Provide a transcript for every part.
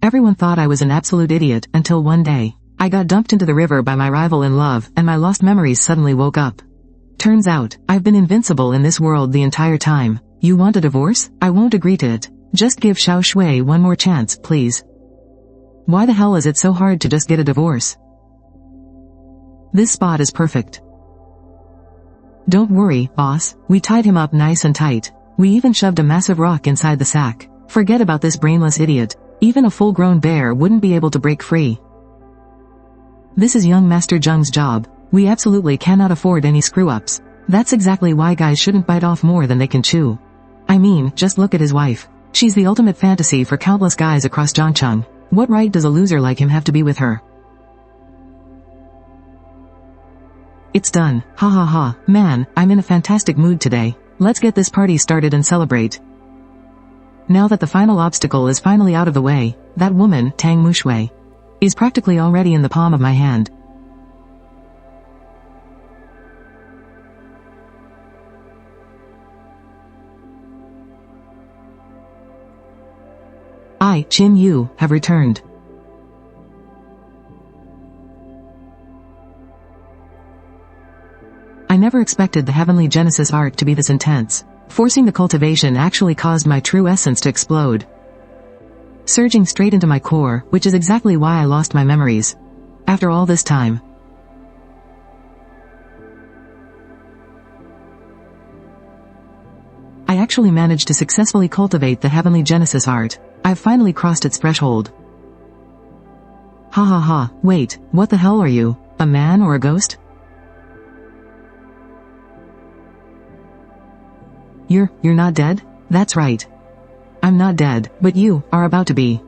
Everyone thought I was an absolute idiot until one day, I got dumped into the river by my rival in love and my lost memories suddenly woke up. Turns out, I've been invincible in this world the entire time. You want a divorce? I won't agree to it. Just give Xiao Shui one more chance, please. Why the hell is it so hard to just get a divorce? This spot is perfect. Don't worry, boss, we tied him up nice and tight. We even shoved a massive rock inside the sack. Forget about this brainless idiot. Even a full-grown bear wouldn't be able to break free. This is young Master Zheng's job. We absolutely cannot afford any screw-ups. That's exactly why guys shouldn't bite off more than they can chew. I mean, just look at his wife. She's the ultimate fantasy for countless guys across Zhangcheng. What right does a loser like him have to be with her? It's done. Ha ha ha. Man, I'm in a fantastic mood today. Let's get this party started and celebrate. Now that the final obstacle is finally out of the way, that woman, Tang Mushui, is practically already in the palm of my hand. I, Qin Yu, have returned. I never expected the heavenly Genesis art to be this intense. Forcing the cultivation actually caused my true essence to explode, surging straight into my core, which is exactly why I lost my memories. After all this time, I actually managed to successfully cultivate the heavenly Genesis art. I've finally crossed its threshold. Ha ha ha, wait, what the hell are you? A man or a ghost? You're not dead? That's right. I'm not dead, but you are about to be.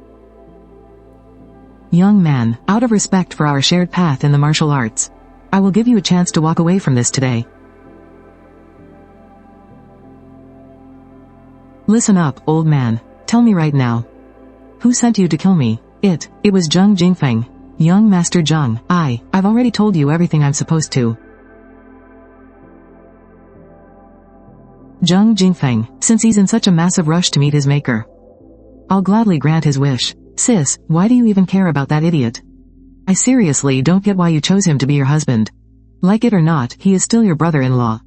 Young man, out of respect for our shared path in the martial arts, I will give you a chance to walk away from this today. Listen up, old man. Tell me right now. Who sent you to kill me? It was Zheng Jingfeng. Young Master Zheng. I've already told you everything I'm supposed to. Zheng Jingfeng, since he's in such a massive rush to meet his maker, I'll gladly grant his wish. Sis, why do you even care about that idiot? I seriously don't get why you chose him to be your husband. Like it or not, he is still your brother-in-law.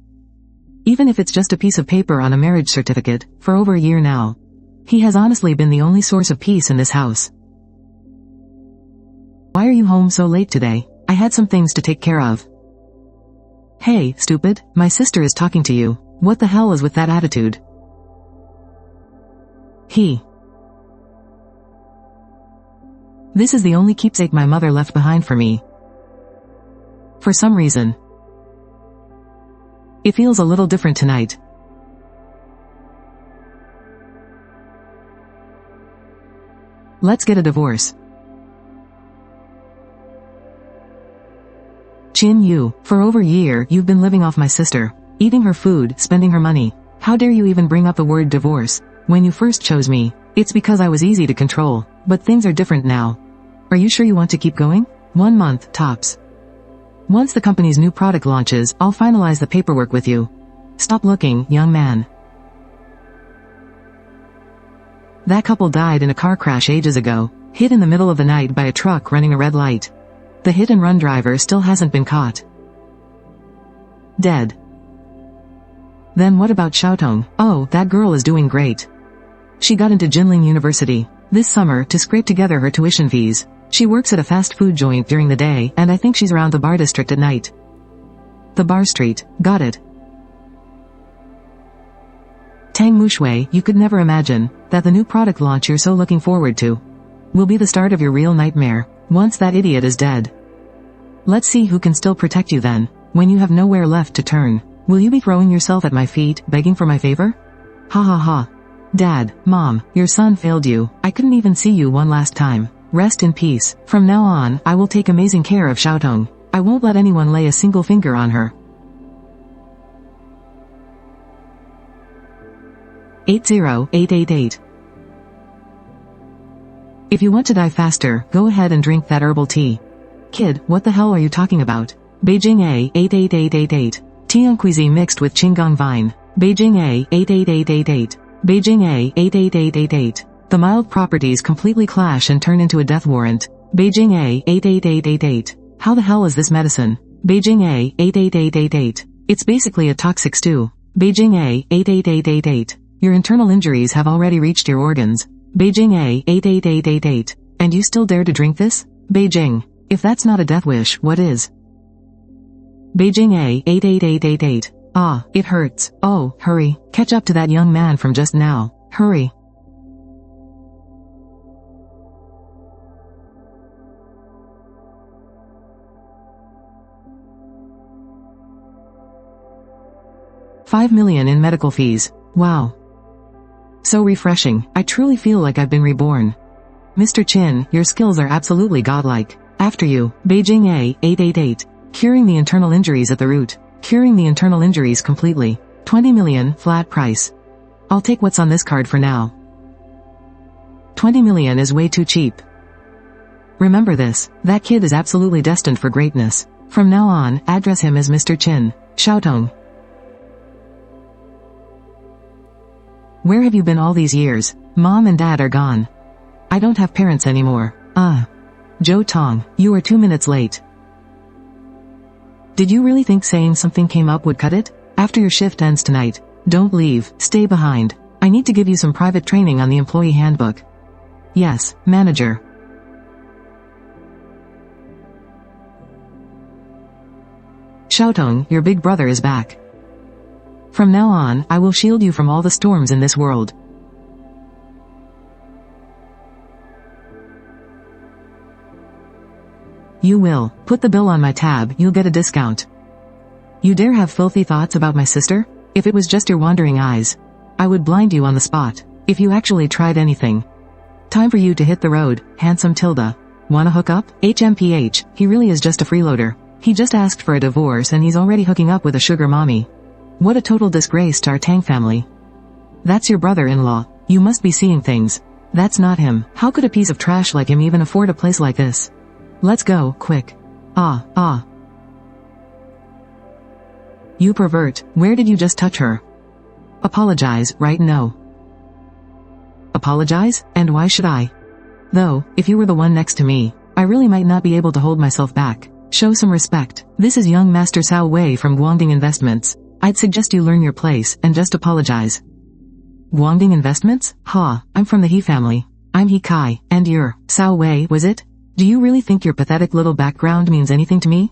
Even if it's just a piece of paper on a marriage certificate, for over a year now, he has honestly been the only source of peace in this house. Why are you home so late today? I had some things to take care of. Hey, stupid, my sister is talking to you. What the hell is with that attitude? This is the only keepsake my mother left behind for me. For some reason, it feels a little different tonight. Let's get a divorce. Qin Yu, for over a year you've been living off my sister. Eating her food, spending her money. How dare you even bring up the word divorce? When you first chose me, it's because I was easy to control, but things are different now. Are you sure you want to keep going? 1 month, tops. Once the company's new product launches, I'll finalize the paperwork with you. Stop looking, young man. That couple died in a car crash ages ago, hit in the middle of the night by a truck running a red light. The hit-and-run driver still hasn't been caught. Dead. Then what about Xiaotong? Oh, that girl is doing great. She got into Jinling University this summer to scrape together her tuition fees. She works at a fast food joint during the day, and I think she's around the bar district at night. The bar street, got it. Tang Mushui, you could never imagine that the new product launch you're so looking forward to will be the start of your real nightmare, once that idiot is dead. Let's see who can still protect you then, when you have nowhere left to turn. Will you be throwing yourself at my feet, begging for my favor? Ha ha ha. Dad, Mom, your son failed you. I couldn't even see you one last time. Rest in peace. From now on, I will take amazing care of Xiaotong. I won't let anyone lay a single finger on her. 80888. If you want to die faster, go ahead and drink that herbal tea. Kid, what the hell are you talking about? Beijing A 88888. Tianquizi mixed with Qinggang vine. Beijing A 88888. Beijing A 88888. The The mild properties completely clash and turn into a death warrant. Beijing A 88888. How the hell is this medicine? Beijing A 88888. It's basically a toxic stew. Beijing A 88888. Your internal injuries have already reached your organs. Beijing A 88888. And you still dare to drink this? Beijing. If that's not a death wish, what is? Beijing A 88888. Ah, it hurts. Oh, hurry. Catch up to that young man from just now. Hurry. $5 million in medical fees. Wow. So refreshing. I truly feel like I've been reborn. Mr. Chin, your skills are absolutely godlike. After you, Beijing A 888. Curing the internal injuries at the root. Curing the internal injuries completely. 20 million, flat price. I'll take what's on this card for now. 20 million is way too cheap. Remember this, that kid is absolutely destined for greatness. From now on, address him as Mr. Chin. Xiaotong. Where have you been all these years? Mom and dad are gone. I don't have parents anymore. Joe Tong, you are 2 minutes late. Did you really think saying something came up would cut it? After your shift ends tonight, don't leave, stay behind. I need to give you some private training on the employee handbook. Yes, manager. Xiaotong, your big brother is back. From now on, I will shield you from all the storms in this world. You will. Put the bill on my tab, you'll get a discount. You dare have filthy thoughts about my sister? If it was just your wandering eyes, I would blind you on the spot. If you actually tried anything. Time for you to hit the road, handsome Tilda. Wanna hook up? HMPH, he really is just a freeloader. He just asked for a divorce and he's already hooking up with a sugar mommy. What a total disgrace to our Tang family. That's your brother-in-law. You must be seeing things. That's not him. How could a piece of trash like him even afford a place like this? Let's go, quick. You pervert, where did you just touch her? Apologize, right? No. Apologize? And why should I? Though, if you were the one next to me, I really might not be able to hold myself back. Show some respect. This is young Master Cao Wei from Guangding Investments. I'd suggest you learn your place and just apologize. Guangding Investments? I'm from the He family. I'm He Kai, and you're Cao Wei, was it? Do you really think your pathetic little background means anything to me?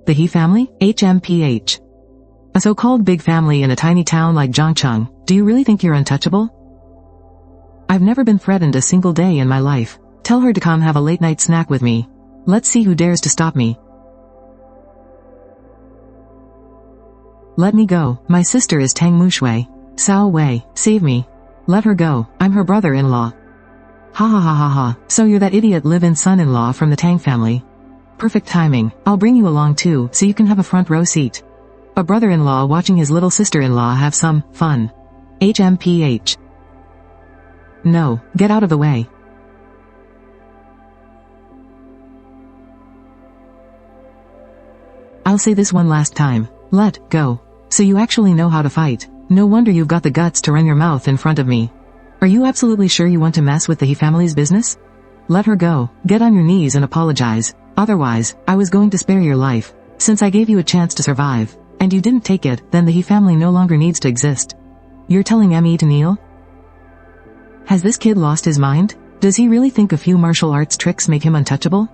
The He family? HMPH. A so-called big family in a tiny town like Zhangcheng. Do you really think you're untouchable? I've never been threatened a single day in my life. Tell her to come have a late-night snack with me. Let's see who dares to stop me. Let me go. My sister is Tang Mushui. Cao Wei, save me. Let her go. I'm her brother-in-law. Ha ha ha ha ha. So you're that idiot live-in son-in-law from the Tang family. Perfect timing. I'll bring you along too, so you can have a front row seat. A brother-in-law watching his little sister-in-law have some fun. HMPH. No, get out of the way. I'll say this one last time. Let go. So you actually know how to fight. No wonder you've got the guts to run your mouth in front of me. Are you absolutely sure you want to mess with the He family's business? Let her go. Get on your knees and apologize. Otherwise, I was going to spare your life. Since I gave you a chance to survive, and you didn't take it, then the He family no longer needs to exist. You're telling me to kneel? Has this kid lost his mind? Does he really think a few martial arts tricks make him untouchable?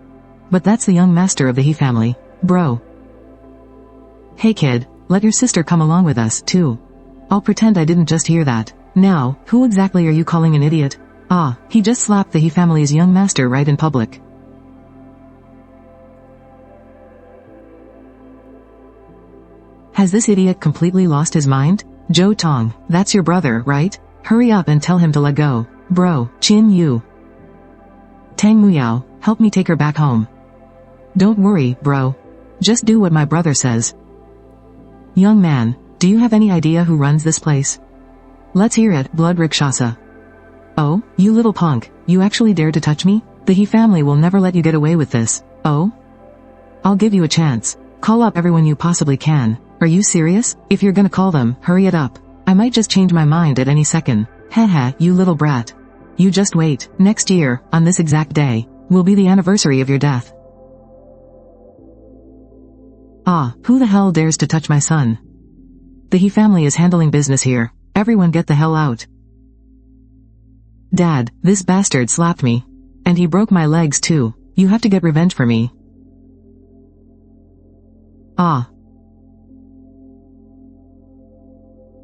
But that's the young master of the He family. Bro. Hey kid, let your sister come along with us, too. I'll pretend I didn't just hear that. Now, who exactly are you calling an idiot? He just slapped the He family's young master right in public. Has this idiot completely lost his mind? Joe Tong, that's your brother, right? Hurry up and tell him to let go. Bro, Chin Yu. Tang Muyao, help me take her back home. Don't worry, bro. Just do what my brother says. Young man, do you have any idea who runs this place? Let's hear it, Blood Rikshasa. Oh, you little punk, you actually dared to touch me? The He family will never let you get away with this. Oh? I'll give you a chance. Call up everyone you possibly can. Are you serious? If you're gonna call them, hurry it up. I might just change my mind at any second. Haha, you little brat. You just wait. Next year, on this exact day, will be the anniversary of your death. Ah, who the hell dares to touch my son? The He family is handling business here. Everyone get the hell out. Dad, this bastard slapped me. And he broke my legs too. You have to get revenge for me. Ah.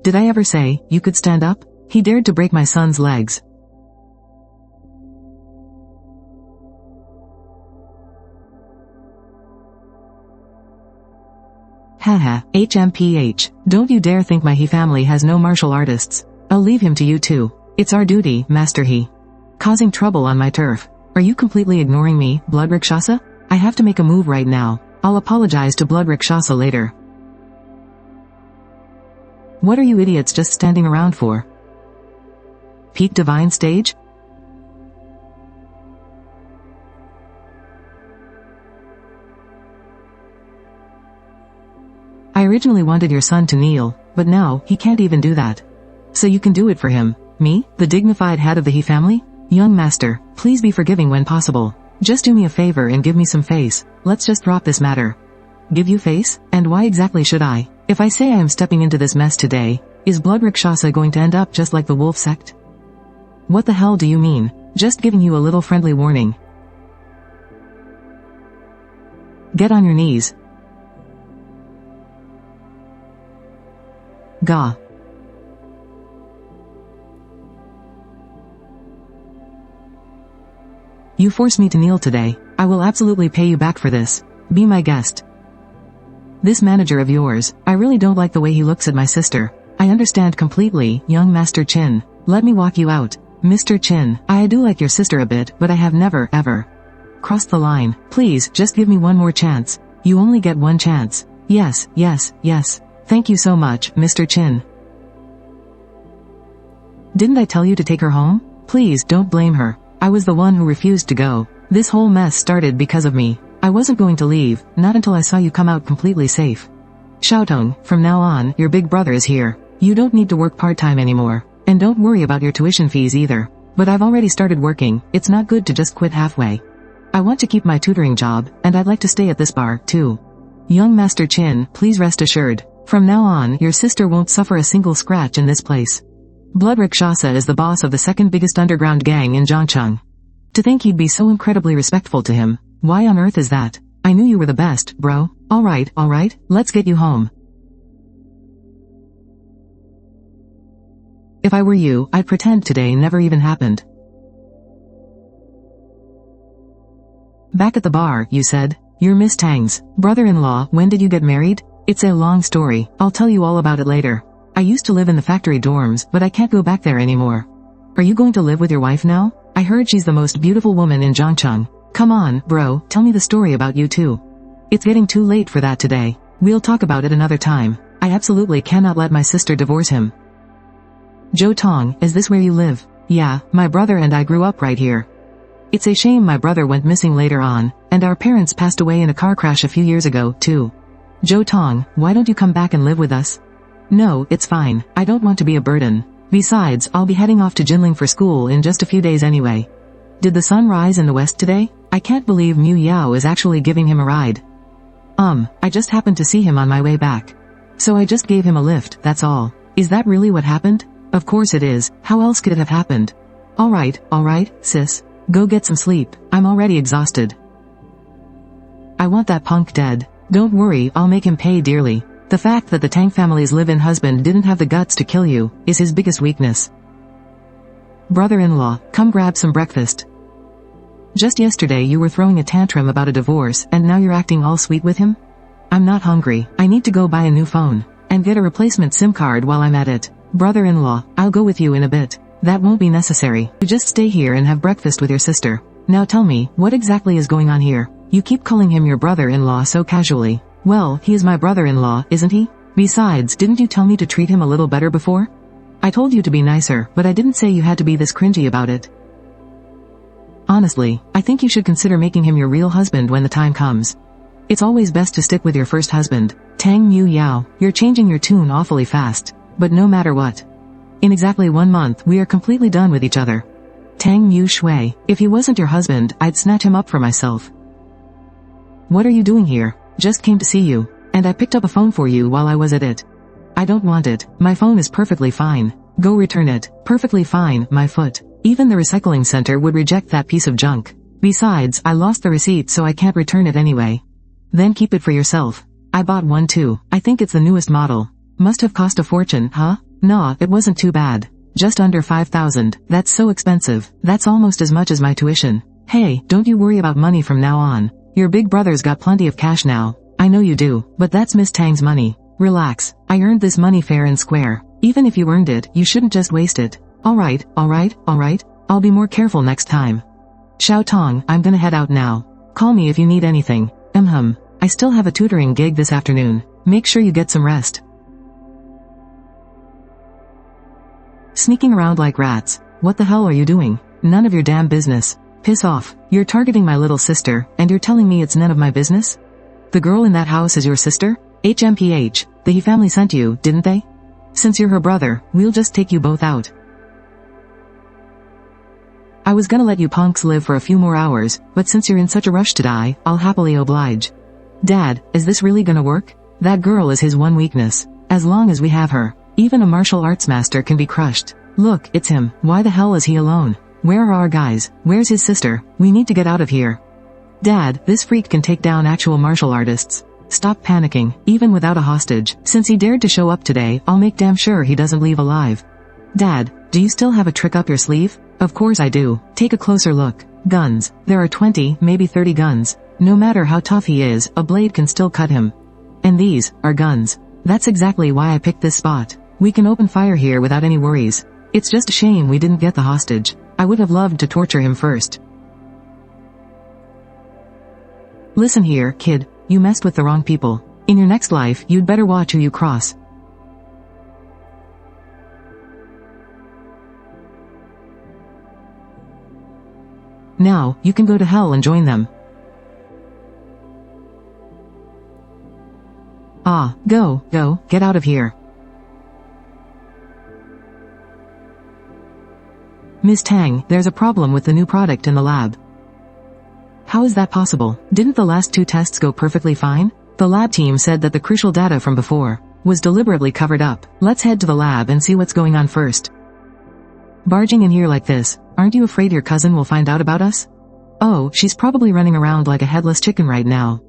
Did I ever say, you could stand up? He dared to break my son's legs. Haha, HMPH. Don't you dare think my He family has no martial artists. I'll leave him to you too. It's our duty, Master He. Causing trouble on my turf. Are you completely ignoring me, Blood Rakshasa? I have to make a move right now. I'll apologize to Blood Rakshasa later. What are you idiots just standing around for? Peak divine stage? I originally wanted your son to kneel, but now, he can't even do that. So you can do it for him. Me, the dignified head of the He family? Young master, please be forgiving when possible. Just do me a favor and give me some face. Let's just drop this matter. Give you face? And why exactly should I? If I say I am stepping into this mess today, is Blood Rakshasa going to end up just like the wolf sect? What the hell do you mean? Just giving you a little friendly warning. Get on your knees. Gah. You forced me to kneel today. I will absolutely pay you back for this. Be my guest. This manager of yours, I really don't like the way he looks at my sister. I understand completely, young Master Chin. Let me walk you out. Mr. Chin, I do like your sister a bit, but I have never, ever crossed the line. Please, just give me one more chance. You only get one chance. Yes, yes, yes. Thank you so much, Mr. Chin. Didn't I tell you to take her home? Please, don't blame her. I was the one who refused to go. This whole mess started because of me. I wasn't going to leave, not until I saw you come out completely safe. Xiaotong, from now on, your big brother is here. You don't need to work part-time anymore. And don't worry about your tuition fees either. But I've already started working, it's not good to just quit halfway. I want to keep my tutoring job, and I'd like to stay at this bar, too. Young Master Chin, please rest assured. From now on, your sister won't suffer a single scratch in this place. Blood Rakshasa is the boss of the second biggest underground gang in Zhangcheng. To think he'd be so incredibly respectful to him. Why on earth is that? I knew you were the best, bro. Alright, let's get you home. If I were you, I'd pretend today never even happened. Back at the bar, you said. You're Miss Tang's brother-in-law. When did you get married? It's a long story. I'll tell you all about it later. I used to live in the factory dorms, but I can't go back there anymore. Are you going to live with your wife now? I heard she's the most beautiful woman in Zhangcheng. Come on, bro, tell me the story about you too. It's getting too late for that today. We'll talk about it another time. I absolutely cannot let my sister divorce him. Zhou Tong, is this where you live? Yeah, my brother and I grew up right here. It's a shame my brother went missing later on, and our parents passed away in a car crash a few years ago, too. Zhou Tong, why don't you come back and live with us? No, it's fine. I don't want to be a burden. Besides, I'll be heading off to Jinling for school in just a few days anyway. Did the sun rise in the west today? I can't believe Mu Yao is actually giving him a ride. I just happened to see him on my way back. So I just gave him a lift, that's all. Is that really what happened? Of course it is. How else could it have happened? Alright, sis. Go get some sleep. I'm already exhausted. I want that punk dead. Don't worry, I'll make him pay dearly. The fact that the Tang family's live-in husband didn't have the guts to kill you, is his biggest weakness. Brother-in-law, come grab some breakfast. Just yesterday you were throwing a tantrum about a divorce, and now you're acting all sweet with him? I'm not hungry. I need to go buy a new phone. And get a replacement SIM card while I'm at it. Brother-in-law, I'll go with you in a bit. That won't be necessary. You just stay here and have breakfast with your sister. Now tell me, what exactly is going on here? You keep calling him your brother-in-law so casually. Well, he is my brother-in-law, isn't he? Besides, didn't you tell me to treat him a little better before? I told you to be nicer, but I didn't say you had to be this cringy about it. Honestly, I think you should consider making him your real husband when the time comes. It's always best to stick with your first husband. Tang Mu Yao, you're changing your tune awfully fast. But no matter what. In exactly 1 month we are completely done with each other. Tang Mu Shui, if he wasn't your husband, I'd snatch him up for myself. What are you doing here? Just came to see you. And I picked up a phone for you while I was at it. I don't want it. My phone is perfectly fine. Go return it. Perfectly fine, my foot. Even the recycling center would reject that piece of junk. Besides, I lost the receipt so I can't return it anyway. Then keep it for yourself. I bought one too. I think it's the newest model. Must have cost a fortune, huh? Nah, it wasn't too bad. Just under 5,000. That's so expensive. That's almost as much as my tuition. Hey, don't you worry about money from now on. Your big brother's got plenty of cash now. I know you do, but that's Miss Tang's money. Relax. I earned this money fair and square. Even if you earned it, you shouldn't just waste it. Alright. I'll be more careful next time. Xiao Tong, I'm gonna head out now. Call me if you need anything. I still have a tutoring gig this afternoon. Make sure you get some rest. Sneaking around like rats. What the hell are you doing? None of your damn business. Piss off. You're targeting my little sister, and you're telling me it's none of my business? The girl in that house is your sister? HMPH. The He family sent you, didn't they? Since you're her brother, we'll just take you both out. I was gonna let you punks live for a few more hours, but since you're in such a rush to die, I'll happily oblige. Dad, is this really gonna work? That girl is his one weakness. As long as we have her, even a martial arts master can be crushed. Look, it's him. Why the hell is he alone? Where are our guys? Where's his sister? We need to get out of here. Dad, this freak can take down actual martial artists. Stop panicking, even without a hostage. Since he dared to show up today, I'll make damn sure he doesn't leave alive. Dad, do you still have a trick up your sleeve? Of course I do. Take a closer look. Guns. There are 20, maybe 30 guns. No matter how tough he is, a blade can still cut him. And these are guns. That's exactly why I picked this spot. We can open fire here without any worries. It's just a shame we didn't get the hostage. I would have loved to torture him first. Listen here, kid. You messed with the wrong people. In your next life, you'd better watch who you cross. Now, you can go to hell and join them. Go, get out of here. Miss Tang, there's a problem with the new product in the lab. How is that possible? Didn't the last 2 tests go perfectly fine? The lab team said that the crucial data from before was deliberately covered up. Let's head to the lab and see what's going on first. Barging in here like this, aren't you afraid your cousin will find out about us? Oh, she's probably running around like a headless chicken right now.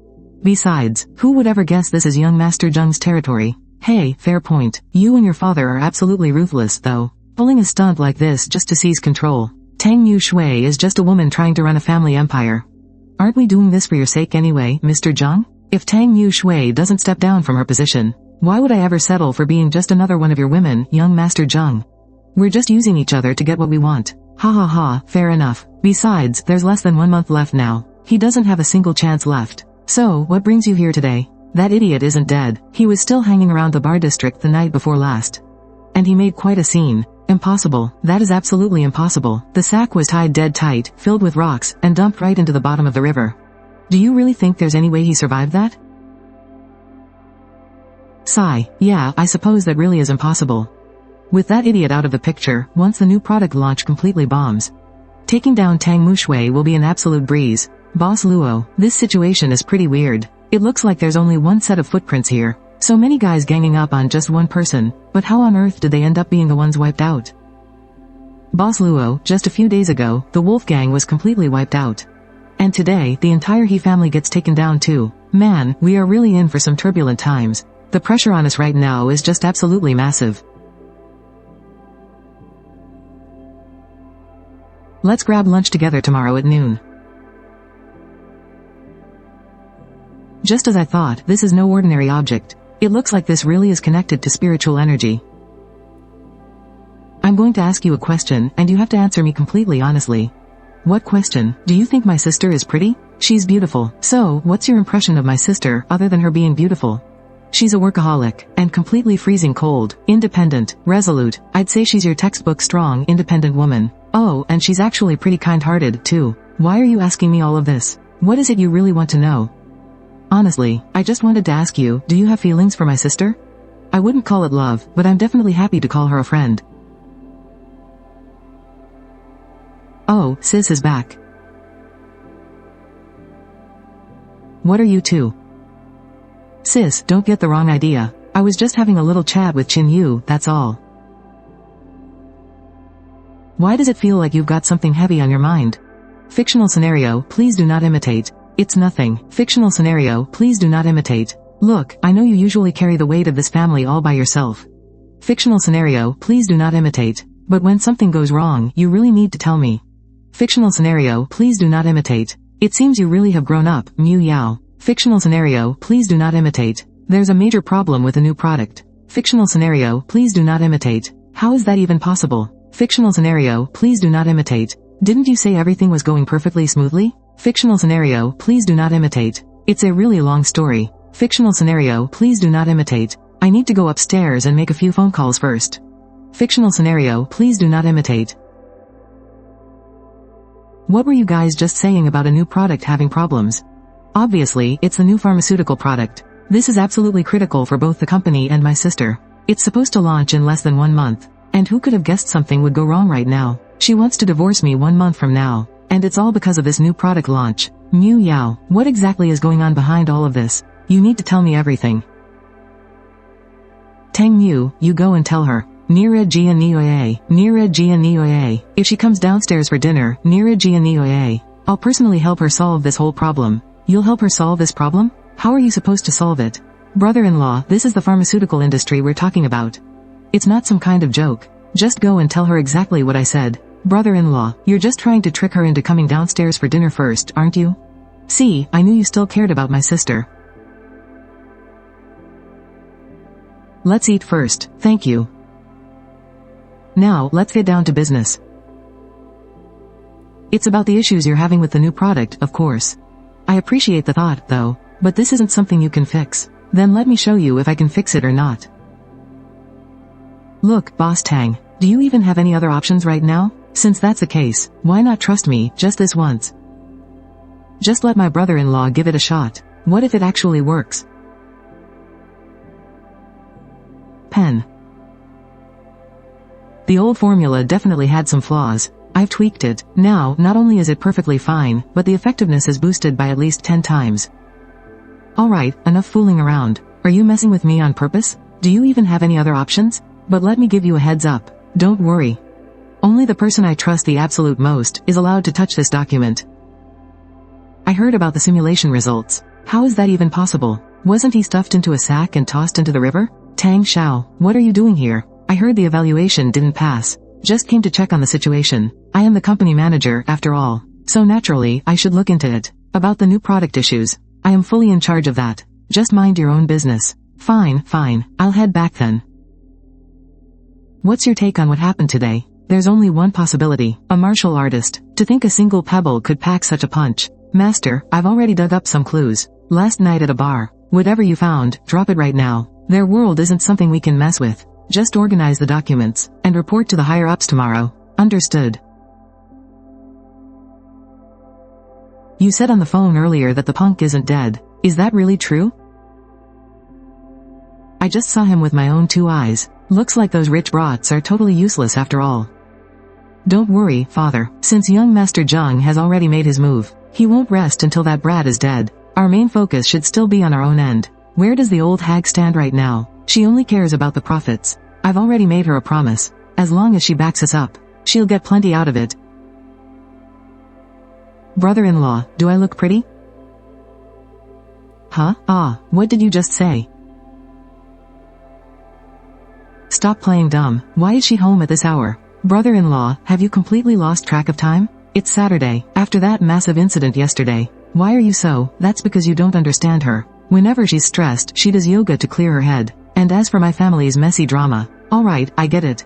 Besides, who would ever guess this is young Master Zheng's territory? Hey, fair point. You and your father are absolutely ruthless, though. Pulling a stunt like this just to seize control. Tang Mu Shui is just a woman trying to run a family empire. Aren't we doing this for your sake anyway, Mr. Zheng? If Tang Mu Shui doesn't step down from her position, why would I ever settle for being just another one of your women, young Master Zheng? We're just using each other to get what we want. Ha ha ha, fair enough. Besides, there's less than 1 month left now. He doesn't have a single chance left. So, what brings you here today? That idiot isn't dead. He was still hanging around the bar district the night before last. And he made quite a scene. Impossible. That is absolutely impossible. The sack was tied dead tight, filled with rocks, and dumped right into the bottom of the river. Do you really think there's any way he survived that? Sigh. Yeah, I suppose that really is impossible. With that idiot out of the picture, once the new product launch completely bombs, taking down Tang Mu Shui will be an absolute breeze. Boss Luo, this situation is pretty weird. It looks like there's only one set of footprints here. So many guys ganging up on just one person, but how on earth did they end up being the ones wiped out? Boss Luo, just a few days ago, the Wolf Gang was completely wiped out. And today, the entire He family gets taken down too. Man, we are really in for some turbulent times. The pressure on us right now is just absolutely massive. Let's grab lunch together tomorrow at noon. Just as I thought, this is no ordinary object. It looks like this really is connected to spiritual energy. I'm going to ask you a question, and you have to answer me completely honestly. What question? Do you think my sister is pretty? She's beautiful. So, what's your impression of my sister, other than her being beautiful? She's a workaholic, and completely freezing cold, independent, resolute. I'd say she's your textbook strong, independent woman. Oh, and she's actually pretty kind-hearted, too. Why are you asking me all of this? What is it you really want to know? Honestly, I just wanted to ask you, do you have feelings for my sister? I wouldn't call it love, but I'm definitely happy to call her a friend. Oh, sis is back. What are you two? Sis, don't get the wrong idea. I was just having a little chat with Chin Yu, that's all. Why does it feel like you've got something heavy on your mind? Fictional scenario, please do not imitate. It's nothing. Fictional scenario, please do not imitate. Look, I know you usually carry the weight of this family all by yourself. Fictional scenario, please do not imitate. But when something goes wrong, you really need to tell me. Fictional scenario, please do not imitate. It seems you really have grown up, Mew Yao. Fictional scenario, please do not imitate. There's a major problem with a new product. Fictional scenario, please do not imitate. How is that even possible? Fictional scenario, please do not imitate. Didn't you say everything was going perfectly smoothly? Fictional scenario, please do not imitate. It's a really long story. Fictional scenario, please do not imitate. I need to go upstairs and make a few phone calls first. Fictional scenario, please do not imitate. What were you guys just saying about a new product having problems? Obviously, it's the new pharmaceutical product. This is absolutely critical for both the company and my sister. It's supposed to launch in less than 1 month. And who could have guessed something would go wrong right now? She wants to divorce me 1 month from now. And it's all because of this new product launch. Mew Yao, what exactly is going on behind all of this? You need to tell me everything. Tang Mew, you go and tell her. Nira Jia Nioye, Nira Jia Nioye. If she comes downstairs for dinner, Nira Jia Nioye. I'll personally help her solve this whole problem. You'll help her solve this problem? How are you supposed to solve it? Brother-in-law, this is the pharmaceutical industry we're talking about. It's not some kind of joke. Just go and tell her exactly what I said. Brother-in-law, you're just trying to trick her into coming downstairs for dinner first, aren't you? See, I knew you still cared about my sister. Let's eat first, thank you. Now, let's get down to business. It's about the issues you're having with the new product, of course. I appreciate the thought, though, but this isn't something you can fix. Then let me show you if I can fix it or not. Look, Boss Tang, do you even have any other options right now? Since that's the case, why not trust me, just this once? Just let my brother-in-law give it a shot. What if it actually works? Pen. The old formula definitely had some flaws. I've tweaked it. Now, not only is it perfectly fine, but the effectiveness is boosted by at least 10 times. Alright, enough fooling around. Are you messing with me on purpose? Do you even have any other options? But let me give you a heads up. Don't worry. Only the person I trust the absolute most is allowed to touch this document. I heard about the simulation results. How is that even possible? Wasn't he stuffed into a sack and tossed into the river? Tang Xiao, what are you doing here? I heard the evaluation didn't pass. Just came to check on the situation. I am the company manager, after all. So naturally, I should look into it. About the new product issues. I am fully in charge of that. Just mind your own business. Fine, fine. I'll head back then. What's your take on what happened today? There's only one possibility. A martial artist. To think a single pebble could pack such a punch. Master, I've already dug up some clues. Last night at a bar. Whatever you found, drop it right now. Their world isn't something we can mess with. Just organize the documents, and report to the higher-ups tomorrow. Understood. You said on the phone earlier that the punk isn't dead. Is that really true? I just saw him with my own 2 eyes. Looks like those rich brats are totally useless after all. Don't worry, father. Since young Master Zheng has already made his move, he won't rest until that brat is dead. Our main focus should still be on our own end. Where does the old hag stand right now? She only cares about the profits. I've already made her a promise. As long as she backs us up, she'll get plenty out of it. Brother-in-law, do I look pretty? Huh? Ah, what did you just say? Stop playing dumb. Why is she home at this hour? Brother-in-law, have you completely lost track of time? It's Saturday, after that massive incident yesterday. Why are you so? That's because you don't understand her. Whenever she's stressed, she does yoga to clear her head. And as for my family's messy drama, alright, I get it.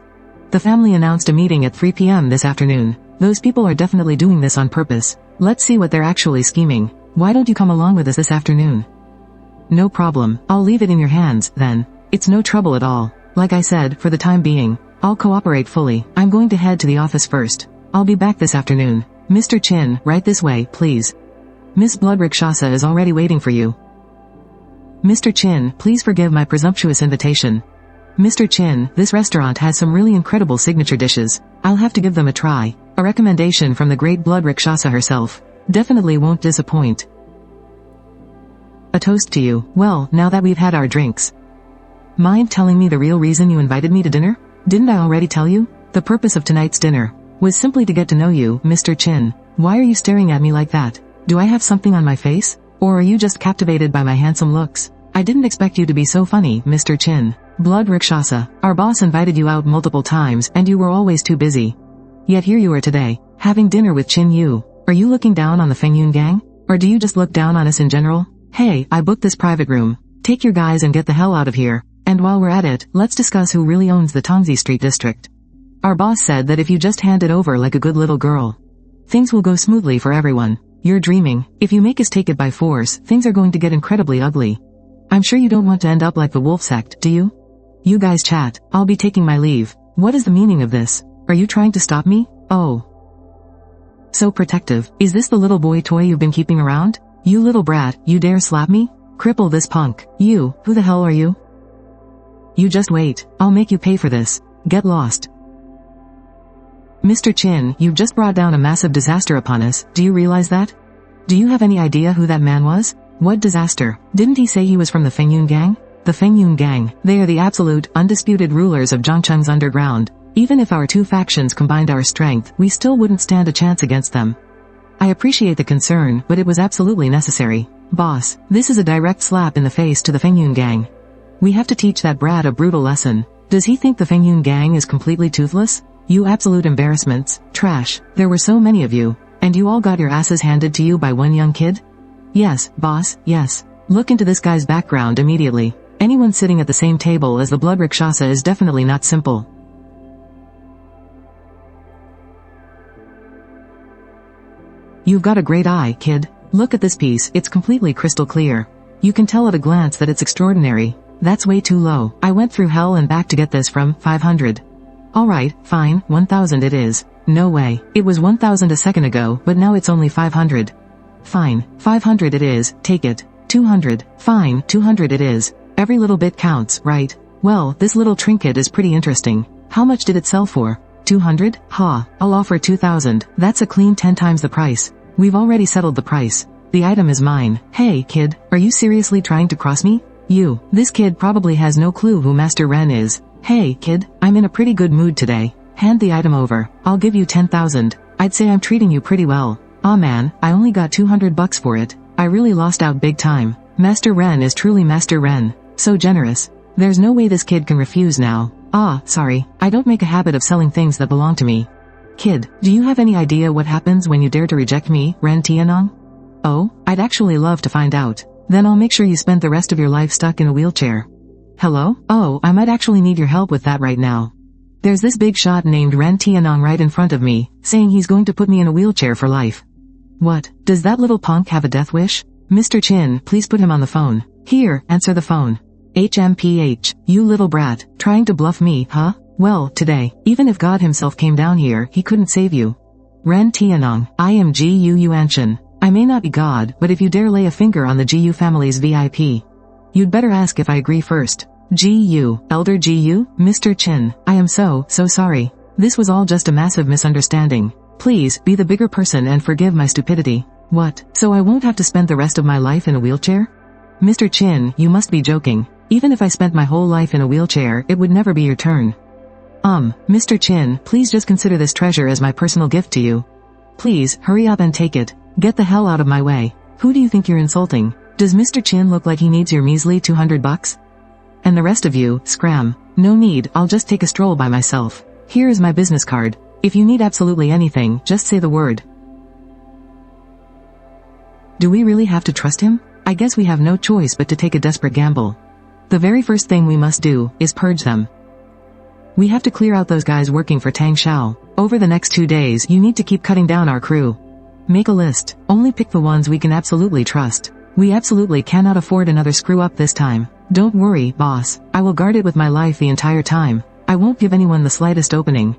The family announced a meeting at 3 p.m. this afternoon. Those people are definitely doing this on purpose. Let's see what they're actually scheming. Why don't you come along with us this afternoon? No problem, I'll leave it in your hands, then. It's no trouble at all. Like I said, for the time being, I'll cooperate fully. I'm going to head to the office first. I'll be back this afternoon. Mr. Chin, right this way, please. Miss Bloodrickshasa is already waiting for you. Mr. Chin, please forgive my presumptuous invitation. Mr. Chin, this restaurant has some really incredible signature dishes. I'll have to give them a try. A recommendation from the great blood Rakshasa herself. Definitely won't disappoint. A toast to you. Well, now that we've had our drinks. Mind telling me the real reason you invited me to dinner? Didn't I already tell you? The purpose of tonight's dinner was simply to get to know you, Mr. Chin. Why are you staring at me like that? Do I have something on my face? Or are you just captivated by my handsome looks? I didn't expect you to be so funny, Mr. Chin. Blood Rakshasa, our boss invited you out multiple times and you were always too busy. Yet here you are today, having dinner with Chin Yu. Are you looking down on the Fengyun gang? Or do you just look down on us in general? Hey, I booked this private room. Take your guys and get the hell out of here. And while we're at it, let's discuss who really owns the Tongzi Street district. Our boss said that if you just hand it over like a good little girl, things will go smoothly for everyone. You're dreaming. If you make us take it by force, things are going to get incredibly ugly. I'm sure you don't want to end up like the wolf sect, do you? You guys chat. I'll be taking my leave. What is the meaning of this? Are you trying to stop me? Oh. So protective. Is this the little boy toy you've been keeping around? You little brat, you dare slap me? Cripple this punk. You, who the hell are you? You just wait. I'll make you pay for this. Get lost. Mr. Chin, you've just brought down a massive disaster upon us. Do you realize that? Do you have any idea who that man was? What disaster? Didn't he say he was from the Fengyun gang? The Fengyun gang. They are the absolute, undisputed rulers of Zhangcheng's underground. Even if our two factions combined our strength, we still wouldn't stand a chance against them. I appreciate the concern, but it was absolutely necessary. Boss, this is a direct slap in the face to the Fengyun gang. We have to teach that brat a brutal lesson. Does he think the Fengyun gang is completely toothless? You absolute embarrassments. Trash. There were so many of you. And you all got your asses handed to you by one young kid? Yes, boss, yes. Look into this guy's background immediately. Anyone sitting at the same table as the blood Rakshasa is definitely not simple. You've got a great eye, kid. Look at this piece, it's completely crystal clear. You can tell at a glance that it's extraordinary. That's way too low. I went through hell and back to get this from 500. Alright, fine, 1000 it is. No way. It was 1000 a second ago, but now it's only 500. Fine, 500 it is, take it. 200. Fine, 200 it is. Every little bit counts, right? Well, this little trinket is pretty interesting. How much did it sell for? 200? Ha, I'll offer 2000. That's a clean 10 times the price. We've already settled the price. The item is mine. Hey, kid, are you seriously trying to cross me? You. This kid probably has no clue who Master Ren is. Hey, kid, I'm in a pretty good mood today. Hand the item over. I'll give you 10,000. I'd say I'm treating you pretty well. Aw man, I only got 200 bucks for it. I really lost out big time. Master Ren is truly Master Ren. So generous. There's no way this kid can refuse now. Ah, sorry. I don't make a habit of selling things that belong to me. Kid, do you have any idea what happens when you dare to reject me, Ren Tianong? Oh, I'd actually love to find out. Then I'll make sure you spend the rest of your life stuck in a wheelchair. Hello? Oh, I might actually need your help with that right now. There's this big shot named Ren Tianong right in front of me, saying he's going to put me in a wheelchair for life. What? Does that little punk have a death wish? Mr. Chin, please put him on the phone. Here, answer the phone. HMPH, you little brat, trying to bluff me, huh? Well, today, even if God himself came down here, he couldn't save you. Ren Tianong, I am Gu Yuanshan. I may not be God, but if you dare lay a finger on the Gu family's VIP, you'd better ask if I agree first. Gu, Elder Gu, Mr. Chin, I am so sorry. This was all just a massive misunderstanding. Please, be the bigger person and forgive my stupidity. What, so I won't have to spend the rest of my life in a wheelchair? Mr. Chin, you must be joking. Even if I spent my whole life in a wheelchair, it would never be your turn. Mr. Chin, please just consider this treasure as my personal gift to you. Please, hurry up and take it. Get the hell out of my way. Who do you think you're insulting? Does Mr. Chin look like he needs your measly 200 bucks? And the rest of you, scram. No need, I'll just take a stroll by myself. Here is my business card. If you need absolutely anything, just say the word. Do we really have to trust him? I guess we have no choice but to take a desperate gamble. The very first thing we must do, is purge them. We have to clear out those guys working for Tang Xiao. Over the next 2 days, you need to keep cutting down our crew. Make a list. Only pick the ones we can absolutely trust. We absolutely cannot afford another screw-up this time. Don't worry, boss. I will guard it with my life the entire time. I won't give anyone the slightest opening.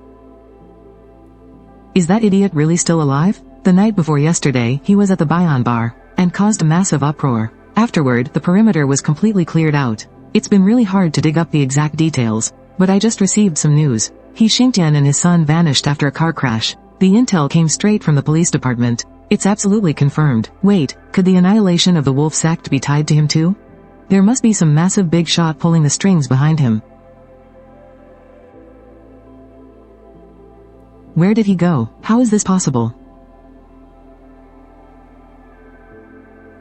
Is that idiot really still alive? The night before yesterday, he was at the Bayan bar, and caused a massive uproar. Afterward, the perimeter was completely cleared out. It's been really hard to dig up the exact details, but I just received some news. He Xingtian and his son vanished after a car crash. The intel came straight from the police department. It's absolutely confirmed. Wait, could the annihilation of the wolf sect be tied to him too? There must be some massive big shot pulling the strings behind him. Where did he go? How is this possible?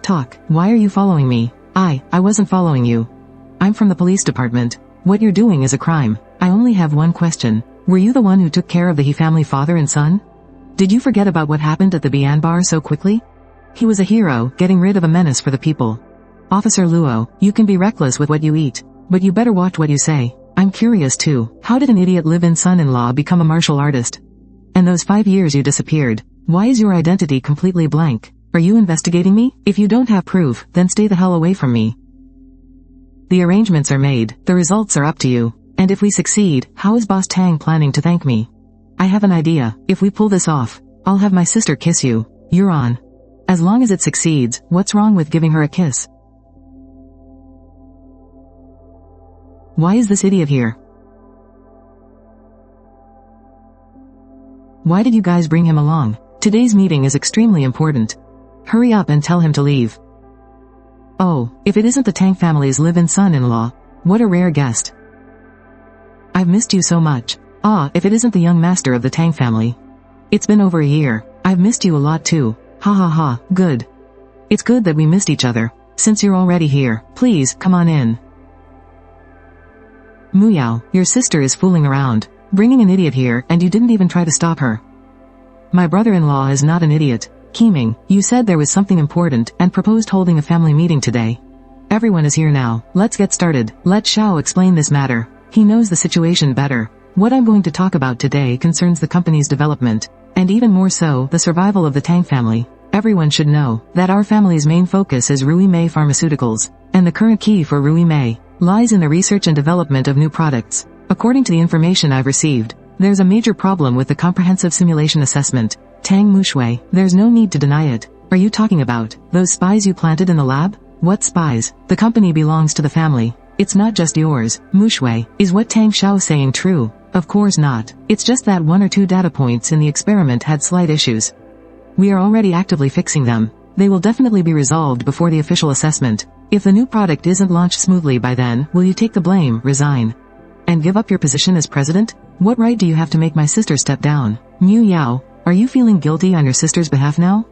Talk. Why are you following me? I wasn't following you. I'm from the police department. What you're doing is a crime. I only have one question. Were you the one who took care of the He family father and son? Did you forget about what happened at the Bian bar so quickly? He was a hero, getting rid of a menace for the people. Officer Luo, you can be reckless with what you eat, but you better watch what you say. I'm curious too. How did an idiot live-in son-in-law become a martial artist? And those 5 years you disappeared. Why is your identity completely blank? Are you investigating me? If you don't have proof, then stay the hell away from me. The arrangements are made, the results are up to you. And if we succeed, how is Boss Tang planning to thank me? I have an idea. If we pull this off, I'll have my sister kiss you. You're on. As long as it succeeds, what's wrong with giving her a kiss? Why is this idiot here? Why did you guys bring him along? Today's meeting is extremely important. Hurry up and tell him to leave. Oh, if it isn't the Tang family's live-in son-in-law, what a rare guest. I've missed you so much. If it isn't the young master of the Tang family. It's been over a year. I've missed you a lot too. Ha ha ha, good. It's good that we missed each other. Since you're already here, please, come on in. Muyao, your sister is fooling around, bringing an idiot here, and you didn't even try to stop her. My brother-in-law is not an idiot. Qiming, you said there was something important, and proposed holding a family meeting today. Everyone is here now. Let's get started. Let Xiao explain this matter. He knows the situation better. What I'm going to talk about today concerns the company's development, and even more so, the survival of the Tang family. Everyone should know that our family's main focus is Rui Mei Pharmaceuticals, and the current key for Rui Mei lies in the research and development of new products. According to the information I've received, there's a major problem with the comprehensive simulation assessment. Tang Mushui, there's no need to deny it. Are you talking about those spies you planted in the lab? What spies? The company belongs to the family. It's not just yours. Mushui, is what Tang Xiao saying true? Of course not. It's just that 1 or 2 data points in the experiment had slight issues. We are already actively fixing them. They will definitely be resolved before the official assessment. If the new product isn't launched smoothly by then, will you take the blame, resign, and give up your position as president? What right do you have to make my sister step down? Mu Yao, are you feeling guilty on your sister's behalf now?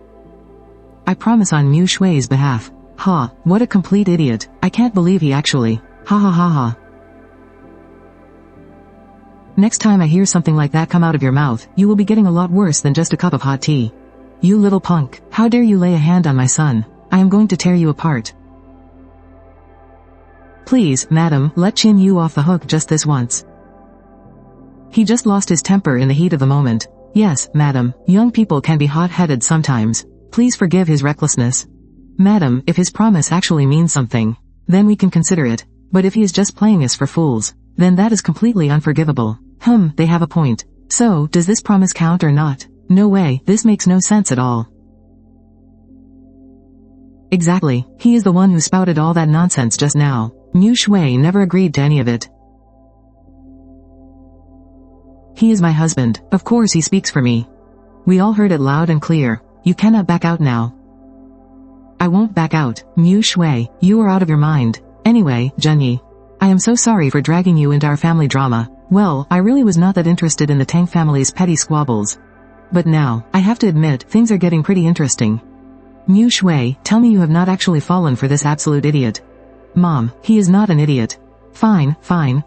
I promise on Mu Shui's behalf. Ha, what a complete idiot. I can't believe he actually. Ha ha ha ha. Next time I hear something like that come out of your mouth, you will be getting a lot worse than just a cup of hot tea. You little punk, how dare you lay a hand on my son? I am going to tear you apart. Please, madam, let Qin Yu off the hook just this once. He just lost his temper in the heat of the moment. Yes, madam, young people can be hot-headed sometimes. Please forgive his recklessness. Madam, if his promise actually means something, then we can consider it. But if he is just playing us for fools, then that is completely unforgivable. They have a point. So, does this promise count or not? No way, this makes no sense at all. Exactly, he is the one who spouted all that nonsense just now. Mu Shui never agreed to any of it. He is my husband, of course he speaks for me. We all heard it loud and clear. You cannot back out now. I won't back out. Mu Shui, you are out of your mind. Anyway, Zhenyi, I am so sorry for dragging you into our family drama. Well, I really was not that interested in the Tang family's petty squabbles. But now, I have to admit, things are getting pretty interesting. Mu Shui, tell me you have not actually fallen for this absolute idiot. Mom, he is not an idiot. Fine,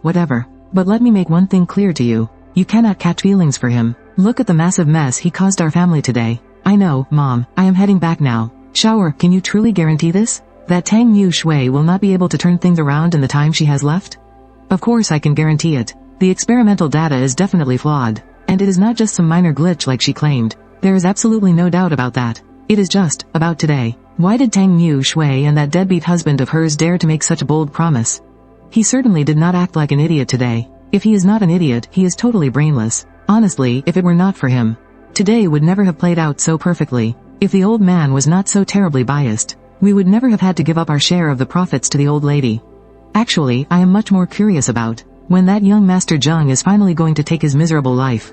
whatever. But let me make one thing clear to you. You cannot catch feelings for him. Look at the massive mess he caused our family today. I know, Mom, I am heading back now. Shower, can you truly guarantee this? That Tang Mu Shui will not be able to turn things around in the time she has left? Of course I can guarantee it. The experimental data is definitely flawed. And it is not just some minor glitch like she claimed. There is absolutely no doubt about that. It is just about today. Why did Tang Mu Shui and that deadbeat husband of hers dare to make such a bold promise? He certainly did not act like an idiot today. If he is not an idiot, he is totally brainless. Honestly, if it were not for him, today would never have played out so perfectly. If the old man was not so terribly biased. We would never have had to give up our share of the profits to the old lady. Actually, I am much more curious about when that young Master Zheng is finally going to take his miserable life.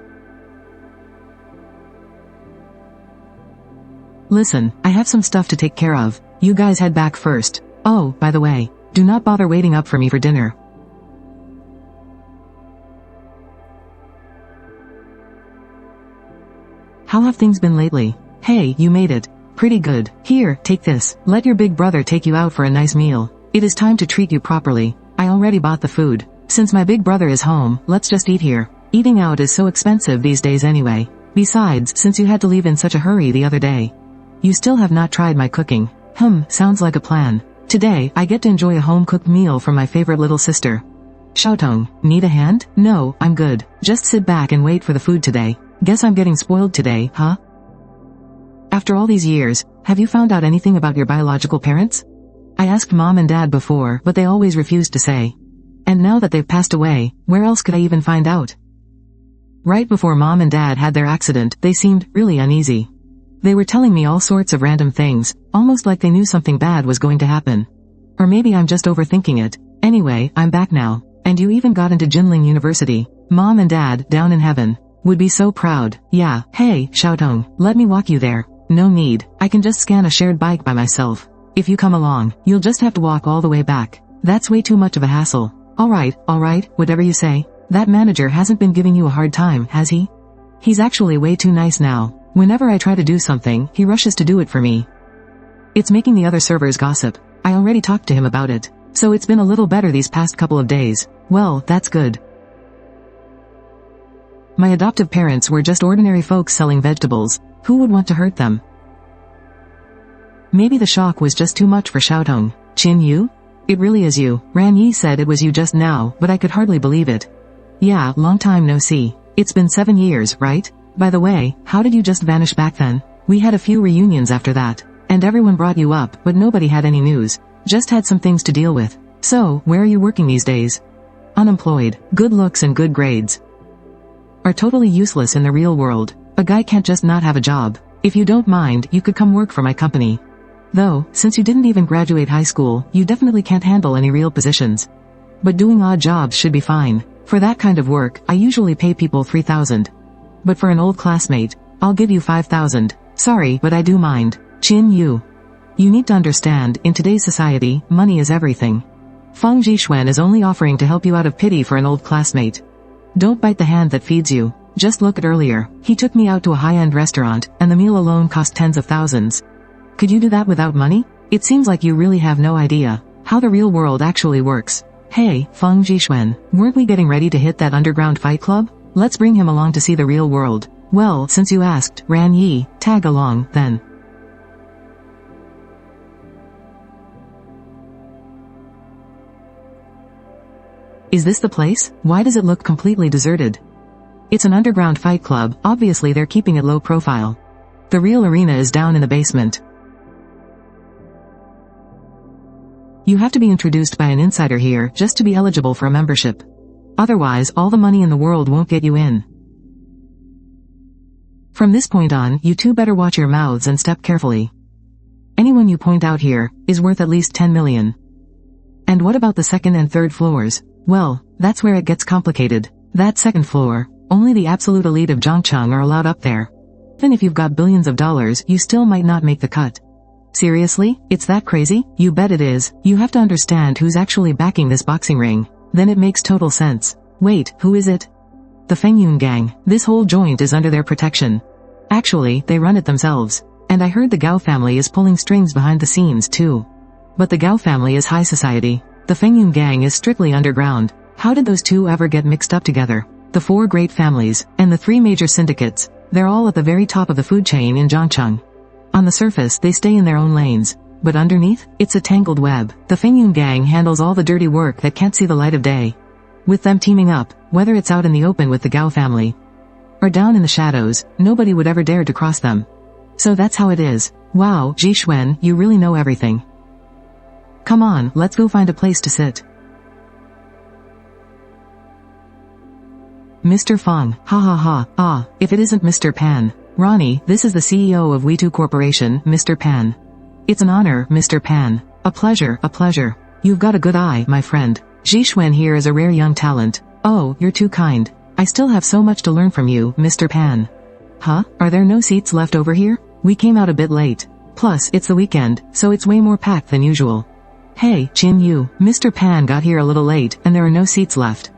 Listen, I have some stuff to take care of. You guys head back first. Oh, by the way, do not bother waiting up for me for dinner. How have things been lately? Hey, you made it. Pretty good. Here, take this. Let your big brother take you out for a nice meal. It is time to treat you properly. I already bought the food. Since my big brother is home, let's just eat here. Eating out is so expensive these days anyway. Besides, since you had to leave in such a hurry the other day, you still have not tried my cooking. Sounds like a plan. Today, I get to enjoy a home-cooked meal from my favorite little sister. Xiaotong, need a hand? No, I'm good. Just sit back and wait for the food today. Guess I'm getting spoiled today, huh? After all these years, have you found out anything about your biological parents? I asked Mom and Dad before, but they always refused to say. And now that they've passed away, where else could I even find out? Right before Mom and Dad had their accident, they seemed really uneasy. They were telling me all sorts of random things, almost like they knew something bad was going to happen. Or maybe I'm just overthinking it. Anyway, I'm back now. And you even got into Jinling University. Mom and Dad, down in heaven, would be so proud. Yeah, hey, Xiaotong, let me walk you there. No need. I can just scan a shared bike by myself. If you come along, you'll just have to walk all the way back. That's way too much of a hassle. Alright, whatever you say. That manager hasn't been giving you a hard time, has he? He's actually way too nice now. Whenever I try to do something, he rushes to do it for me. It's making the other servers gossip. I already talked to him about it. So it's been a little better these past couple of days. Well, that's good. My adoptive parents were just ordinary folks selling vegetables. Who would want to hurt them? Maybe the shock was just too much for Xiaotong. Qin Yu? It really is you. Ran Yi said it was you just now, but I could hardly believe it. Yeah, long time no see. It's been 7 years, right? By the way, how did you just vanish back then? We had a few reunions after that. And everyone brought you up, but nobody had any news. Just had some things to deal with. So, where are you working these days? Unemployed. Good looks and good grades are totally useless in the real world. A guy can't just not have a job. If you don't mind, you could come work for my company. Though, since you didn't even graduate high school, you definitely can't handle any real positions. But doing odd jobs should be fine. For that kind of work, I usually pay people 3,000. But for an old classmate, I'll give you 5,000. Sorry, but I do mind. Qin Yu. You need to understand, in today's society, money is everything. Feng Jixuan is only offering to help you out of pity for an old classmate. Don't bite the hand that feeds you. Just look at earlier. He took me out to a high-end restaurant, and the meal alone cost tens of thousands. Could you do that without money? It seems like you really have no idea how the real world actually works. Hey, Feng Jixuan, weren't we getting ready to hit that underground fight club? Let's bring him along to see the real world. Well, since you asked, Ran Yi, tag along, then. Is this the place? Why does it look completely deserted? It's an underground fight club, obviously they're keeping it low profile. The real arena is down in the basement. You have to be introduced by an insider here just to be eligible for a membership. Otherwise, all the money in the world won't get you in. From this point on, you two better watch your mouths and step carefully. Anyone you point out here is worth at least 10 million. And what about the second and third floors? Well, that's where it gets complicated. That second floor, only the absolute elite of Zhangcheng are allowed up there. Even if you've got billions of dollars, you still might not make the cut. Seriously? It's that crazy? You bet it is. You have to understand who's actually backing this boxing ring. Then it makes total sense. Wait, who is it? The Fengyun gang. This whole joint is under their protection. Actually, they run it themselves. And I heard the Gao family is pulling strings behind the scenes too. But the Gao family is high society. The Fengyun gang is strictly underground. How did those two ever get mixed up together? The 4 great families, and the 3 major syndicates, they're all at the very top of the food chain in Zhangcheng. On the surface, they stay in their own lanes. But underneath, it's a tangled web. The Fengyun gang handles all the dirty work that can't see the light of day. With them teaming up, whether it's out in the open with the Gao family, or down in the shadows, nobody would ever dare to cross them. So that's how it is. Wow, Jixuan, you really know everything. Come on, let's go find a place to sit. Mr. Feng, ha ha ha, if it isn't Mr. Pan. Ronnie, this is the CEO of We2 Corporation, Mr. Pan. It's an honor, Mr. Pan. A pleasure, a pleasure. You've got a good eye, my friend. Zhixuan here is a rare young talent. Oh, you're too kind. I still have so much to learn from you, Mr. Pan. Huh? Are there no seats left over here? We came out a bit late. Plus, it's the weekend, so it's way more packed than usual. Hey, Chin Yu, Mr. Pan got here a little late and there are no seats left.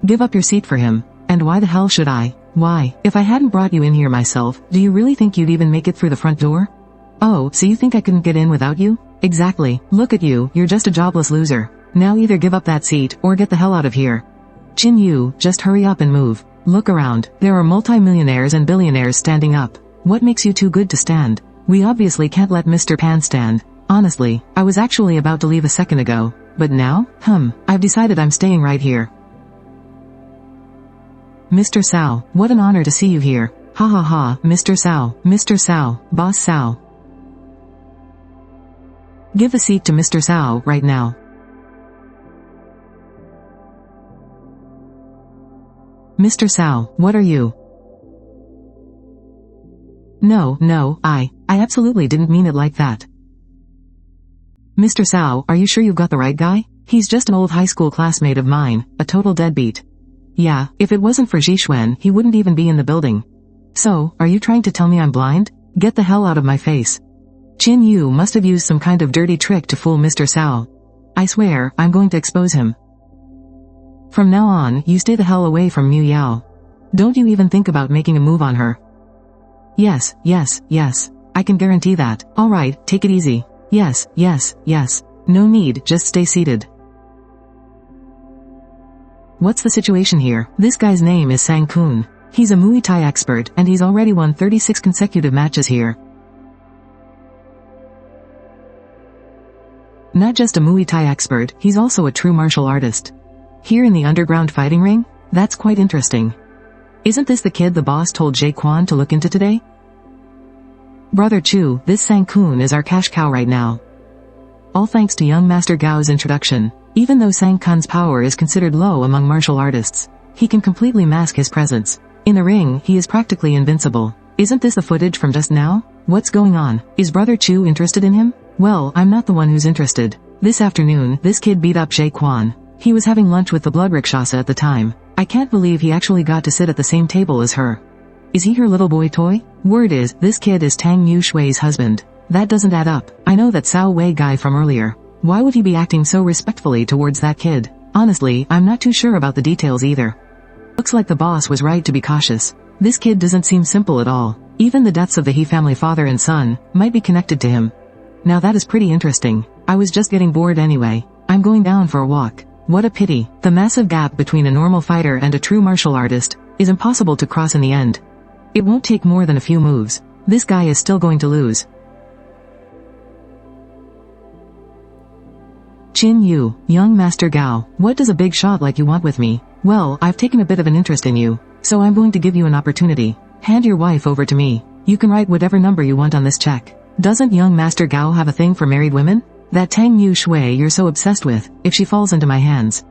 Give up your seat for him. And why the hell should I? Why, if I hadn't brought you in here myself, do you really think you'd even make it through the front door? Oh, so you think I couldn't get in without you? Exactly. Look at you, you're just a jobless loser. Now either give up that seat, or get the hell out of here. Chin Yu, just hurry up and move. Look around, there are multi-millionaires and billionaires standing up. What makes you too good to stand? We obviously can't let Mr. Pan stand. Honestly, I was actually about to leave a second ago. But now? I've decided I'm staying right here. Mr. Cao, what an honor to see you here. Ha ha ha, Mr. Cao, Boss Cao. Give the seat to Mr. Cao right now. Mr. Cao, what are you? No, I absolutely didn't mean it like that. Mr. Cao, are you sure you've got the right guy? He's just an old high school classmate of mine, a total deadbeat. Yeah, if it wasn't for Zhixuan, he wouldn't even be in the building. So, are you trying to tell me I'm blind? Get the hell out of my face. Chin Yu must have used some kind of dirty trick to fool Mr. Cao. I swear, I'm going to expose him. From now on, you stay the hell away from Mu Yao. Don't you even think about making a move on her. Yes. I can guarantee that. Alright, take it easy. Yes. No need, just stay seated. What's the situation here? This guy's name is Sang Kun. He's a Muay Thai expert, and he's already won 36 consecutive matches here. Not just a Muay Thai expert, he's also a true martial artist. Here in the underground fighting ring? That's quite interesting. Isn't this the kid the boss told Jay Quan to look into today? Brother Chu, this Sang Kun is our cash cow right now. All thanks to young Master Gao's introduction. Even though Sang Kun's power is considered low among martial artists, he can completely mask his presence. In the ring, he is practically invincible. Isn't this the footage from just now? What's going on? Is Brother Chu interested in him? Well, I'm not the one who's interested. This afternoon, this kid beat up Jay Quan. He was having lunch with the blood Rakshasa at the time. I can't believe he actually got to sit at the same table as her. Is he her little boy toy? Word is, this kid is Tang Yu Shui's husband. That doesn't add up. I know that Cao Wei guy from earlier. Why would he be acting so respectfully towards that kid? Honestly, I'm not too sure about the details either. Looks like the boss was right to be cautious. This kid doesn't seem simple at all. Even the deaths of the He family father and son might be connected to him. Now that is pretty interesting. I was just getting bored anyway. I'm going down for a walk. What a pity. The massive gap between a normal fighter and a true martial artist is impossible to cross in the end. It won't take more than a few moves. This guy is still going to lose. Chin Yu, young Master Gao, what does a big shot like you want with me? Well, I've taken a bit of an interest in you, so I'm going to give you an opportunity. Hand your wife over to me. You can write whatever number you want on this check. Doesn't young Master Gao have a thing for married women? That Tang Yu Shui you're so obsessed with, if she falls into my hands.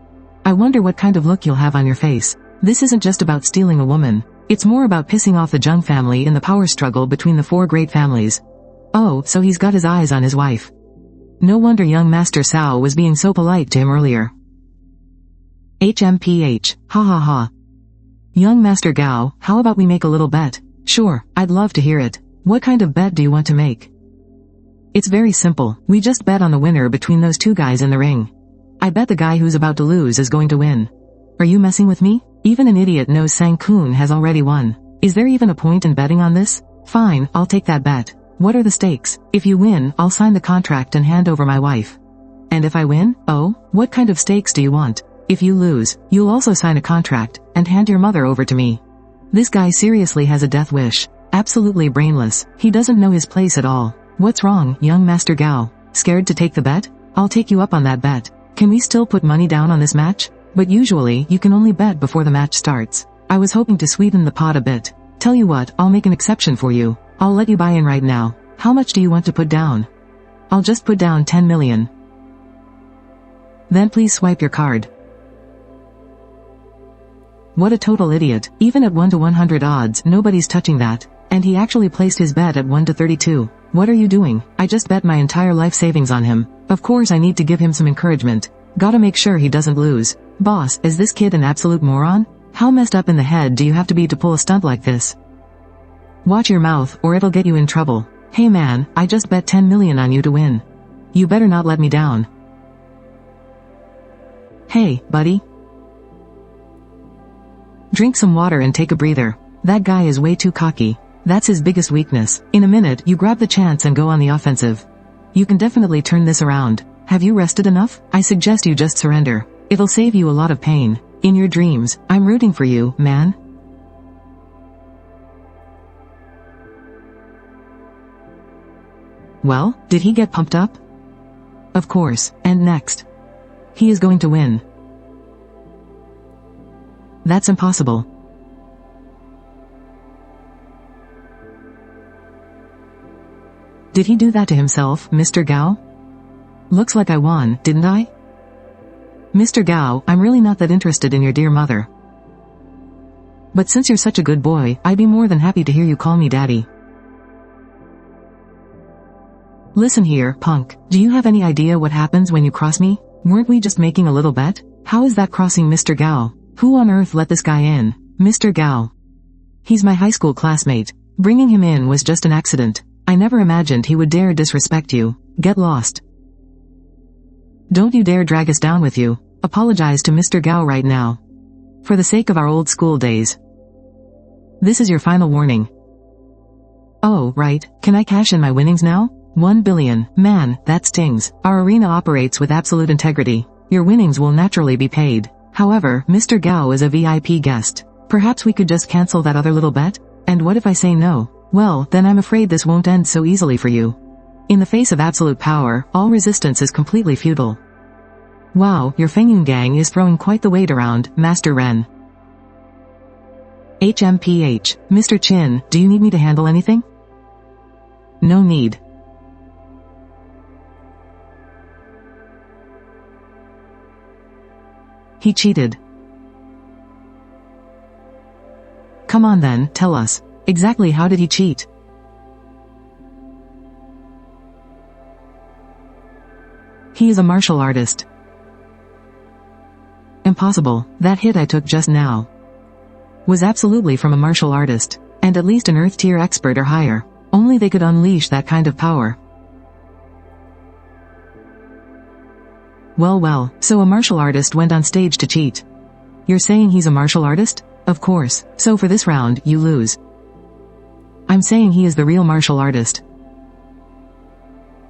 I wonder what kind of look you'll have on your face. This isn't just about stealing a woman. It's more about pissing off the Zheng family in the power struggle between the four great families. Oh, so he's got his eyes on his wife. No wonder young Master Cao was being so polite to him earlier. HMPH, ha ha ha. Young Master Gao, how about we make a little bet? Sure, I'd love to hear it. What kind of bet do you want to make? It's very simple. We just bet on the winner between those two guys in the ring. I bet the guy who's about to lose is going to win. Are you messing with me? Even an idiot knows Sang Kun has already won. Is there even a point in betting on this? Fine, I'll take that bet. What are the stakes? If you win, I'll sign the contract and hand over my wife. And if I win? Oh, what kind of stakes do you want? If you lose, you'll also sign a contract and hand your mother over to me. This guy seriously has a death wish. Absolutely brainless. He doesn't know his place at all. What's wrong, young Master Gao? Scared to take the bet? I'll take you up on that bet. Can we still put money down on this match? But usually, you can only bet before the match starts. I was hoping to sweeten the pot a bit. Tell you what, I'll make an exception for you. I'll let you buy in right now. How much do you want to put down? I'll just put down 10 million. Then please swipe your card. What a total idiot. Even at 1 to 100 odds, nobody's touching that. And he actually placed his bet at 1 to 32. What are you doing? I just bet my entire life savings on him. Of course I need to give him some encouragement. Gotta make sure he doesn't lose. Boss, is this kid an absolute moron? How messed up in the head do you have to be to pull a stunt like this? Watch your mouth, or it'll get you in trouble. Hey man, I just bet 10 million on you to win. You better not let me down. Hey, buddy. Drink some water and take a breather. That guy is way too cocky. That's his biggest weakness. In a minute, you grab the chance and go on the offensive. You can definitely turn this around. Have you rested enough? I suggest you just surrender. It'll save you a lot of pain. In your dreams, I'm rooting for you, man. Well, did he get pumped up? Of course, and next. He is going to win. That's impossible. Did he do that to himself, Mr. Gao? Looks like I won, didn't I? Mr. Gao, I'm really not that interested in your dear mother. But since you're such a good boy, I'd be more than happy to hear you call me daddy. Listen here, punk. Do you have any idea what happens when you cross me? Weren't we just making a little bet? How is that crossing Mr. Gao? Who on earth let this guy in? Mr. Gao. He's my high school classmate. Bringing him in was just an accident. I never imagined he would dare disrespect you. Get lost. Don't you dare drag us down with you. Apologize to Mr. Gao right now. For the sake of our old school days. This is your final warning. Oh, right. Can I cash in my winnings now? 1 billion. Man, that stings. Our arena operates with absolute integrity. Your winnings will naturally be paid. However, Mr. Gao is a VIP guest. Perhaps we could just cancel that other little bet? And what if I say no? Well, then I'm afraid this won't end so easily for you. In the face of absolute power, all resistance is completely futile. Wow, your Fengyun gang is throwing quite the weight around, Master Ren. HMPH. Mr. Chin, do you need me to handle anything? No need. He cheated. Come on then, tell us. Exactly how did he cheat? He is a martial artist. Impossible. That hit I took just now was absolutely from a martial artist, and at least an Earth tier expert or higher. Only they could unleash that kind of power. Well, so a martial artist went on stage to cheat. You're saying he's a martial artist? Of course. So for this round, you lose. I'm saying he is the real martial artist.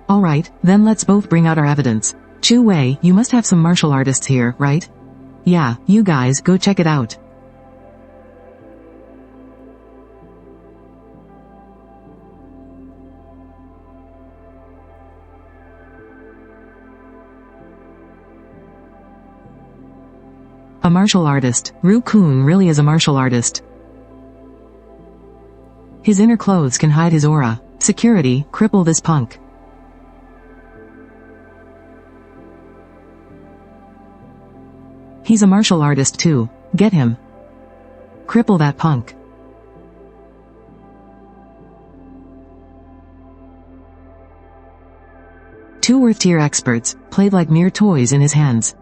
Alright, then let's both bring out our evidence. Chu Wei, you must have some martial artists here, right? Yeah, you guys, go check it out. A martial artist. Ru Kun really is a martial artist. His inner clothes can hide his aura. Security, cripple this punk. He's a martial artist too. Get him. Cripple that punk. Two Earth-tier experts, played like mere toys in his hands.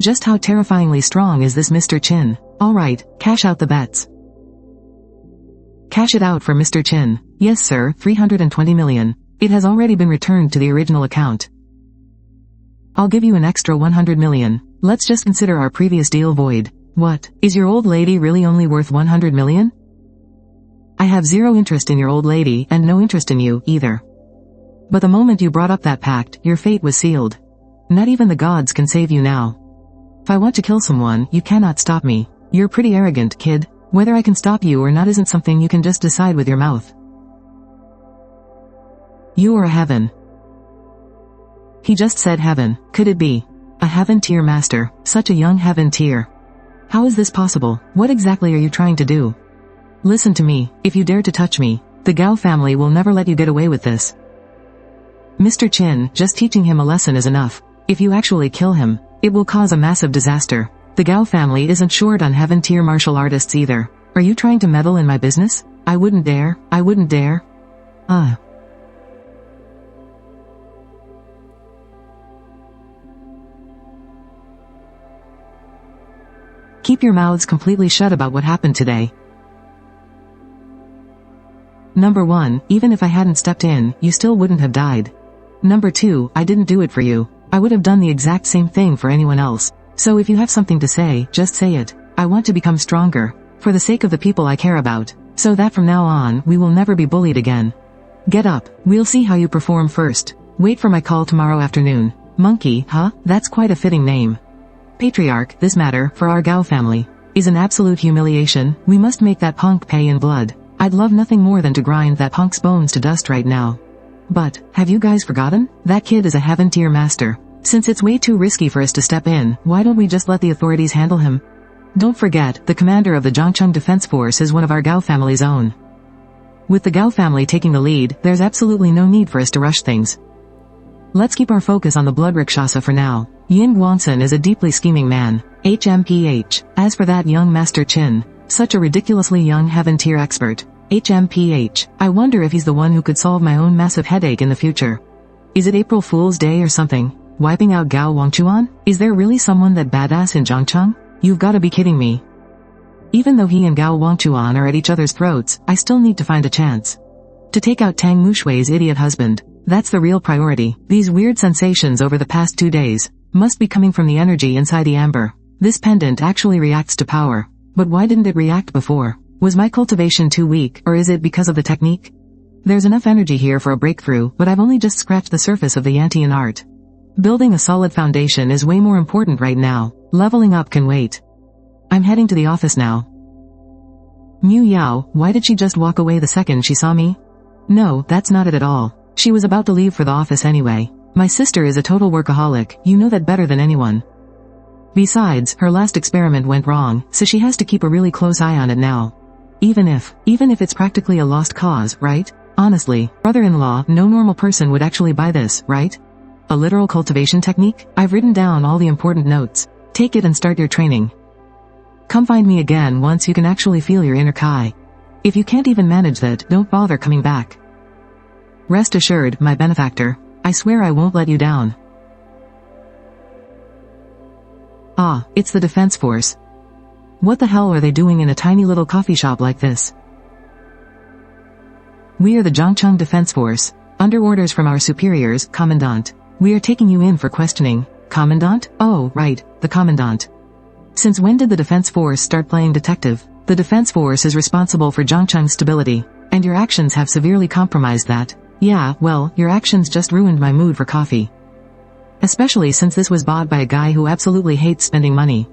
Just how terrifyingly strong is this Mr. Chin? Alright, cash out the bets. Cash it out for Mr. Chin. Yes sir, 320 million. It has already been returned to the original account. I'll give you an extra 100 million. Let's just consider our previous deal void. What? Is your old lady really only worth 100 million? I have zero interest in your old lady and no interest in you, either. But the moment you brought up that pact, your fate was sealed. Not even the gods can save you now. If I want to kill someone, you cannot stop me. You're pretty arrogant, kid. Whether I can stop you or not isn't something you can just decide with your mouth. You are a heaven. He just said heaven. Could it be? A heaven tier master. Such a young heaven tier. How is this possible? What exactly are you trying to do? Listen to me. If you dare to touch me, the Gao family will never let you get away with this. Mr. Chin, just teaching him a lesson is enough. If you actually kill him, it will cause a massive disaster. The Gao family isn't short on heaven tier martial artists either. Are you trying to meddle in my business? I wouldn't dare. I wouldn't dare. Keep your mouths completely shut about what happened today. Number 1, even if I hadn't stepped in, you still wouldn't have died. Number 2, I didn't do it for you. I would have done the exact same thing for anyone else. So if you have something to say, just say it. I want to become stronger. For the sake of the people I care about. So that from now on, we will never be bullied again. Get up. We'll see how you perform first. Wait for my call tomorrow afternoon. Monkey, huh? That's quite a fitting name. Patriarch, this matter, for our Gao family, is an absolute humiliation. We must make that punk pay in blood. I'd love nothing more than to grind that punk's bones to dust right now. But, have you guys forgotten? That kid is a heaven-tier master. Since it's way too risky for us to step in, why don't we just let the authorities handle him? Don't forget, the commander of the Zhangcheng Defense Force is one of our Gao family's own. With the Gao family taking the lead, there's absolutely no need for us to rush things. Let's keep our focus on the blood Rakshasa for now. Yin Guansun is a deeply scheming man. HMPH. As for that young Master Qin, such a ridiculously young heaven-tier expert. HMPH. I wonder if he's the one who could solve my own massive headache in the future. Is it April Fool's Day or something? Wiping out Gao Wangchuan? Is there really someone that badass in Zhangcheng? You've gotta be kidding me. Even though he and Gao Wangchuan are at each other's throats, I still need to find a chance to take out Tang Mushui's idiot husband. That's the real priority. These weird sensations over the past 2 days must be coming from the energy inside the amber. This pendant actually reacts to power. But why didn't it react before? Was my cultivation too weak, or is it because of the technique? There's enough energy here for a breakthrough, but I've only just scratched the surface of the Yantian art. Building a solid foundation is way more important right now. Leveling up can wait. I'm heading to the office now. Mu Yao, why did she just walk away the second she saw me? No, that's not it at all. She was about to leave for the office anyway. My sister is a total workaholic, you know that better than anyone. Besides, her last experiment went wrong, so she has to keep a really close eye on it now. Even if it's practically a lost cause, right? Honestly, brother-in-law, no normal person would actually buy this, right? A literal cultivation technique? I've written down all the important notes. Take it and start your training. Come find me again once you can actually feel your inner Kai. If you can't even manage that, don't bother coming back. Rest assured, my benefactor. I swear I won't let you down. Ah, it's the Defense Force. What the hell are they doing in a tiny little coffee shop like this? We are the Zhangcheng Defense Force. Under orders from our superiors, Commandant. We are taking you in for questioning. Commandant? Oh, right, the Commandant. Since when did the Defense Force start playing detective? The Defense Force is responsible for Zhangcheng's stability, and your actions have severely compromised that. Yeah, well, your actions just ruined my mood for coffee. Especially since this was bought by a guy who absolutely hates spending money.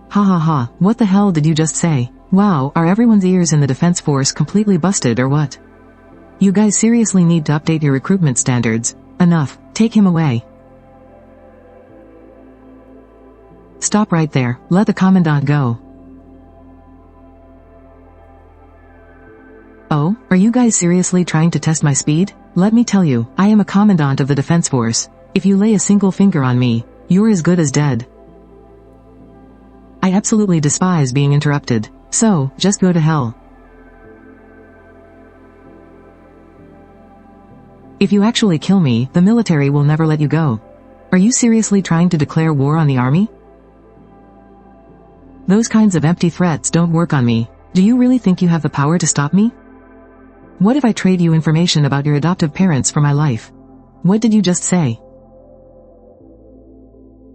Ha ha ha, what the hell did you just say? Wow, are everyone's ears in the Defense Force completely busted or what? You guys seriously need to update your recruitment standards. Enough, take him away. Stop right there, let the Commandant go. Oh, are you guys seriously trying to test my speed? Let me tell you, I am a Commandant of the Defense Force. If you lay a single finger on me, you're as good as dead. I absolutely despise being interrupted. So, just go to hell. If you actually kill me, the military will never let you go. Are you seriously trying to declare war on the army? Those kinds of empty threats don't work on me. Do you really think you have the power to stop me? What if I trade you information about your adoptive parents for my life? What did you just say?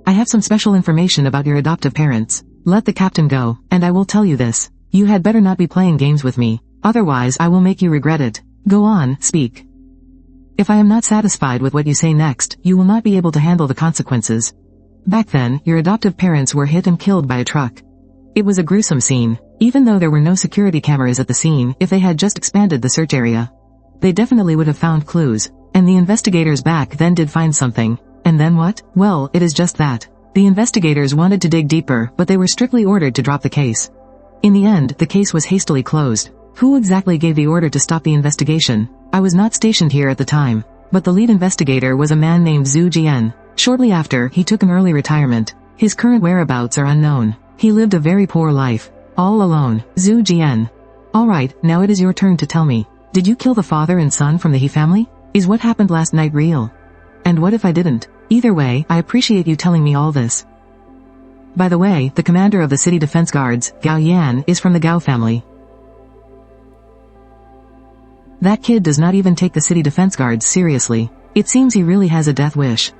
I have some special information about your adoptive parents. Let the captain go, and I will tell you this. You had better not be playing games with me. Otherwise I will make you regret it. Go on, speak. If I am not satisfied with what you say next, you will not be able to handle the consequences. Back then, your adoptive parents were hit and killed by a truck. It was a gruesome scene. Even though there were no security cameras at the scene, if they had just expanded the search area, they definitely would have found clues. And the investigators back then did find something. And then what? Well, it is just that. The investigators wanted to dig deeper, but they were strictly ordered to drop the case. In the end, the case was hastily closed. Who exactly gave the order to stop the investigation? I was not stationed here at the time, but the lead investigator was a man named Zhu Jian. Shortly after, he took an early retirement. His current whereabouts are unknown. He lived a very poor life. All alone. Zhu Jian. Alright, now it is your turn to tell me. Did you kill the father and son from the He family? Is what happened last night real? And what if I didn't? Either way, I appreciate you telling me all this. By the way, the commander of the city defense guards, Gao Yan, is from the Gao family. That kid does not even take the city defense guards seriously. It seems he really has a death wish.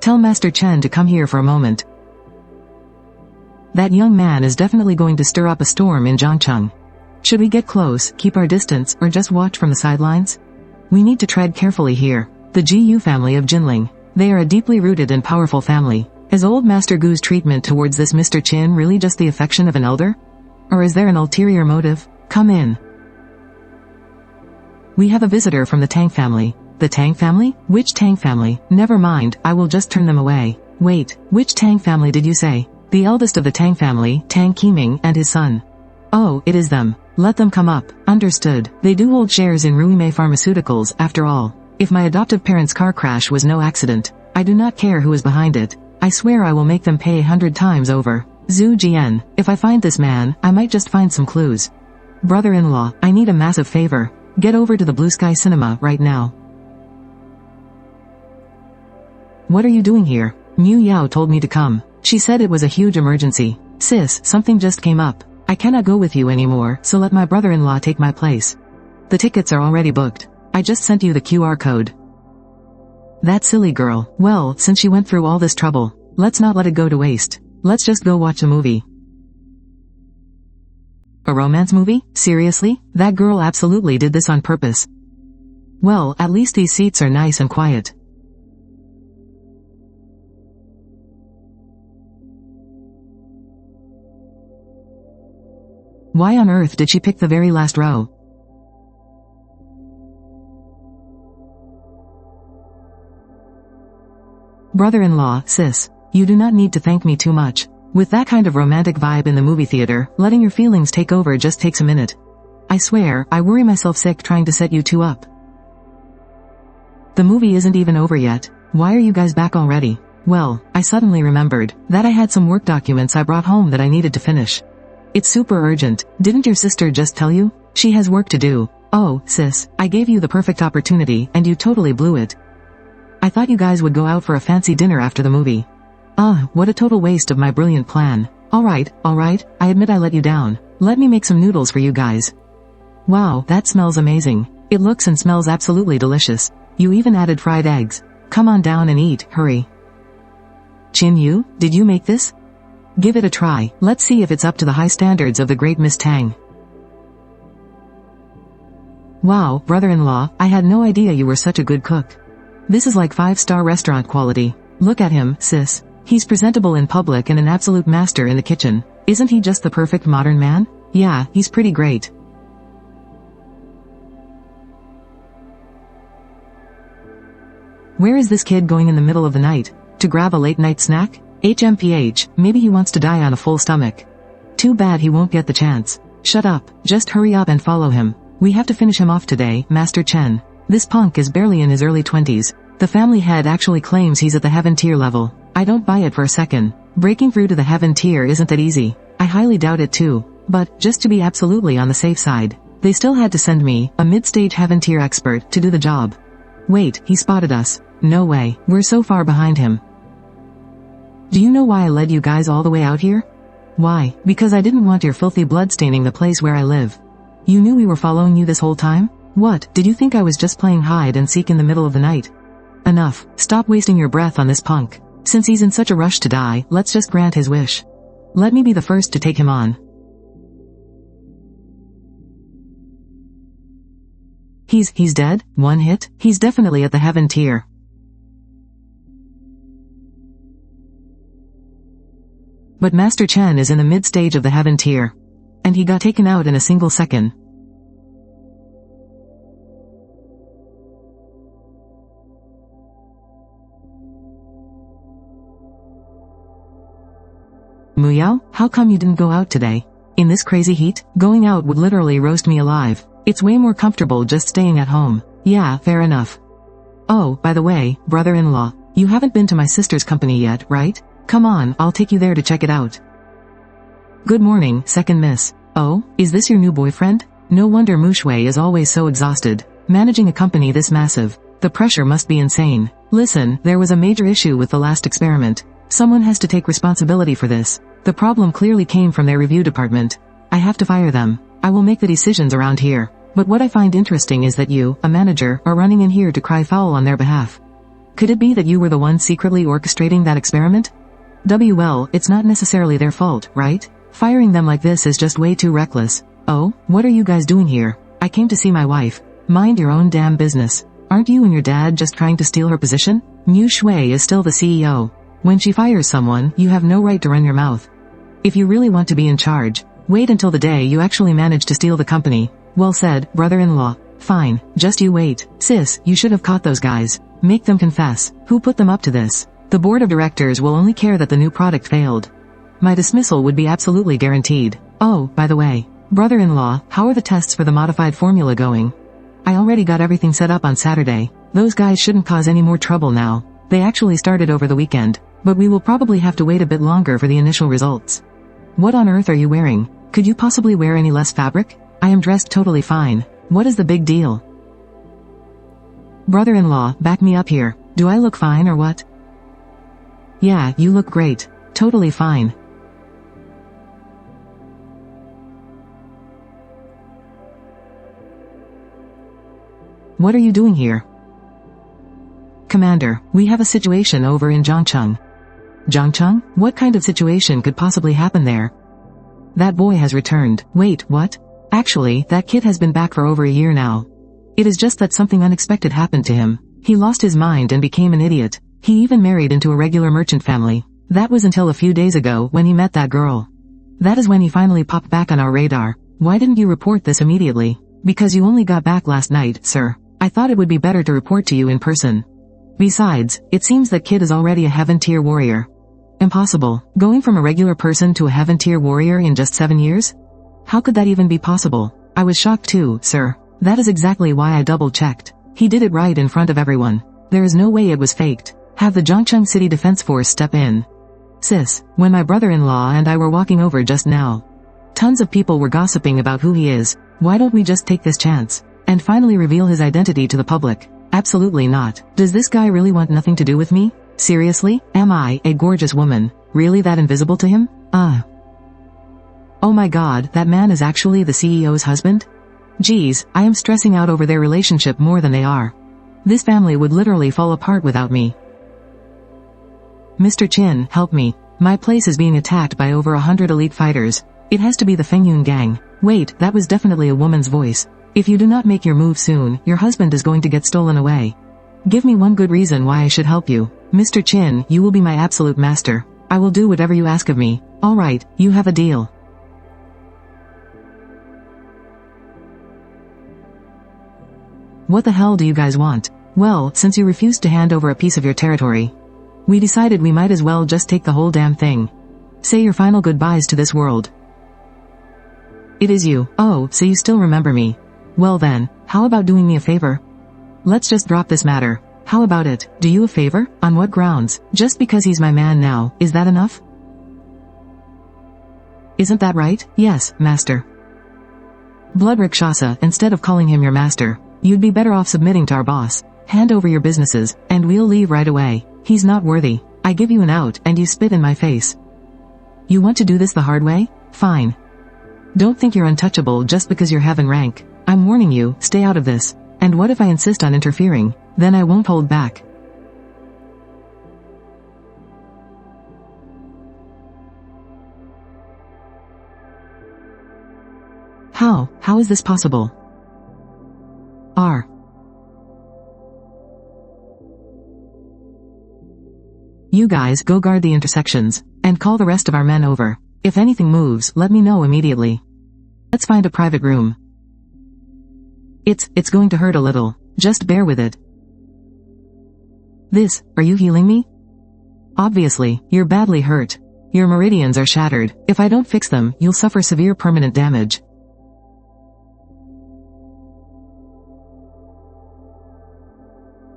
Tell Master Chen to come here for a moment. That young man is definitely going to stir up a storm in Zhangcheng. Should we get close, keep our distance, or just watch from the sidelines? We need to tread carefully here. The GU family of Jinling. They are a deeply rooted and powerful family. Is old Master Gu's treatment towards this Mr. Qin really just the affection of an elder? Or is there an ulterior motive? Come in. We have a visitor from the Tang family. The Tang family? Which Tang family? Never mind, I will just turn them away. Wait, which Tang family did you say? The eldest of the Tang family, Tang Qiming, and his son. Oh, it is them. Let them come up. Understood. They do hold shares in Ruimei Pharmaceuticals, after all. If my adoptive parents' car crash was no accident, I do not care who is behind it. I swear I will make them pay 100 times over. Zhu Jian, if I find this man, I might just find some clues. Brother-in-law, I need a massive favor. Get over to the Blue Sky Cinema right now. What are you doing here? Mu Yao told me to come. She said it was a huge emergency. Sis, something just came up. I cannot go with you anymore, so let my brother-in-law take my place. The tickets are already booked. I just sent you the QR code. That silly girl. Well, since she went through all this trouble, let's not let it go to waste. Let's just go watch a movie. A romance movie? Seriously? That girl absolutely did this on purpose. Well, at least these seats are nice and quiet. Why on earth did she pick the very last row? Brother-in-law, sis, you do not need to thank me too much. With that kind of romantic vibe in the movie theater, letting your feelings take over just takes a minute. I swear, I worry myself sick trying to set you two up. The movie isn't even over yet. Why are you guys back already? Well, I suddenly remembered that I had some work documents I brought home that I needed to finish. It's super urgent. Didn't your sister just tell you? She has work to do. Oh, sis, I gave you the perfect opportunity and you totally blew it. I thought you guys would go out for a fancy dinner after the movie. What a total waste of my brilliant plan. Alright, I admit I let you down. Let me make some noodles for you guys. Wow, that smells amazing. It looks and smells absolutely delicious. You even added fried eggs. Come on down and eat, hurry. Qin Yu, did you make this? Give it a try. Let's see if it's up to the high standards of the great Miss Tang. Wow, brother-in-law, I had no idea you were such a good cook. This is like 5-star restaurant quality. Look at him, sis. He's presentable in public and an absolute master in the kitchen. Isn't he just the perfect modern man? Yeah, he's pretty great. Where is this kid going in the middle of the night? To grab a late-night snack? HMPH, maybe he wants to die on a full stomach. Too bad he won't get the chance. Shut up, just hurry up and follow him. We have to finish him off today, Master Chen. This punk is barely in his early 20s. The family head actually claims he's at the heaven tier level. I don't buy it for a second. Breaking through to the heaven tier isn't that easy. I highly doubt it too. But, just to be absolutely on the safe side, they still had to send me, a mid-stage heaven tier expert, to do the job. Wait, he spotted us. No way, we're so far behind him. Do you know why I led you guys all the way out here? Why? Because I didn't want your filthy blood staining the place where I live. You knew we were following you this whole time? What, did you think I was just playing hide and seek in the middle of the night? Enough, stop wasting your breath on this punk. Since he's in such a rush to die, let's just grant his wish. Let me be the first to take him on. He's dead? One hit? He's definitely at the heaven tier. But Master Chen is in the mid-stage of the heaven tier. And he got taken out in a single second. Muyao, how come you didn't go out today? In this crazy heat, going out would literally roast me alive. It's way more comfortable just staying at home. Yeah, fair enough. Oh, by the way, brother-in-law, you haven't been to my sister's company yet, right? Come on, I'll take you there to check it out. Good morning, second miss. Oh, is this your new boyfriend? No wonder Mushui is always so exhausted. Managing a company this massive. The pressure must be insane. Listen, there was a major issue with the last experiment. Someone has to take responsibility for this. The problem clearly came from their review department. I have to fire them. I will make the decisions around here. But what I find interesting is that you, a manager, are running in here to cry foul on their behalf. Could it be that you were the one secretly orchestrating that experiment? Well, it's not necessarily their fault, right? Firing them like this is just way too reckless. Oh, what are you guys doing here? I came to see my wife. Mind your own damn business. Aren't you and your dad just trying to steal her position? Mu Shui is still the CEO. When she fires someone, you have no right to run your mouth. If you really want to be in charge, wait until the day you actually manage to steal the company. Well said, brother-in-law. Fine, just you wait. Sis, you should have caught those guys. Make them confess. Who put them up to this? The board of directors will only care that the new product failed. My dismissal would be absolutely guaranteed. Oh, by the way, brother-in-law, how are the tests for the modified formula going? I already got everything set up on Saturday. Those guys shouldn't cause any more trouble now. They actually started over the weekend, but we will probably have to wait a bit longer for the initial results. What on earth are you wearing? Could you possibly wear any less fabric? I am dressed totally fine. What is the big deal? Brother-in-law, back me up here. Do I look fine or what? Yeah, you look great. Totally fine. What are you doing here? Commander, we have a situation over in Zhangcheng. Zhangcheng? What kind of situation could possibly happen there? That boy has returned. Wait, what? Actually, that kid has been back for over a year now. It is just that something unexpected happened to him. He lost his mind and became an idiot. He even married into a regular merchant family. That was until a few days ago when he met that girl. That is when he finally popped back on our radar. Why didn't you report this immediately? Because you only got back last night, sir. I thought it would be better to report to you in person. Besides, it seems that kid is already a heaven-tier warrior. Impossible. Going from a regular person to a heaven-tier warrior in just 7 years? How could that even be possible? I was shocked too, sir. That is exactly why I double-checked. He did it right in front of everyone. There is no way it was faked. Have the Zhangcheng City Defense Force step in. Sis, when my brother-in-law and I were walking over just now, tons of people were gossiping about who he is. Why don't we just take this chance and finally reveal his identity to the public? Absolutely not. Does this guy really want nothing to do with me? Seriously? Am I, a gorgeous woman, really that invisible to him? Oh my god, that man is actually the CEO's husband? Geez, I am stressing out over their relationship more than they are. This family would literally fall apart without me. Mr. Chin, help me. My place is being attacked by over 100 elite fighters. It has to be the Fengyun gang. Wait, that was definitely a woman's voice. If you do not make your move soon, your husband is going to get stolen away. Give me one good reason why I should help you. Mr. Chin, you will be my absolute master. I will do whatever you ask of me. Alright, you have a deal. What the hell do you guys want? Well, since you refused to hand over a piece of your territory, we decided we might as well just take the whole damn thing. Say your final goodbyes to this world. It is you. Oh, so you still remember me. Well then, how about doing me a favor? Let's just drop this matter. How about it? Do you a favor? On what grounds? Just because he's my man now, is that enough? Isn't that right? Yes, master. Blood Rakshasa, instead of calling him your master, you'd be better off submitting to our boss. Hand over your businesses, and we'll leave right away. He's not worthy. I give you an out, and you spit in my face. You want to do this the hard way? Fine. Don't think you're untouchable just because you're heaven rank. I'm warning you, stay out of this. And what if I insist on interfering? Then I won't hold back. How? How is this possible? You guys go guard the intersections, and call the rest of our men over. If anything moves, let me know immediately. Let's find a private room. It's going to hurt a little. Just bear with it. Are you healing me? Obviously, you're badly hurt. Your meridians are shattered. If I don't fix them, you'll suffer severe permanent damage.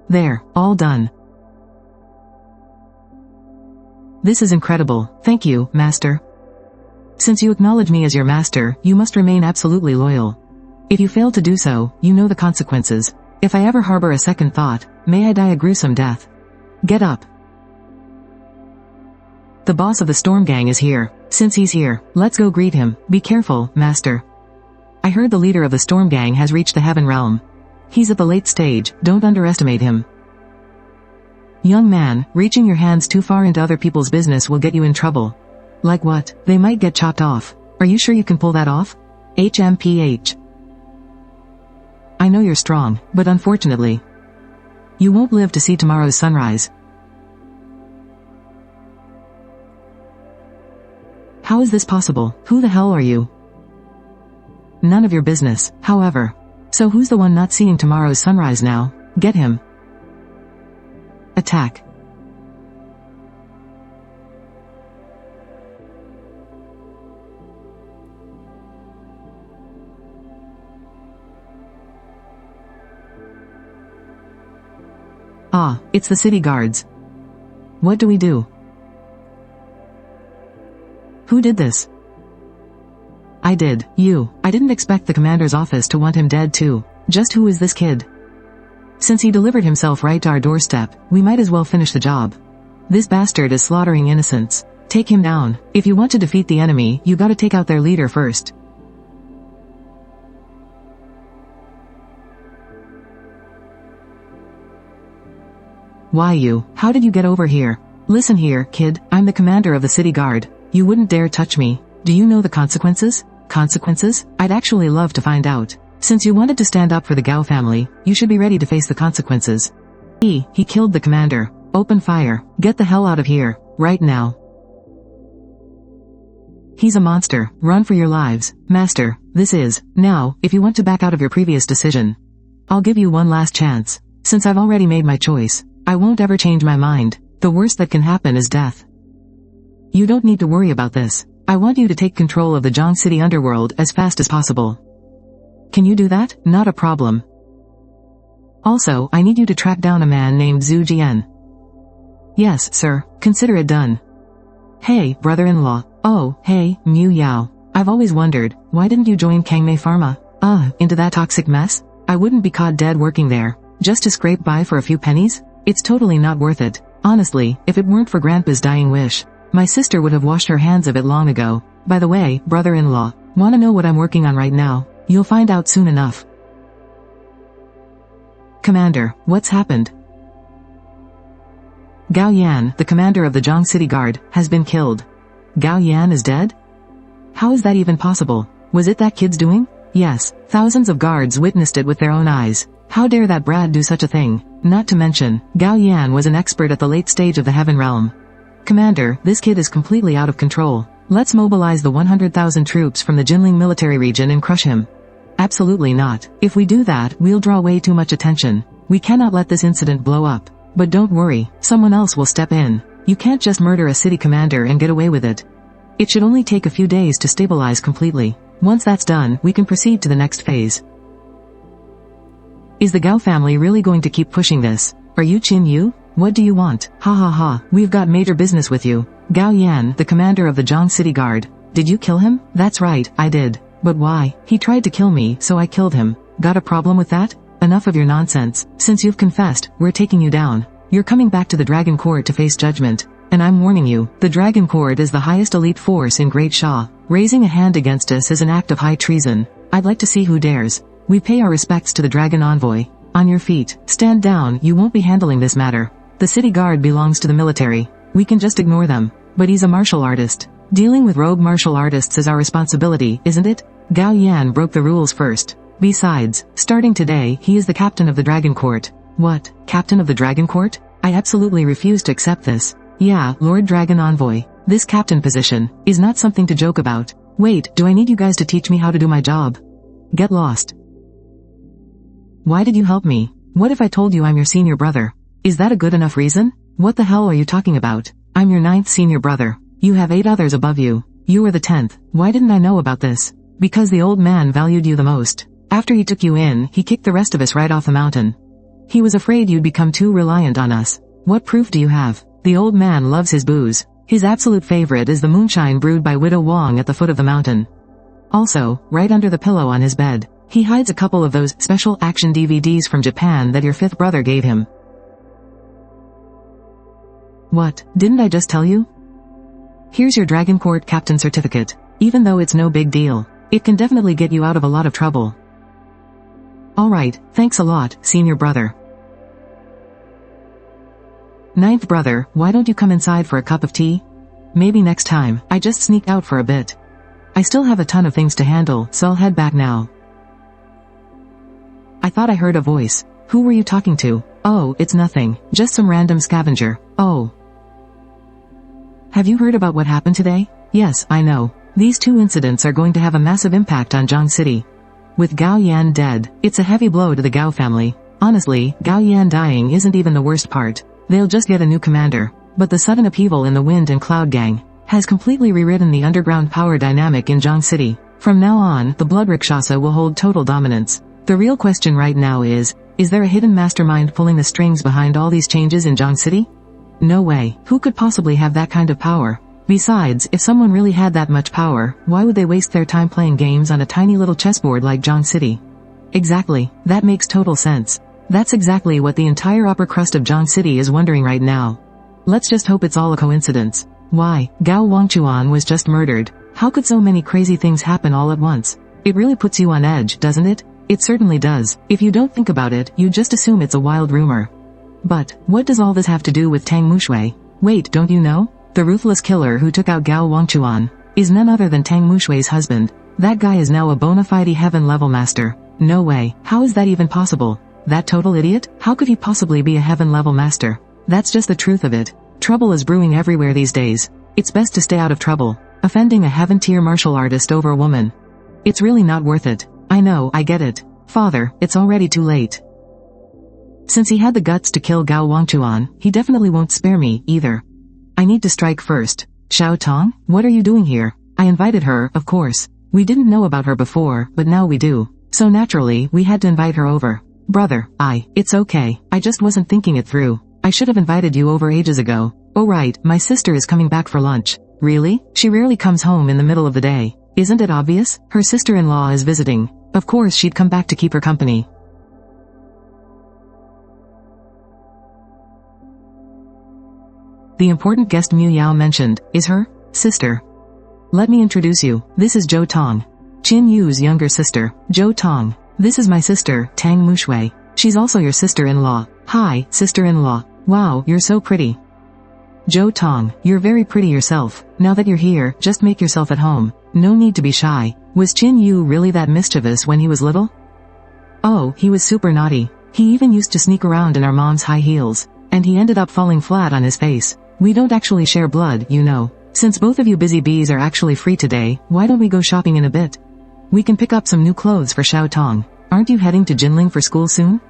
There, all done. This is incredible. Thank you, master. Since you acknowledge me as your master, you must remain absolutely loyal. If you fail to do so, you know the consequences. If I ever harbor a second thought, May I die a gruesome death. Get up. The boss of the Storm Gang is here. Since he's here, let's go greet him. Be careful, master. I heard the leader of the Storm Gang has reached the Heaven Realm. He's at the late stage, don't underestimate him. Young man, reaching your hands too far into other people's business will get you in trouble. Like what? They might get chopped off. Are you sure you can pull that off? HMPH. I know you're strong, but unfortunately, you won't live to see tomorrow's sunrise. How is this possible? Who the hell are you? None of your business, however. So who's the one not seeing tomorrow's sunrise now? Get him. Attack. Ah, it's the city guards. What do we do? Who did this? I did. You. I didn't expect the commander's office to want him dead too. Just who is this kid? Since he delivered himself right to our doorstep, we might as well finish the job. This bastard is slaughtering innocents. Take him down. If you want to defeat the enemy, you gotta take out their leader first. Why you? How did you get over here? Listen here, kid, I'm the commander of the city guard. You wouldn't dare touch me. Do you know the consequences? Consequences? I'd actually love to find out. Since you wanted to stand up for the Gao family, you should be ready to face the consequences. He killed the commander. Open fire. Get the hell out of here. Right now. He's a monster. Run for your lives. Master, this is. Now, if you want to back out of your previous decision, I'll give you one last chance. Since I've already made my choice, I won't ever change my mind. The worst that can happen is death. You don't need to worry about this. I want you to take control of the Zhang City underworld as fast as possible. Can you do that? Not a problem. Also, I need you to track down a man named Zhu Jian. Yes, sir. Consider it done. Hey, brother-in-law. Oh, hey, Mu Yao. I've always wondered, why didn't you join Kangmei Pharma? Into that toxic mess? I wouldn't be caught dead working there, just to scrape by for a few pennies? It's totally not worth it. Honestly, if it weren't for Grandpa's dying wish, my sister would have washed her hands of it long ago. By the way, brother-in-law, wanna know what I'm working on right now? You'll find out soon enough. Commander, what's happened? Gao Yan, the commander of the Zhang City Guard, has been killed. Gao Yan is dead? How is that even possible? Was it that kid's doing? Yes, thousands of guards witnessed it with their own eyes. How dare that brat do such a thing? Not to mention, Gao Yan was an expert at the late stage of the Heaven Realm. Commander, this kid is completely out of control. Let's mobilize the 100,000 troops from the Jinling military region and crush him. Absolutely not. If we do that, we'll draw way too much attention. We cannot let this incident blow up. But don't worry, someone else will step in. You can't just murder a city commander and get away with it. It should only take a few days to stabilize completely. Once that's done, we can proceed to the next phase. Is the Gao family really going to keep pushing this? Are you Qin Yu? What do you want? Ha ha ha, we've got major business with you. Gao Yan, the commander of the Zhang City Guard. Did you kill him? That's right, I did. But why? He tried to kill me, so I killed him. Got a problem with that? Enough of your nonsense. Since you've confessed, we're taking you down. You're coming back to the Dragon Court to face judgment. And I'm warning you, the Dragon Court is the highest elite force in Great Sha. Raising a hand against us is an act of high treason. I'd like to see who dares. We pay our respects to the Dragon Envoy. On your feet. Stand down, you won't be handling this matter. The city guard belongs to the military. We can just ignore them. But he's a martial artist. Dealing with rogue martial artists is our responsibility, isn't it? Gao Yan broke the rules first. Besides, starting today, he is the captain of the Dragon Court. What? Captain of the Dragon Court? I absolutely refuse to accept this. Yeah, Lord Dragon Envoy. This captain position is not something to joke about. Wait, do I need you guys to teach me how to do my job? Get lost. Why did you help me? What if I told you I'm your senior brother? Is that a good enough reason? What the hell are you talking about? I'm your 9th senior brother. You have 8 others above you. You were the 10th. Why didn't I know about this? Because the old man valued you the most. After he took you in, he kicked the rest of us right off the mountain. He was afraid you'd become too reliant on us. What proof do you have? The old man loves his booze. His absolute favorite is the moonshine brewed by Widow Wong at the foot of the mountain. Also, right under the pillow on his bed, he hides a couple of those special action DVDs from Japan that your 5th brother gave him. What, didn't I just tell you? Here's your Dragon Court Captain certificate. Even though it's no big deal, it can definitely get you out of a lot of trouble. Alright, thanks a lot, senior brother. Ninth brother, why don't you come inside for a cup of tea? Maybe next time. I just sneaked out for a bit. I still have a ton of things to handle, so I'll head back now. I thought I heard a voice. Who were you talking to? Oh, it's nothing. Just some random scavenger. Oh. Have you heard about what happened today? Yes, I know. These two incidents are going to have a massive impact on Zhang City. With Gao Yan dead, it's a heavy blow to the Gao family. Honestly, Gao Yan dying isn't even the worst part. They'll just get a new commander. But the sudden upheaval in the Wind and Cloud Gang has completely rewritten the underground power dynamic in Zhang City. From now on, the Blood Rakshasa will hold total dominance. The real question right now is there a hidden mastermind pulling the strings behind all these changes in Zhang City? No way. Who could possibly have that kind of power? Besides, if someone really had that much power, why would they waste their time playing games on a tiny little chessboard like Zhang City? Exactly. That makes total sense. That's exactly what the entire upper crust of Zhang City is wondering right now. Let's just hope it's all a coincidence. Why, Gao Wangchuan was just murdered. How could so many crazy things happen all at once? It really puts you on edge, doesn't it? It certainly does. If you don't think about it, you just assume it's a wild rumor. But, what does all this have to do with Tang Mushui? Wait, don't you know? The ruthless killer who took out Gao Wangchuan is none other than Tang Mushui's husband. That guy is now a bona fide heaven-level master. No way. How is that even possible? That total idiot? How could he possibly be a heaven-level master? That's just the truth of it. Trouble is brewing everywhere these days. It's best to stay out of trouble. Offending a heaven-tier martial artist over a woman. It's really not worth it. I know, I get it. Father, it's already too late. Since he had the guts to kill Gao Wangchuan, he definitely won't spare me, either. I need to strike first. Xiao Tong, what are you doing here? I invited her, of course. We didn't know about her before, but now we do. So naturally, we had to invite her over. Brother, it's okay. I just wasn't thinking it through. I should have invited you over ages ago. Oh right, my sister is coming back for lunch. Really? She rarely comes home in the middle of the day. Isn't it obvious? Her sister-in-law is visiting. Of course she'd come back to keep her company. The important guest Mu Yao mentioned is her sister. Let me introduce you. This is Zhou Tong. Qin Yu's younger sister, Zhou Tong. This is my sister, Tang Mushui. She's also your sister-in-law. Hi, sister-in-law. Wow, you're so pretty. Zhou Tong, you're very pretty yourself. Now that you're here, just make yourself at home. No need to be shy. Was Qin Yu really that mischievous when he was little? Oh, he was super naughty. He even used to sneak around in our mom's high heels. And he ended up falling flat on his face. We don't actually share blood, you know. Since both of you busy bees are actually free today, why don't we go shopping in a bit? We can pick up some new clothes for Xiao Tong. Aren't you heading to Jinling for school soon?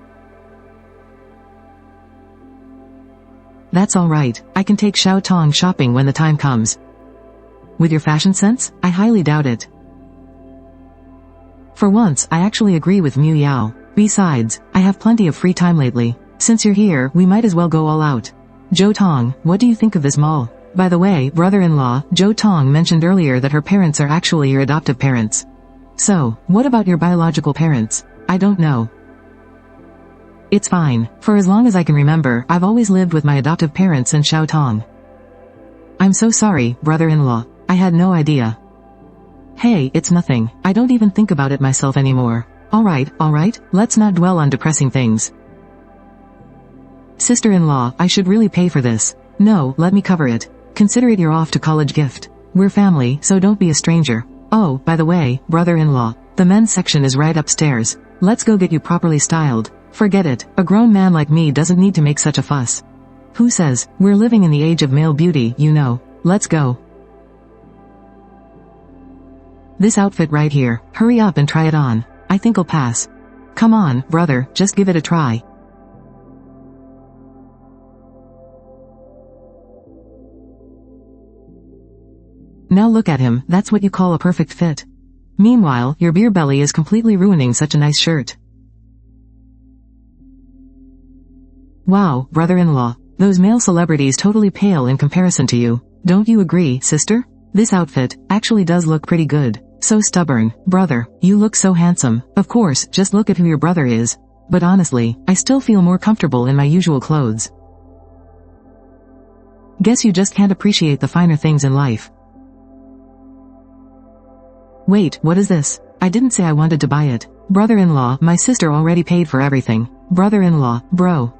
That's alright. I can take Xiao Tong shopping when the time comes. With your fashion sense, I highly doubt it. For once, I actually agree with Mu Yao. Besides, I have plenty of free time lately. Since you're here, we might as well go all out. Zhou Tong, what do you think of this mall? By the way, brother-in-law, Zhou Tong mentioned earlier that her parents are actually your adoptive parents. So, what about your biological parents? I don't know. It's fine. For as long as I can remember, I've always lived with my adoptive parents and Xiao Tong. I'm so sorry, brother-in-law. I had no idea. Hey, it's nothing. I don't even think about it myself anymore. Alright, let's not dwell on depressing things. Sister-in-law, I should really pay for this. No, let me cover it. Consider it your off-to-college gift. We're family, so don't be a stranger. Oh, by the way, brother-in-law, the men's section is right upstairs. Let's go get you properly styled. Forget it, a grown man like me doesn't need to make such a fuss. Who says? We're living in the age of male beauty, you know. Let's go. This outfit right here, hurry up and try it on. I think I'll pass. Come on, brother, just give it a try. Now look at him, that's what you call a perfect fit. Meanwhile, your beer belly is completely ruining such a nice shirt. Wow, brother-in-law, those male celebrities totally pale in comparison to you. Don't you agree, sister? This outfit actually does look pretty good. So stubborn. Brother, you look so handsome. Of course, just look at who your brother is. But honestly, I still feel more comfortable in my usual clothes. Guess you just can't appreciate the finer things in life. Wait, what is this? I didn't say I wanted to buy it. Brother-in-law, my sister already paid for everything. Brother-in-law, bro.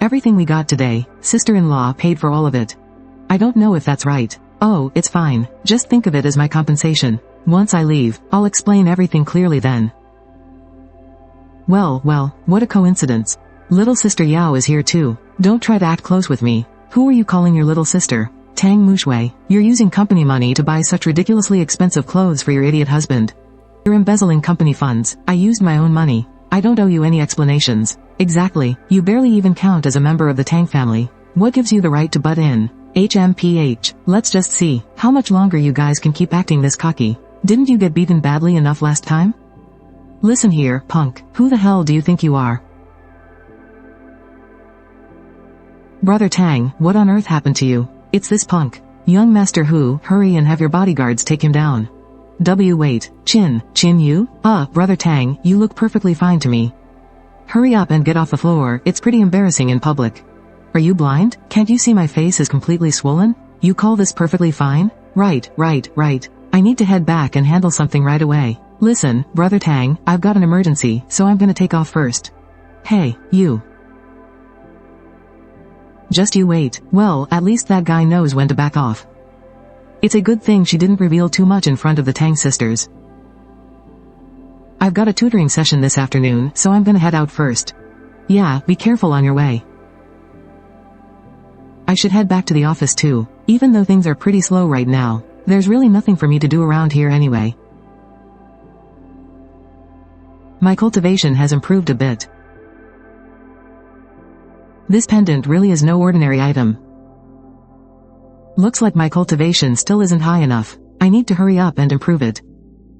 Everything we got today, sister-in-law paid for all of it. I don't know if that's right. Oh, it's fine. Just think of it as my compensation. Once I leave, I'll explain everything clearly then. Well, what a coincidence. Little sister Yao is here too. Don't try to act close with me. Who are you calling your little sister? Tang Mushui, you're using company money to buy such ridiculously expensive clothes for your idiot husband. You're embezzling company funds. I used my own money. I don't owe you any explanations. Exactly, you barely even count as a member of the Tang family. What gives you the right to butt in? HMPH, let's just see how much longer you guys can keep acting this cocky. Didn't you get beaten badly enough last time? Listen here, punk, who the hell do you think you are? Brother Tang, what on earth happened to you? It's this punk. Young Master Hu, hurry and have your bodyguards take him down. Wait, Chin you? Brother Tang, you look perfectly fine to me. Hurry up and get off the floor, it's pretty embarrassing in public. Are you blind? Can't you see my face is completely swollen? You call this perfectly fine? Right. I need to head back and handle something right away. Listen, Brother Tang, I've got an emergency, so I'm gonna take off first. Hey, you. Just you wait. Well, at least that guy knows when to back off. It's a good thing she didn't reveal too much in front of the Tang sisters. I've got a tutoring session this afternoon, so I'm gonna head out first. Yeah, be careful on your way. I should head back to the office too. Even though things are pretty slow right now, there's really nothing for me to do around here anyway. My cultivation has improved a bit. This pendant really is no ordinary item. Looks like my cultivation still isn't high enough. I need to hurry up and improve it.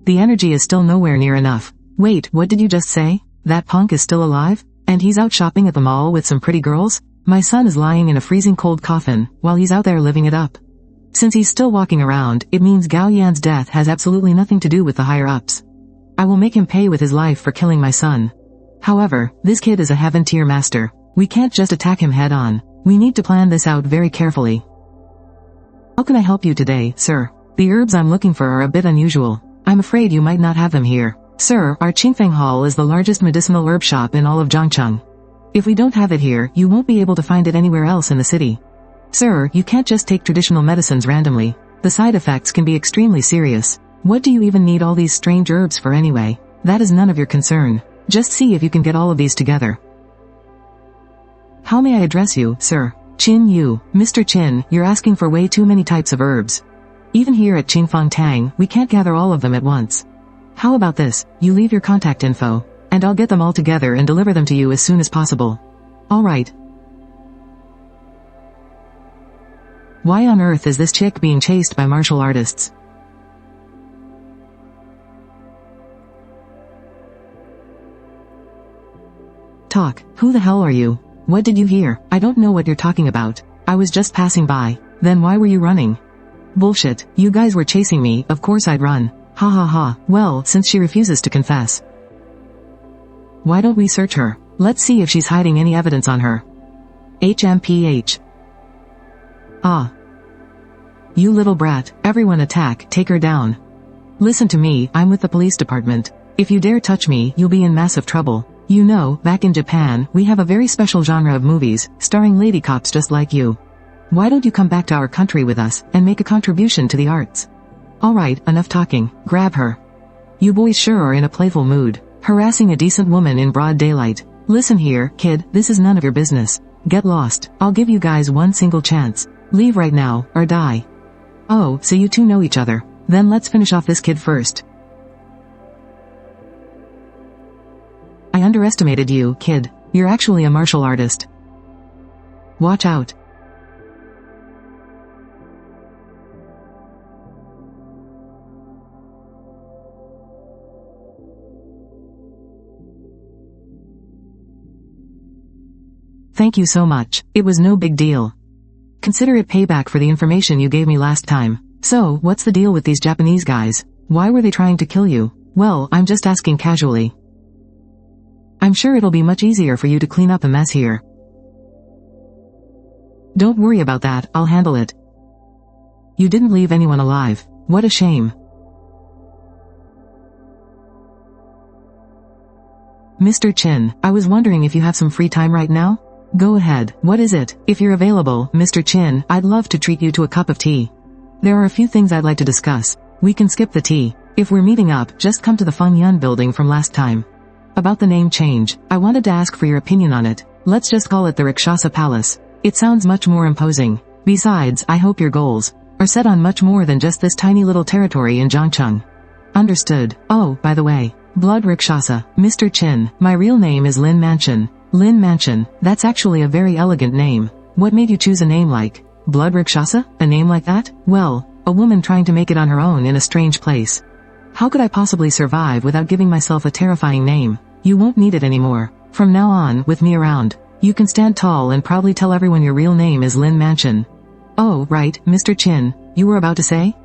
The energy is still nowhere near enough. Wait, what did you just say? That punk is still alive? And he's out shopping at the mall with some pretty girls? My son is lying in a freezing cold coffin, while he's out there living it up. Since he's still walking around, it means Gao Yan's death has absolutely nothing to do with the higher-ups. I will make him pay with his life for killing my son. However, this kid is a heaven-tier master. We can't just attack him head-on. We need to plan this out very carefully. How can I help you today, sir? The herbs I'm looking for are a bit unusual. I'm afraid you might not have them here. Sir, our Qingfeng Hall is the largest medicinal herb shop in all of Zhangcheng. If we don't have it here, you won't be able to find it anywhere else in the city. Sir, you can't just take traditional medicines randomly. The side effects can be extremely serious. What do you even need all these strange herbs for anyway? That is none of your concern. Just see if you can get all of these together. How may I address you, sir? Qin Yu. Mr. Qin, you're asking for way too many types of herbs. Even here at Qingfeng Tang, we can't gather all of them at once. How about this? You leave your contact info, and I'll get them all together and deliver them to you as soon as possible. Alright. Why on earth is this chick being chased by martial artists? Talk. Who the hell are you? What did you hear? I don't know what you're talking about. I was just passing by. Then why were you running? Bullshit. You guys were chasing me, of course I'd run. Ha ha ha. Well, since she refuses to confess, why don't we search her? Let's see if she's hiding any evidence on her. HMPH. Ah. You little brat. Everyone attack, take her down. Listen to me, I'm with the police department. If you dare touch me, you'll be in massive trouble. You know, back in Japan, we have a very special genre of movies, starring lady cops just like you. Why don't you come back to our country with us, and make a contribution to the arts? Alright, enough talking, grab her. You boys sure are in a playful mood, harassing a decent woman in broad daylight. Listen here, kid, this is none of your business. Get lost, I'll give you guys one single chance. Leave right now, or die. Oh, so you two know each other. Then let's finish off this kid first. I underestimated you, kid. You're actually a martial artist. Watch out. Thank you so much. It was no big deal. Consider it payback for the information you gave me last time. So, what's the deal with these Japanese guys? Why were they trying to kill you? Well, I'm just asking casually. I'm sure it'll be much easier for you to clean up a mess here. Don't worry about that, I'll handle it. You didn't leave anyone alive. What a shame. Mr. Chin, I was wondering if you have some free time right now? Go ahead, what is it? If you're available, Mr. Chin, I'd love to treat you to a cup of tea. There are a few things I'd like to discuss. We can skip the tea. If we're meeting up, just come to the Feng Yun building from last time. About the name change, I wanted to ask for your opinion on it. Let's just call it the Rakshasa Palace. It sounds much more imposing. Besides, I hope your goals are set on much more than just this tiny little territory in Zhangcheng. Understood. Oh, by the way, Blood Rakshasa, Mr. Chin, my real name is Lin Mansion. Lin Mansion, that's actually a very elegant name. What made you choose a name like Blood Rakshasa? A name like that? Well, a woman trying to make it on her own in a strange place. How could I possibly survive without giving myself a terrifying name? You won't need it anymore. From now on, with me around, you can stand tall and proudly tell everyone your real name is Lin Mansion. Oh, right, Mr. Chin, you were about to say?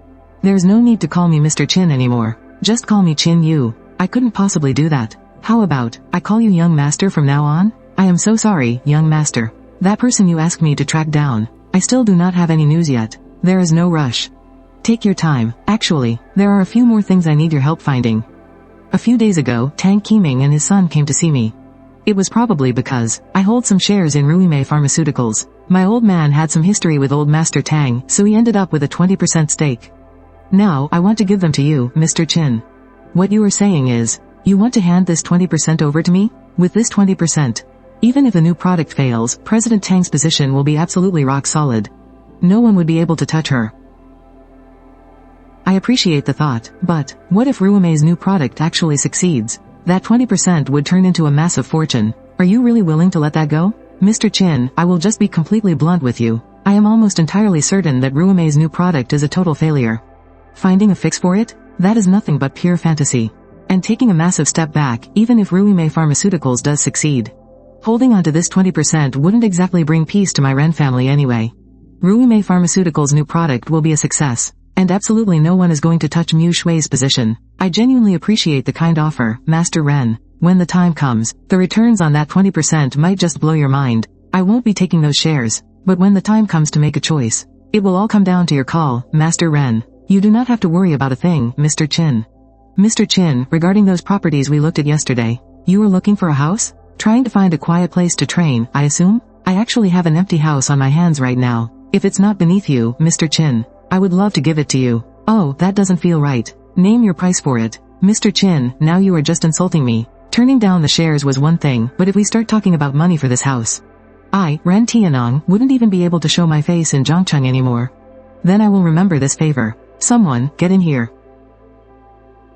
There's no need to call me Mr. Chin anymore. Just call me Chin Yu. I couldn't possibly do that. How about, I call you Young Master from now on? I am so sorry, Young Master. That person you asked me to track down, I still do not have any news yet. There is no rush. Take your time. Actually, there are a few more things I need your help finding. A few days ago, Tang Qiming and his son came to see me. It was probably because I hold some shares in Ruimei Pharmaceuticals. My old man had some history with old Master Tang, so he ended up with a 20% stake. Now, I want to give them to you, Mr. Chin. What you are saying is, you want to hand this 20% over to me? With this 20%, even if the new product fails, President Tang's position will be absolutely rock solid. No one would be able to touch her. I appreciate the thought, but what if Ruimei's new product actually succeeds? That 20% would turn into a massive fortune. Are you really willing to let that go? Mr. Chin, I will just be completely blunt with you. I am almost entirely certain that Ruimei's new product is a total failure. Finding a fix for it? That is nothing but pure fantasy. And taking a massive step back, even if Ruimei Pharmaceuticals does succeed. Holding on to this 20% wouldn't exactly bring peace to my Ren family anyway. Ruimei Pharmaceuticals' new product will be a success, and absolutely no one is going to touch Mu Shui's position. I genuinely appreciate the kind offer, Master Ren. When the time comes, the returns on that 20% might just blow your mind. I won't be taking those shares, but when the time comes to make a choice, it will all come down to your call, Master Ren. You do not have to worry about a thing, Mr. Chin. Mr. Chin, regarding those properties we looked at yesterday, you were looking for a house? Trying to find a quiet place to train, I assume? I actually have an empty house on my hands right now. If it's not beneath you, Mr. Chin, I would love to give it to you. Oh, that doesn't feel right. Name your price for it. Mr. Chin, now you are just insulting me. Turning down the shares was one thing, but if we start talking about money for this house, I, Ren Tianong, wouldn't even be able to show my face in Zhangcheng anymore. Then I will remember this favor. Someone, get in here.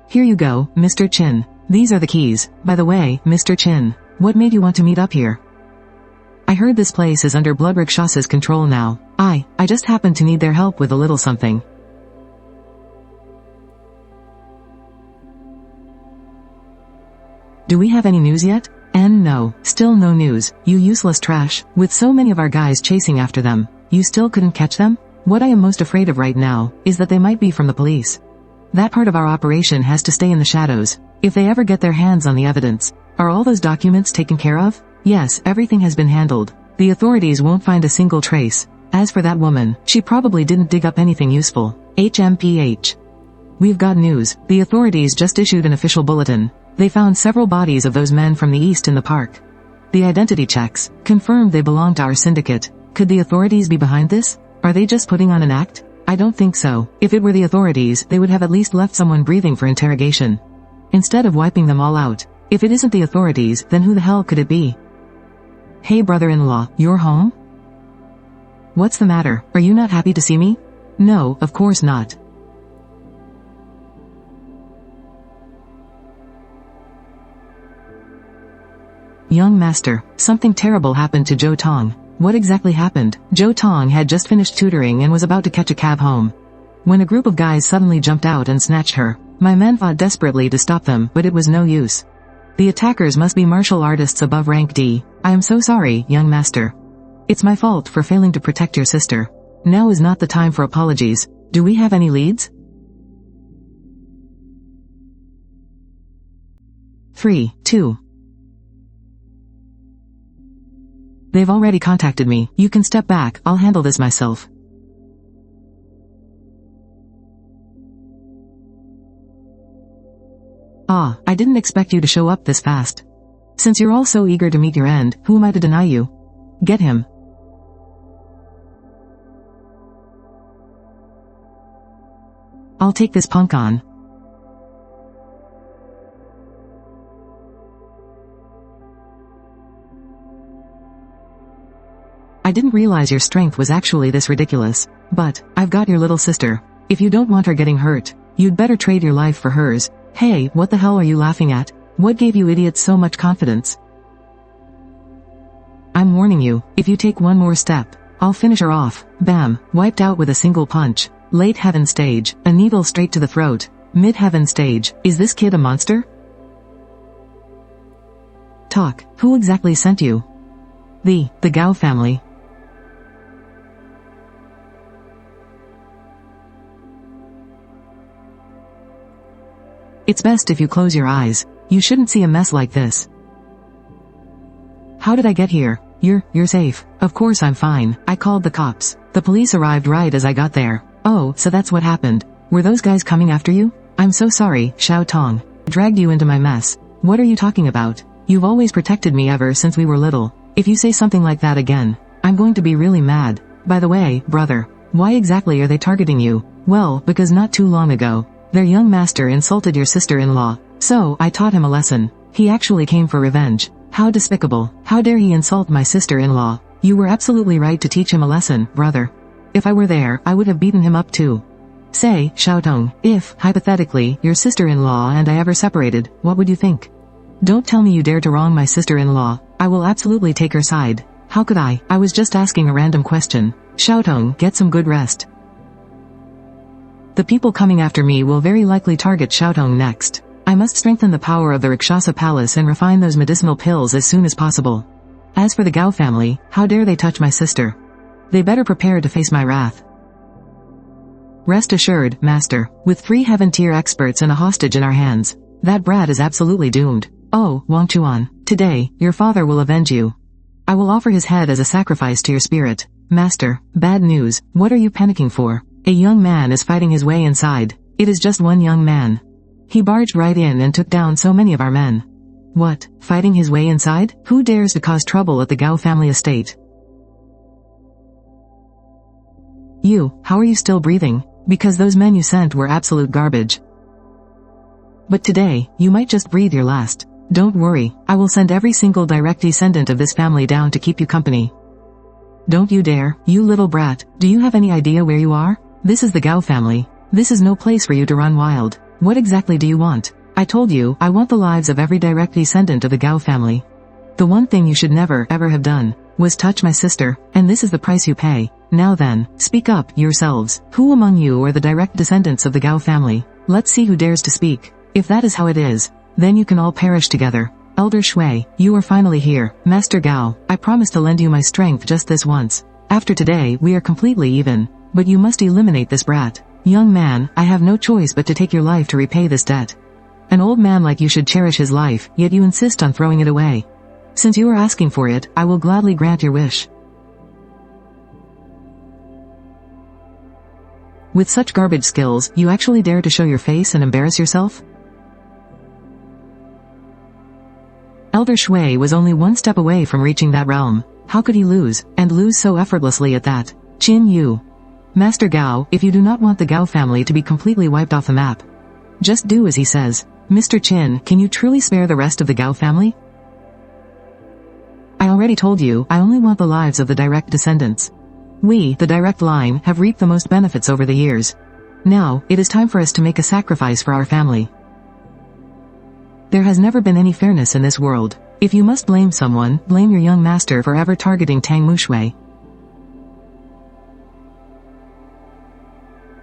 Here you go, Mr. Chin. These are the keys. By the way, Mr. Chin, what made you want to meet up here? I heard this place is under Blood Rakshasa's control now. I just happen to need their help with a little something. Do we have any news yet? No, still no news. You useless trash. With so many of our guys chasing after them, you still couldn't catch them? What I am most afraid of right now is that they might be from the police. That part of our operation has to stay in the shadows. If they ever get their hands on the evidence, are all those documents taken care of? Yes, everything has been handled. The authorities won't find a single trace. As for that woman, she probably didn't dig up anything useful. HMPH. We've got news. The authorities just issued an official bulletin. They found several bodies of those men from the east in the park. The identity checks confirmed they belong to our syndicate. Could the authorities be behind this? Are they just putting on an act? I don't think so. If it were the authorities, they would have at least left someone breathing for interrogation, instead of wiping them all out. If it isn't the authorities, then who the hell could it be? Hey brother-in-law, you're home? What's the matter? Are you not happy to see me? No, of course not. Young master, something terrible happened to Zhou Tong. What exactly happened? Zhou Tong had just finished tutoring and was about to catch a cab home, when a group of guys suddenly jumped out and snatched her. My men fought desperately to stop them, but it was no use. The attackers must be martial artists above rank D. I am so sorry, young master. It's my fault for failing to protect your sister. Now is not the time for apologies. Do we have any leads? 3, 2. They've already contacted me. You can step back, I'll handle this myself. Ah, I didn't expect you to show up this fast. Since you're all so eager to meet your end, who am I to deny you? Get him. I'll take this punk on. I didn't realize your strength was actually this ridiculous. But, I've got your little sister. If you don't want her getting hurt, you'd better trade your life for hers. Hey, what the hell are you laughing at? What gave you idiots so much confidence? I'm warning you, if you take one more step, I'll finish her off. Bam, wiped out with a single punch. Late heaven stage, a needle straight to the throat. Mid-heaven stage, is this kid a monster? Talk, who exactly sent you? The Gao family. It's best if you close your eyes. You shouldn't see a mess like this. How did I get here? You're safe. Of course I'm fine. I called the cops. The police arrived right as I got there. Oh, so that's what happened. Were those guys coming after you? I'm so sorry, Xiao Tong. Dragged you into my mess. What are you talking about? You've always protected me ever since we were little. If you say something like that again, I'm going to be really mad. By the way, brother, why exactly are they targeting you? Well, because not too long ago, their young master insulted your sister-in-law. So, I taught him a lesson. He actually came for revenge. How despicable. How dare he insult my sister-in-law? You were absolutely right to teach him a lesson, brother. If I were there, I would have beaten him up too. Say, Xiaotong, if, hypothetically, your sister-in-law and I ever separated, what would you think? Don't tell me you dare to wrong my sister-in-law. I will absolutely take her side. How could I? I was just asking a random question. Xiaotong, get some good rest. The people coming after me will very likely target Xiaotong next. I must strengthen the power of the Rakshasa Palace and refine those medicinal pills as soon as possible. As for the Gao family, how dare they touch my sister? They better prepare to face my wrath. Rest assured, Master, with 3 heaven-tier experts and a hostage in our hands, that brat is absolutely doomed. Oh, Wang Chuan, today, your father will avenge you. I will offer his head as a sacrifice to your spirit. Master, bad news, what are you panicking for? A young man is fighting his way inside. It is just one young man. He barged right in and took down so many of our men. What, fighting his way inside? Who dares to cause trouble at the Gao family estate? You, how are you still breathing? Because those men you sent were absolute garbage. But today, you might just breathe your last. Don't worry, I will send every single direct descendant of this family down to keep you company. Don't you dare, you little brat. Do you have any idea where you are? This is the Gao family. This is no place for you to run wild. What exactly do you want? I told you, I want the lives of every direct descendant of the Gao family. The one thing you should never, ever have done, was touch my sister, and this is the price you pay. Now then, speak up, yourselves. Who among you are the direct descendants of the Gao family? Let's see who dares to speak. If that is how it is, then you can all perish together. Elder Shui, you are finally here. Master Gao, I promise to lend you my strength just this once. After today, we are completely even. But you must eliminate this brat. Young man, I have no choice but to take your life to repay this debt. An old man like you should cherish his life, yet you insist on throwing it away. Since you are asking for it, I will gladly grant your wish. With such garbage skills, you actually dare to show your face and embarrass yourself? Elder Shui was only one step away from reaching that realm. How could he lose, and lose so effortlessly at that? Qin Yu. Master Gao, if you do not want the Gao family to be completely wiped off the map, just do as he says. Mr. Qin, can you truly spare the rest of the Gao family? I already told you, I only want the lives of the direct descendants. We, the direct line, have reaped the most benefits over the years. Now, it is time for us to make a sacrifice for our family. There has never been any fairness in this world. If you must blame someone, blame your young master for ever targeting Tang Mushui.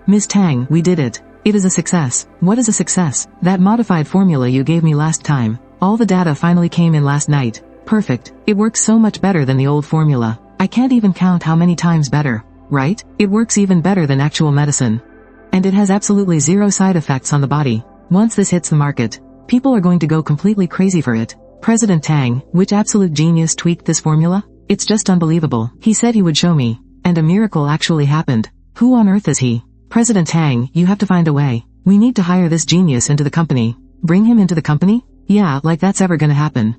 Ms. Tang, we did it. It is a success. What is a success? That modified formula you gave me last time. All the data finally came in last night. Perfect. It works so much better than the old formula. I can't even count how many times better. Right? It works even better than actual medicine. And it has absolutely zero side effects on the body. Once this hits the market, people are going to go completely crazy for it. President Tang, which absolute genius tweaked this formula? It's just unbelievable. He said he would show me. And a miracle actually happened. Who on earth is he? President Tang, you have to find a way. We need to hire this genius into the company. Bring him into the company? Yeah, like that's ever gonna happen.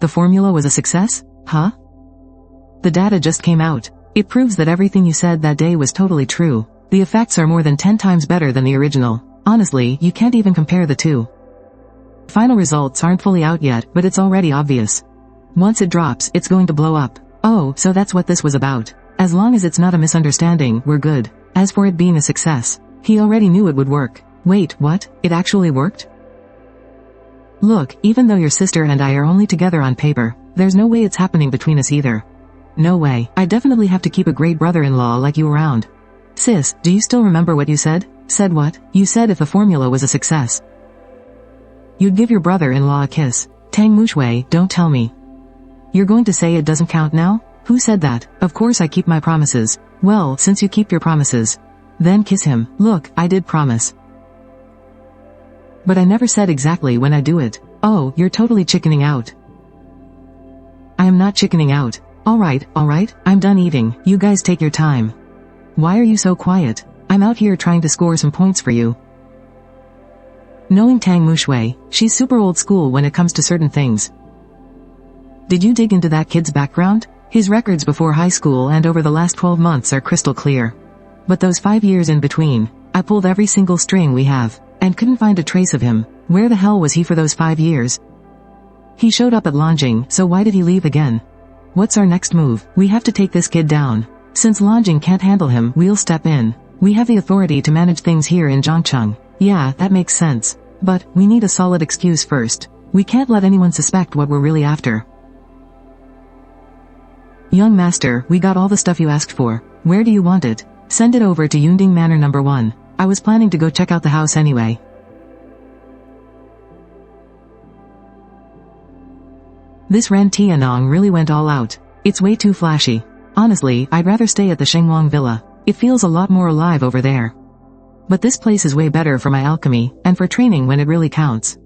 The formula was a success? Huh? The data just came out. It proves that everything you said that day was totally true. The effects are more than 10 times better than the original. Honestly, you can't even compare the two. Final results aren't fully out yet, but it's already obvious. Once it drops, it's going to blow up. Oh, so that's what this was about. As long as it's not a misunderstanding, we're good. As for it being a success, he already knew it would work. Wait, what? It actually worked? Look, even though your sister and I are only together on paper, there's no way it's happening between us either. No way. I definitely have to keep a great brother-in-law like you around. Sis, do you still remember what you said? Said what? You said if the formula was a success, you'd give your brother-in-law a kiss. Tang Mushui, don't tell me. You're going to say it doesn't count now? Who said that? Of course I keep my promises. Well, since you keep your promises, then kiss him. Look, I did promise. But I never said exactly when I do it. Oh, you're totally chickening out. I am not chickening out. Alright, I'm done eating. You guys take your time. Why are you so quiet? I'm out here trying to score some points for you. Knowing Tang Mushui, she's super old school when it comes to certain things. Did you dig into that kid's background? His records before high school and over the last 12 months are crystal clear. But those 5 years in between, I pulled every single string we have, and couldn't find a trace of him. Where the hell was he for those 5 years? He showed up at Longjing, so why did he leave again? What's our next move? We have to take this kid down. Since Longjing can't handle him, we'll step in. We have the authority to manage things here in Zhongcheng. Yeah, that makes sense. But, we need a solid excuse first. We can't let anyone suspect what we're really after. Young master, we got all the stuff you asked for. Where do you want it? Send it over to Yunding Manor number 1. I was planning to go check out the house anyway. This Ren Tianong really went all out. It's way too flashy. Honestly, I'd rather stay at the Shengwang Villa. It feels a lot more alive over there. But this place is way better for my alchemy, and for training when it really counts.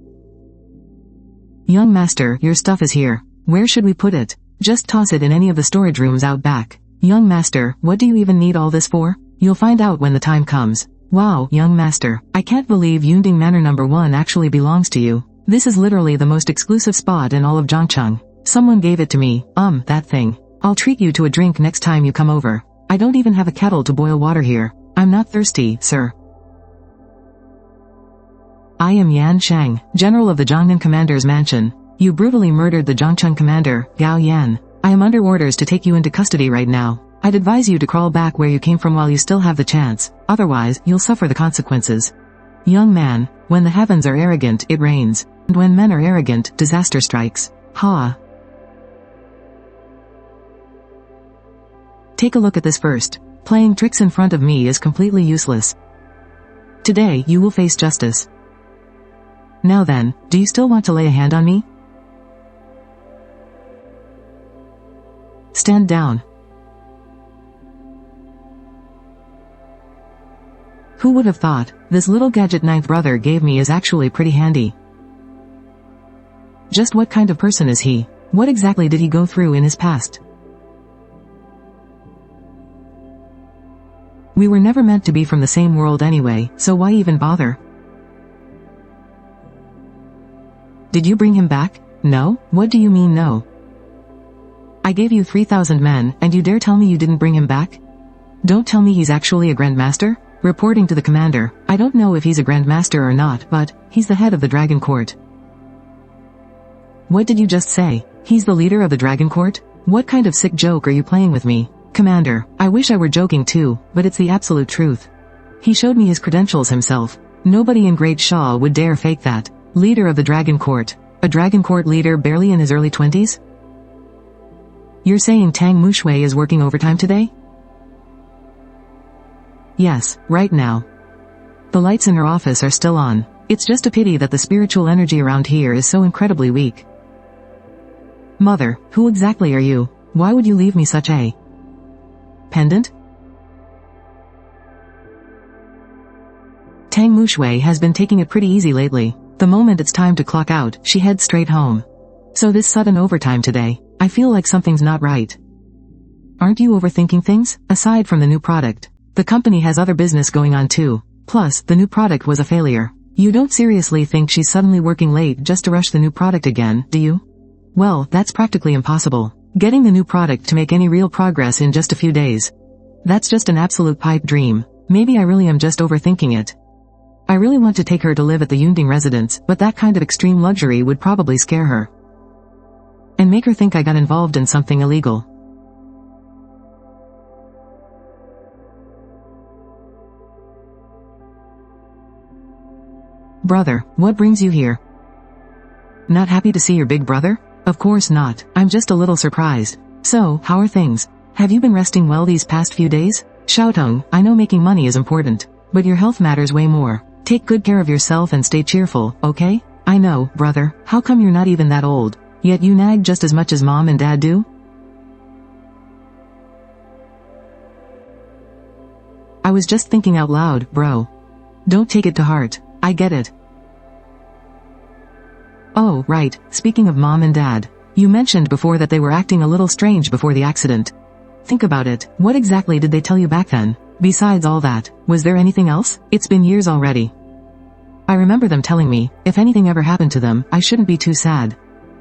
Young master, your stuff is here. Where should we put it? Just toss it in any of the storage rooms out back. Young master, what do you even need all this for? You'll find out when the time comes. Wow, young master, I can't believe Yunding Manor number 1 actually belongs to you. This is literally the most exclusive spot in all of Zhongcheng. Someone gave it to me, that thing. I'll treat you to a drink next time you come over. I don't even have a kettle to boil water here. I'm not thirsty, sir. I am Yan Sheng, general of the Zhongnan commander's mansion. You brutally murdered the Zhongcheng commander, Gao Yan. I am under orders to take you into custody right now. I'd advise you to crawl back where you came from while you still have the chance. Otherwise, you'll suffer the consequences. Young man, when the heavens are arrogant, it rains. And when men are arrogant, disaster strikes. Ha. Take a look at this first. Playing tricks in front of me is completely useless. Today, you will face justice. Now then, do you still want to lay a hand on me? Stand down. Who would have thought, this little gadget ninth brother gave me is actually pretty handy. Just what kind of person is he? What exactly did he go through in his past? We were never meant to be from the same world anyway, so why even bother? Did you bring him back? No? What do you mean no? I gave you 3,000 men, and you dare tell me you didn't bring him back? Don't tell me he's actually a Grandmaster? Reporting to the commander, I don't know if he's a Grandmaster or not, but he's the head of the Dragon Court. What did you just say? He's the leader of the Dragon Court? What kind of sick joke are you playing with me? Commander, I wish I were joking too, but it's the absolute truth. He showed me his credentials himself. Nobody in Great Shaw would dare fake that. Leader of the Dragon Court. A Dragon Court leader barely in his early 20s? You're saying Tang Mushui is working overtime today? Yes, right now. The lights in her office are still on. It's just a pity that the spiritual energy around here is so incredibly weak. Mother, who exactly are you? Why would you leave me such a pendant? Tang Mushui has been taking it pretty easy lately. The moment it's time to clock out, she heads straight home. So this sudden overtime today, I feel like something's not right. Aren't you overthinking things? Aside from the new product, the company has other business going on too. Plus, the new product was a failure. You don't seriously think she's suddenly working late just to rush the new product again, do you? Well, that's practically impossible. Getting the new product to make any real progress in just a few days. That's just an absolute pipe dream. Maybe I really am just overthinking it. I really want to take her to live at the Yunding residence, but that kind of extreme luxury would probably scare her. And make her think I got involved in something illegal. Brother, what brings you here? Not happy to see your big brother? Of course not, I'm just a little surprised. So, how are things? Have you been resting well these past few days? Xiaotong, I know making money is important, but your health matters way more. Take good care of yourself and stay cheerful, okay? I know, brother, how come you're not even that old, yet you nag just as much as mom and dad do? I was just thinking out loud, bro. Don't take it to heart. I get it. Oh, right, speaking of mom and dad. You mentioned before that they were acting a little strange before the accident. Think about it, what exactly did they tell you back then? Besides all that, was there anything else? It's been years already. I remember them telling me, if anything ever happened to them, I shouldn't be too sad.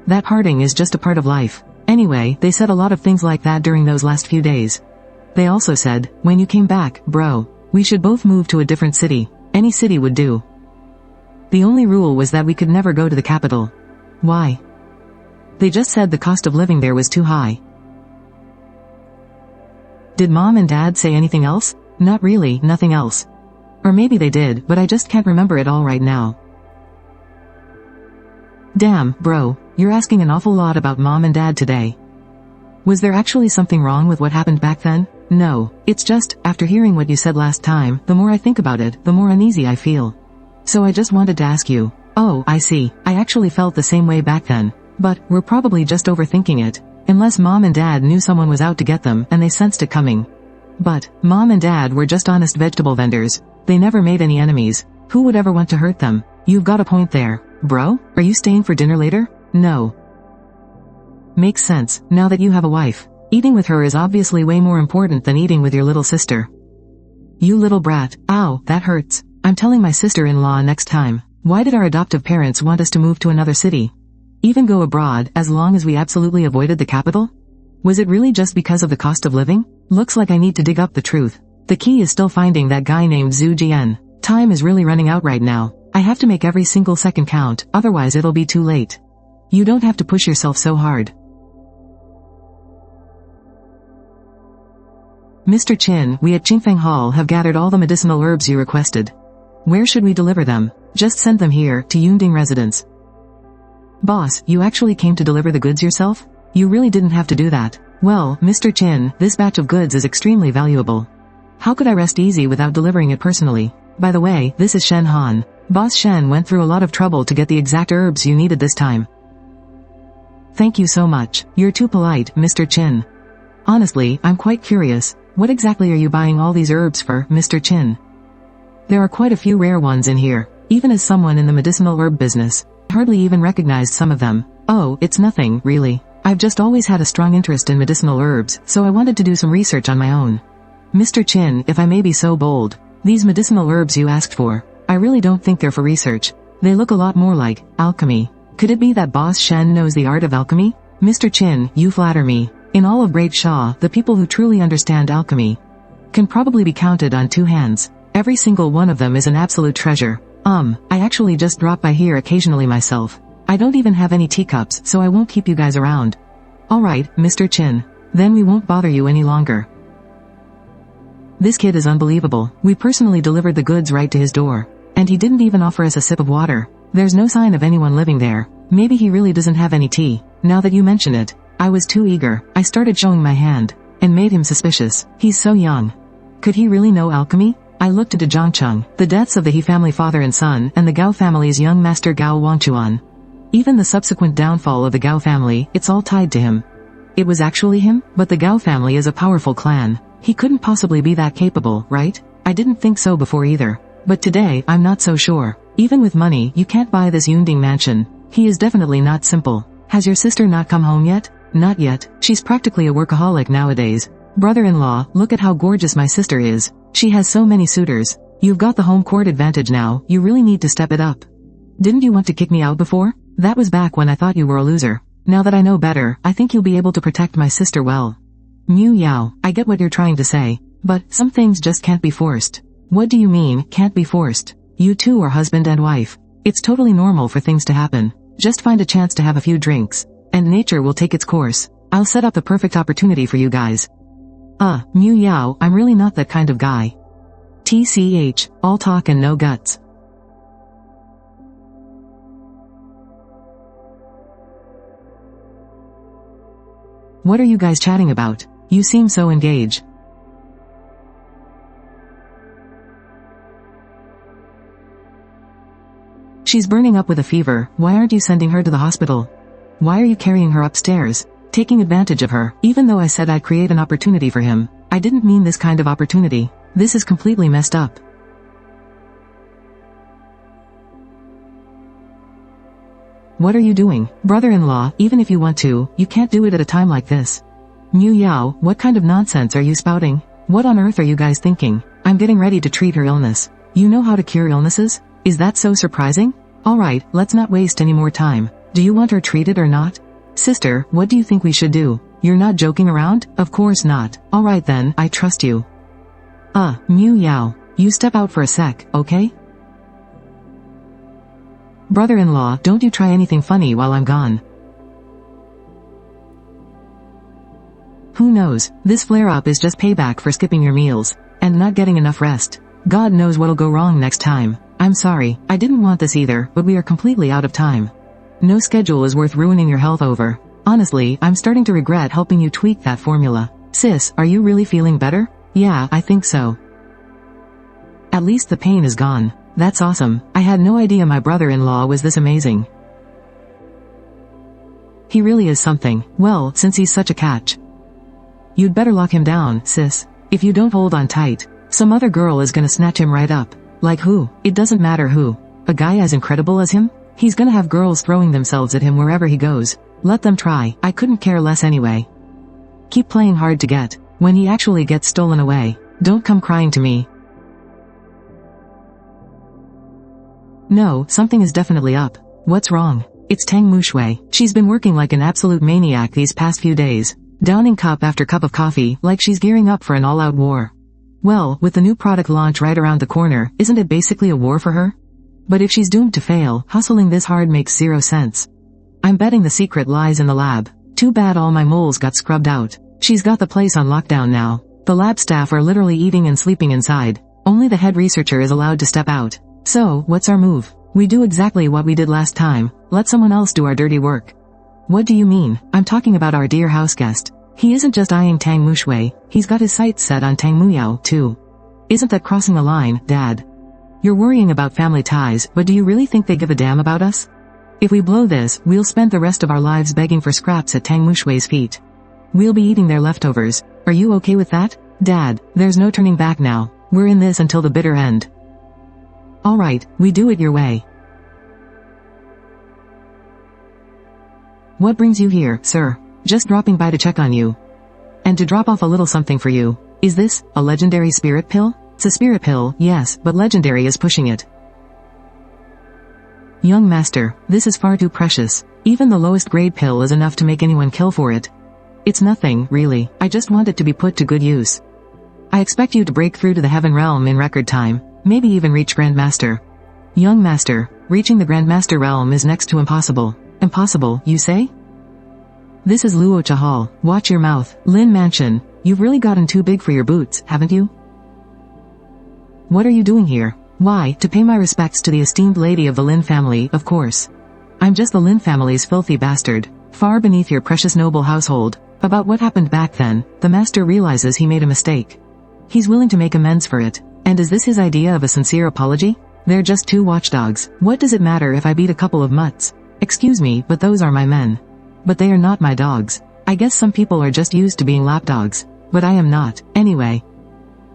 That parting is just a part of life. Anyway, they said a lot of things like that during those last few days. They also said, when you came back, bro, we should both move to a different city. Any city would do. The only rule was that we could never go to the capital. Why? They just said the cost of living there was too high. Did mom and dad say anything else? Not really, nothing else. Or maybe they did, but I just can't remember it all right now. Damn, bro, you're asking an awful lot about mom and dad today. Was there actually something wrong with what happened back then? No, it's just, after hearing what you said last time, the more I think about it, the more uneasy I feel. So I just wanted to ask you. Oh, I see, I actually felt the same way back then. But, we're probably just overthinking it. Unless mom and dad knew someone was out to get them and they sensed it coming. But, mom and dad were just honest vegetable vendors. They never made any enemies. Who would ever want to hurt them? You've got a point there. Bro, are you staying for dinner later? No. Makes sense, now that you have a wife. Eating with her is obviously way more important than eating with your little sister. You little brat, ow, that hurts. I'm telling my sister-in-law next time. Why did our adoptive parents want us to move to another city? Even go abroad, as long as we absolutely avoided the capital? Was it really just because of the cost of living? Looks like I need to dig up the truth. The key is still finding that guy named Zhu Jian. Time is really running out right now. I have to make every single second count, otherwise it'll be too late. You don't have to push yourself so hard. Mr. Chin, we at Qingfeng Hall have gathered all the medicinal herbs you requested. Where should we deliver them? Just send them here, to Yunding residence. Boss, you actually came to deliver the goods yourself? You really didn't have to do that. Well, Mr. Chin, this batch of goods is extremely valuable. How could I rest easy without delivering it personally? By the way, this is Shen Han. Boss Shen went through a lot of trouble to get the exact herbs you needed this time. Thank you so much. You're too polite, Mr. Chin. Honestly, I'm quite curious. What exactly are you buying all these herbs for, Mr. Chin? There are quite a few rare ones in here. Even as someone in the medicinal herb business, I hardly even recognized some of them. Oh, it's nothing, really. I've just always had a strong interest in medicinal herbs, so I wanted to do some research on my own. Mr. Chin, if I may be so bold, these medicinal herbs you asked for, I really don't think they're for research. They look a lot more like alchemy. Could it be that Boss Shen knows the art of alchemy? Mr. Chin, you flatter me. In all of Great Sha, the people who truly understand alchemy can probably be counted on two hands. Every single one of them is an absolute treasure. I actually just drop by here occasionally myself. I don't even have any teacups, so I won't keep you guys around. Alright, Mr. Chin. Then we won't bother you any longer. This kid is unbelievable. We personally delivered the goods right to his door. And he didn't even offer us a sip of water. There's no sign of anyone living there. Maybe he really doesn't have any tea. Now that you mention it, I was too eager. I started showing my hand, and made him suspicious. He's so young. Could he really know alchemy? I looked into Zhangcheng, the deaths of the He family father and son, and the Gao family's young master Gao Wangchuan. Even the subsequent downfall of the Gao family, it's all tied to him. It was actually him, but the Gao family is a powerful clan. He couldn't possibly be that capable, right? I didn't think so before either. But today, I'm not so sure. Even with money, you can't buy this Yunding mansion. He is definitely not simple. Has your sister not come home yet? Not yet. She's practically a workaholic nowadays. Brother-in-law, look at how gorgeous my sister is. She has so many suitors. You've got the home court advantage now, you really need to step it up. Didn't you want to kick me out before? That was back when I thought you were a loser. Now that I know better, I think you'll be able to protect my sister well. Mew Yao, I get what you're trying to say, but some things just can't be forced. What do you mean, can't be forced? You two are husband and wife. It's totally normal for things to happen. Just find a chance to have a few drinks, and nature will take its course. I'll set up the perfect opportunity for you guys. Mew Yao, I'm really not that kind of guy. TCH, all talk and no guts. What are you guys chatting about? You seem so engaged. She's burning up with a fever, why aren't you sending her to the hospital? Why are you carrying her upstairs? Taking advantage of her, even though I said I'd create an opportunity for him. I didn't mean this kind of opportunity. This is completely messed up. What are you doing, brother-in-law? Even if you want to, you can't do it at a time like this. Mew Yao, what kind of nonsense are you spouting? What on earth are you guys thinking? I'm getting ready to treat her illness. You know how to cure illnesses? Is that so surprising? Alright, let's not waste any more time. Do you want her treated or not? Sister, what do you think we should do? You're not joking around? Of course not. Alright then, I trust you. Mew Yao, you step out for a sec, okay? Brother-in-law, don't you try anything funny while I'm gone. Who knows, this flare-up is just payback for skipping your meals, and not getting enough rest. God knows what'll go wrong next time. I'm sorry, I didn't want this either, but we are completely out of time. No schedule is worth ruining your health over. Honestly, I'm starting to regret helping you tweak that formula. Sis, are you really feeling better? Yeah, I think so. At least the pain is gone. That's awesome. I had no idea my brother-in-law was this amazing. He really is something. Well, since he's such a catch. You'd better lock him down, sis. If you don't hold on tight, some other girl is gonna snatch him right up. Like who? It doesn't matter who. A guy as incredible as him? He's gonna have girls throwing themselves at him wherever he goes. Let them try. I couldn't care less anyway. Keep playing hard to get. When he actually gets stolen away, don't come crying to me. No, something is definitely up. What's wrong? It's Tang Mushui. She's been working like an absolute maniac these past few days, downing cup after cup of coffee like she's gearing up for an all-out war. Well, with the new product launch right around the corner, isn't it basically a war for her? But if she's doomed to fail, hustling this hard makes zero sense. I'm betting the secret lies in the lab. Too bad all my moles got scrubbed out. She's got the place on lockdown now. The lab staff are literally eating and sleeping inside. Only the head researcher is allowed to step out. So, what's our move? We do exactly what we did last time. Let someone else do our dirty work. What do you mean? I'm talking about our dear house guest. He isn't just eyeing Tang Mushui, he's got his sights set on Tang Muyao, too. Isn't that crossing the line, Dad? You're worrying about family ties, but do you really think they give a damn about us? If we blow this, we'll spend the rest of our lives begging for scraps at Tang Mushui's feet. We'll be eating their leftovers. Are you okay with that? Dad, there's no turning back now. We're in this until the bitter end. Alright, we do it your way. What brings you here, sir? Just dropping by to check on you. And to drop off a little something for you. Is this a legendary spirit pill? It's a spirit pill, yes, but legendary is pushing it. Young master, this is far too precious. Even the lowest grade pill is enough to make anyone kill for it. It's nothing, really. I just want it to be put to good use. I expect you to break through to the heaven realm in record time. Maybe even reach Grandmaster. Young master, reaching the Grandmaster realm is next to impossible. Impossible, you say? This is Luocha Hall. Watch your mouth. Lin Mansion. You've really gotten too big for your boots, haven't you? What are you doing here? Why, to pay my respects to the esteemed lady of the Lin family, of course. I'm just the Lin family's filthy bastard, far beneath your precious noble household. About what happened back then, the master realizes he made a mistake. He's willing to make amends for it. And is this his idea of a sincere apology? They're just two watchdogs. What does it matter if I beat a couple of mutts? Excuse me, but those are my men. But they are not my dogs. I guess some people are just used to being lapdogs. But I am not. Anyway.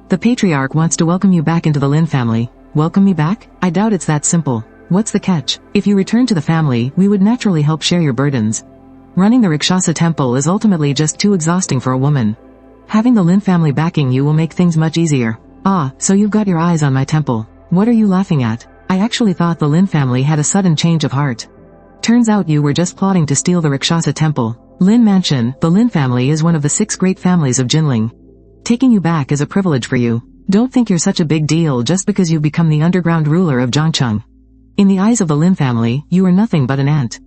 The patriarch wants to welcome you back into the Lin family. Welcome me back? I doubt it's that simple. What's the catch? If you return to the family, we would naturally help share your burdens. Running the Rakshasa temple is ultimately just too exhausting for a woman. Having the Lin family backing you will make things much easier. Ah, so you've got your eyes on my temple. What are you laughing at? I actually thought the Lin family had a sudden change of heart. Turns out you were just plotting to steal the Rakshasa temple. Lin Mansion, the Lin family is one of the 6 great families of Jinling. Taking you back is a privilege for you. Don't think you're such a big deal just because you've become the underground ruler of Zhangcheng. In the eyes of the Lin family, you are nothing but an ant.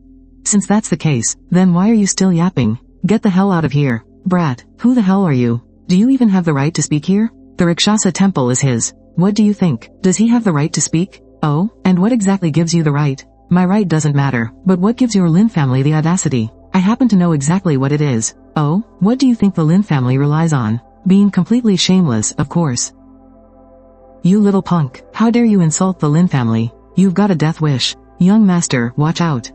Since that's the case, then why are you still yapping? Get the hell out of here. Brat, who the hell are you? Do you even have the right to speak here? The Rakshasa temple is his. What do you think? Does he have the right to speak? Oh, and what exactly gives you the right? My right doesn't matter, but what gives your Lin family the audacity? I happen to know exactly what it is. Oh, what do you think the Lin family relies on? Being completely shameless, of course. You little punk, how dare you insult the Lin family? You've got a death wish. Young master, watch out.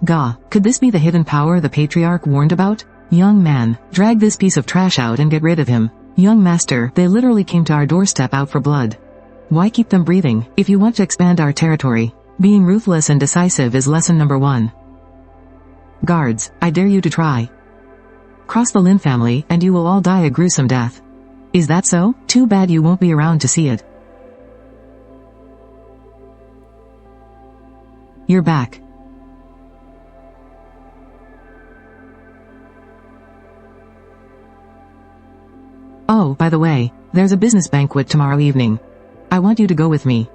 Gah, could this be the hidden power the patriarch warned about? Young man, drag this piece of trash out and get rid of him. Young master, they literally came to our doorstep out for blood. Why keep them breathing, if you want to expand our territory? Being ruthless and decisive is lesson number 1. Guards, I dare you to try. Cross the Lin family, and you will all die a gruesome death. Is that so? Too bad you won't be around to see it. You're back. Oh, by the way, there's a business banquet tomorrow evening. I want you to go with me.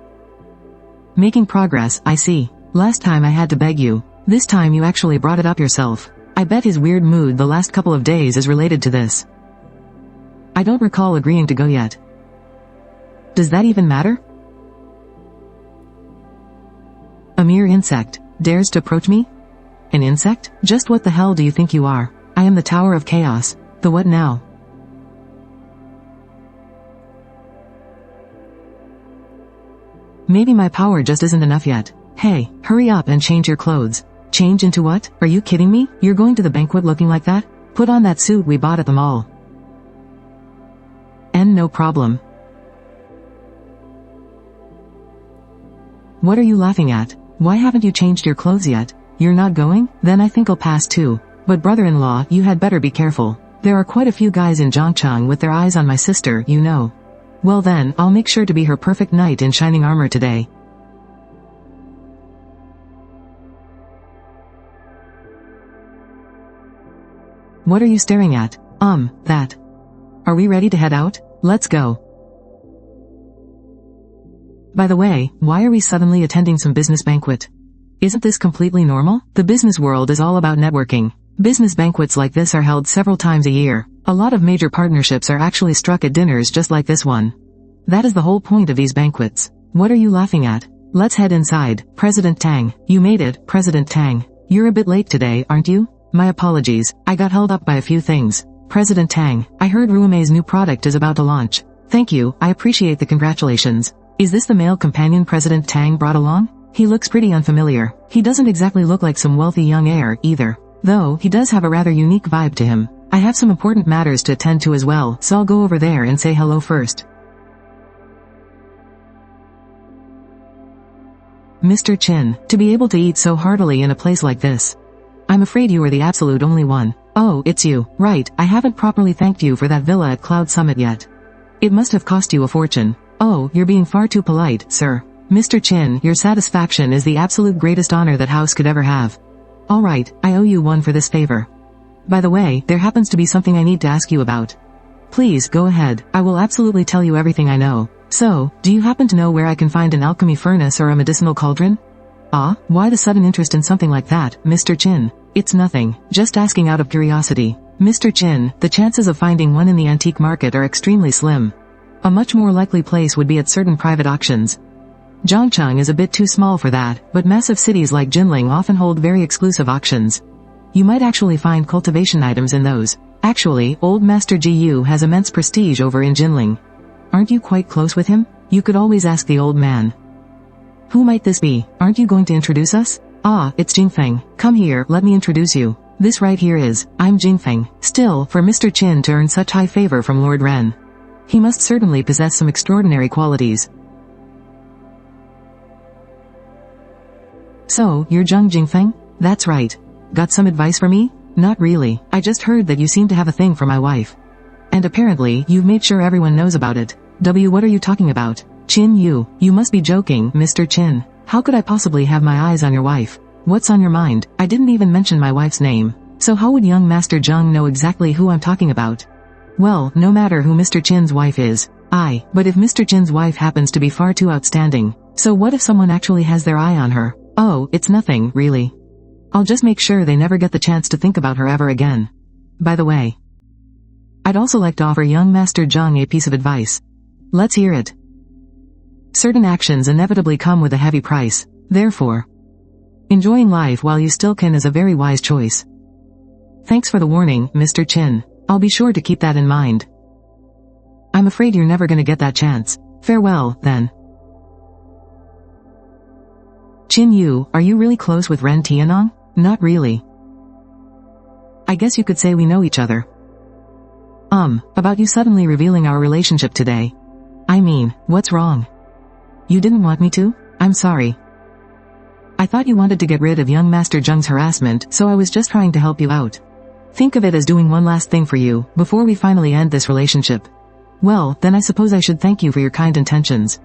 Making progress, I see. Last time I had to beg you. This time you actually brought it up yourself. I bet his weird mood the last couple of days is related to this. I don't recall agreeing to go yet. Does that even matter? A mere insect dares to approach me? An insect? Just what the hell do you think you are? I am the Tower of Chaos. The what now? Maybe my power just isn't enough yet. Hey, hurry up and change your clothes. Change into what? Are you kidding me? You're going to the banquet looking like that? Put on that suit we bought at the mall. And no problem. What are you laughing at? Why haven't you changed your clothes yet? You're not going? Then I think I'll pass too. But brother-in-law, you had better be careful. There are quite a few guys in Zhangcheng with their eyes on my sister, you know. Well then, I'll make sure to be her perfect knight in shining armor today. What are you staring at? That. Are we ready to head out? Let's go. By the way, why are we suddenly attending some business banquet? Isn't this completely normal? The business world is all about networking. Business banquets like this are held several times a year. A lot of major partnerships are actually struck at dinners just like this one. That is the whole point of these banquets. What are you laughing at? Let's head inside. President Tang. You made it, President Tang. You're a bit late today, aren't you? My apologies, I got held up by a few things. President Tang, I heard Ruomei's new product is about to launch. Thank you, I appreciate the congratulations. Is this the male companion President Tang brought along? He looks pretty unfamiliar. He doesn't exactly look like some wealthy young heir, either. Though, he does have a rather unique vibe to him. I have some important matters to attend to as well, so I'll go over there and say hello first. Mr. Chin, to be able to eat so heartily in a place like this. I'm afraid you are the absolute only one. Oh, it's you. Right, I haven't properly thanked you for that villa at Cloud Summit yet. It must have cost you a fortune. Oh, you're being far too polite, sir. Mr. Chin, your satisfaction is the absolute greatest honor that house could ever have. Alright, I owe you one for this favor. By the way, there happens to be something I need to ask you about. Please, go ahead, I will absolutely tell you everything I know. So, do you happen to know where I can find an alchemy furnace or a medicinal cauldron? Ah, why the sudden interest in something like that, Mr. Chin? It's nothing, just asking out of curiosity. Mr. Chin, the chances of finding one in the antique market are extremely slim. A much more likely place would be at certain private auctions. Zhangcheng is a bit too small for that, but massive cities like Jinling often hold very exclusive auctions. You might actually find cultivation items in those. Actually, Old Master Jiyu has immense prestige over in Jinling. Aren't you quite close with him? You could always ask the old man. Who might this be? Aren't you going to introduce us? Ah, it's Jingfeng. Come here, let me introduce you. This right here is, I'm Jingfeng. Still, for Mr. Qin to earn such high favor from Lord Ren, he must certainly possess some extraordinary qualities. So, you're Zheng Jingfeng? That's right. Got some advice for me? Not really. I just heard that you seem to have a thing for my wife. And apparently, you've made sure everyone knows about it. What are you talking about? Qin Yu, you must be joking, Mr. Qin. How could I possibly have my eyes on your wife? What's on your mind? I didn't even mention my wife's name. So how would young Master Zheng know exactly who I'm talking about? Well, no matter who Mr. Qin's wife is. But if Mr. Qin's wife happens to be far too outstanding, so what if someone actually has their eye on her? Oh, it's nothing, really. I'll just make sure they never get the chance to think about her ever again. By the way, I'd also like to offer young Master Zheng a piece of advice. Let's hear it. Certain actions inevitably come with a heavy price. Therefore, enjoying life while you still can is a very wise choice. Thanks for the warning, Mr. Qin. I'll be sure to keep that in mind. I'm afraid you're never gonna get that chance. Farewell, then. Qin Yu, are you really close with Ren Tianong? Not really. I guess you could say we know each other. About you suddenly revealing our relationship today. I mean, what's wrong? You didn't want me to? I'm sorry. I thought you wanted to get rid of young Master Zheng's harassment, so I was just trying to help you out. Think of it as doing one last thing for you, before we finally end this relationship. Well, then I suppose I should thank you for your kind intentions.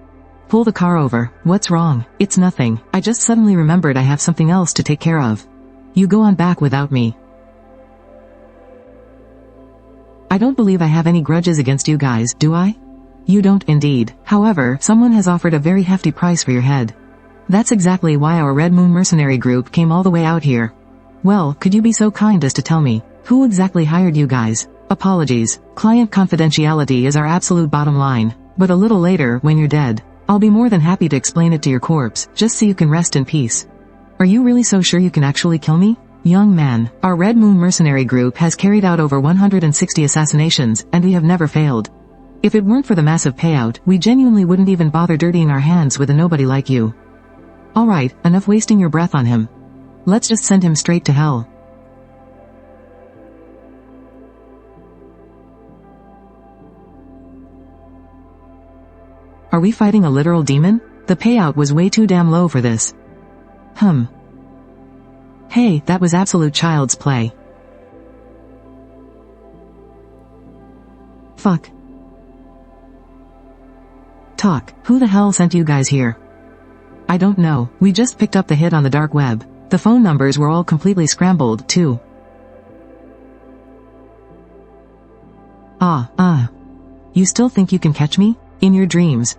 Pull the car over. What's wrong? It's nothing. I just suddenly remembered I have something else to take care of. You go on back without me. I don't believe I have any grudges against you guys, do I? You don't indeed. However, someone has offered a very hefty price for your head. That's exactly why our Red Moon mercenary group came all the way out here. Well, could you be so kind as to tell me, who exactly hired you guys? Apologies. Client confidentiality is our absolute bottom line. But a little later, when you're dead, I'll be more than happy to explain it to your corpse, just so you can rest in peace. Are you really so sure you can actually kill me? Young man, our Red Moon mercenary group has carried out over 160 assassinations, and we have never failed. If it weren't for the massive payout, we genuinely wouldn't even bother dirtying our hands with a nobody like you. Alright, enough wasting your breath on him. Let's just send him straight to hell. Are we fighting a literal demon? The payout was way too damn low for this. Hey, that was absolute child's play. Fuck. Talk. Who the hell sent you guys here? I don't know. We just picked up the hit on the dark web. The phone numbers were all completely scrambled, too. You still think you can catch me? In your dreams.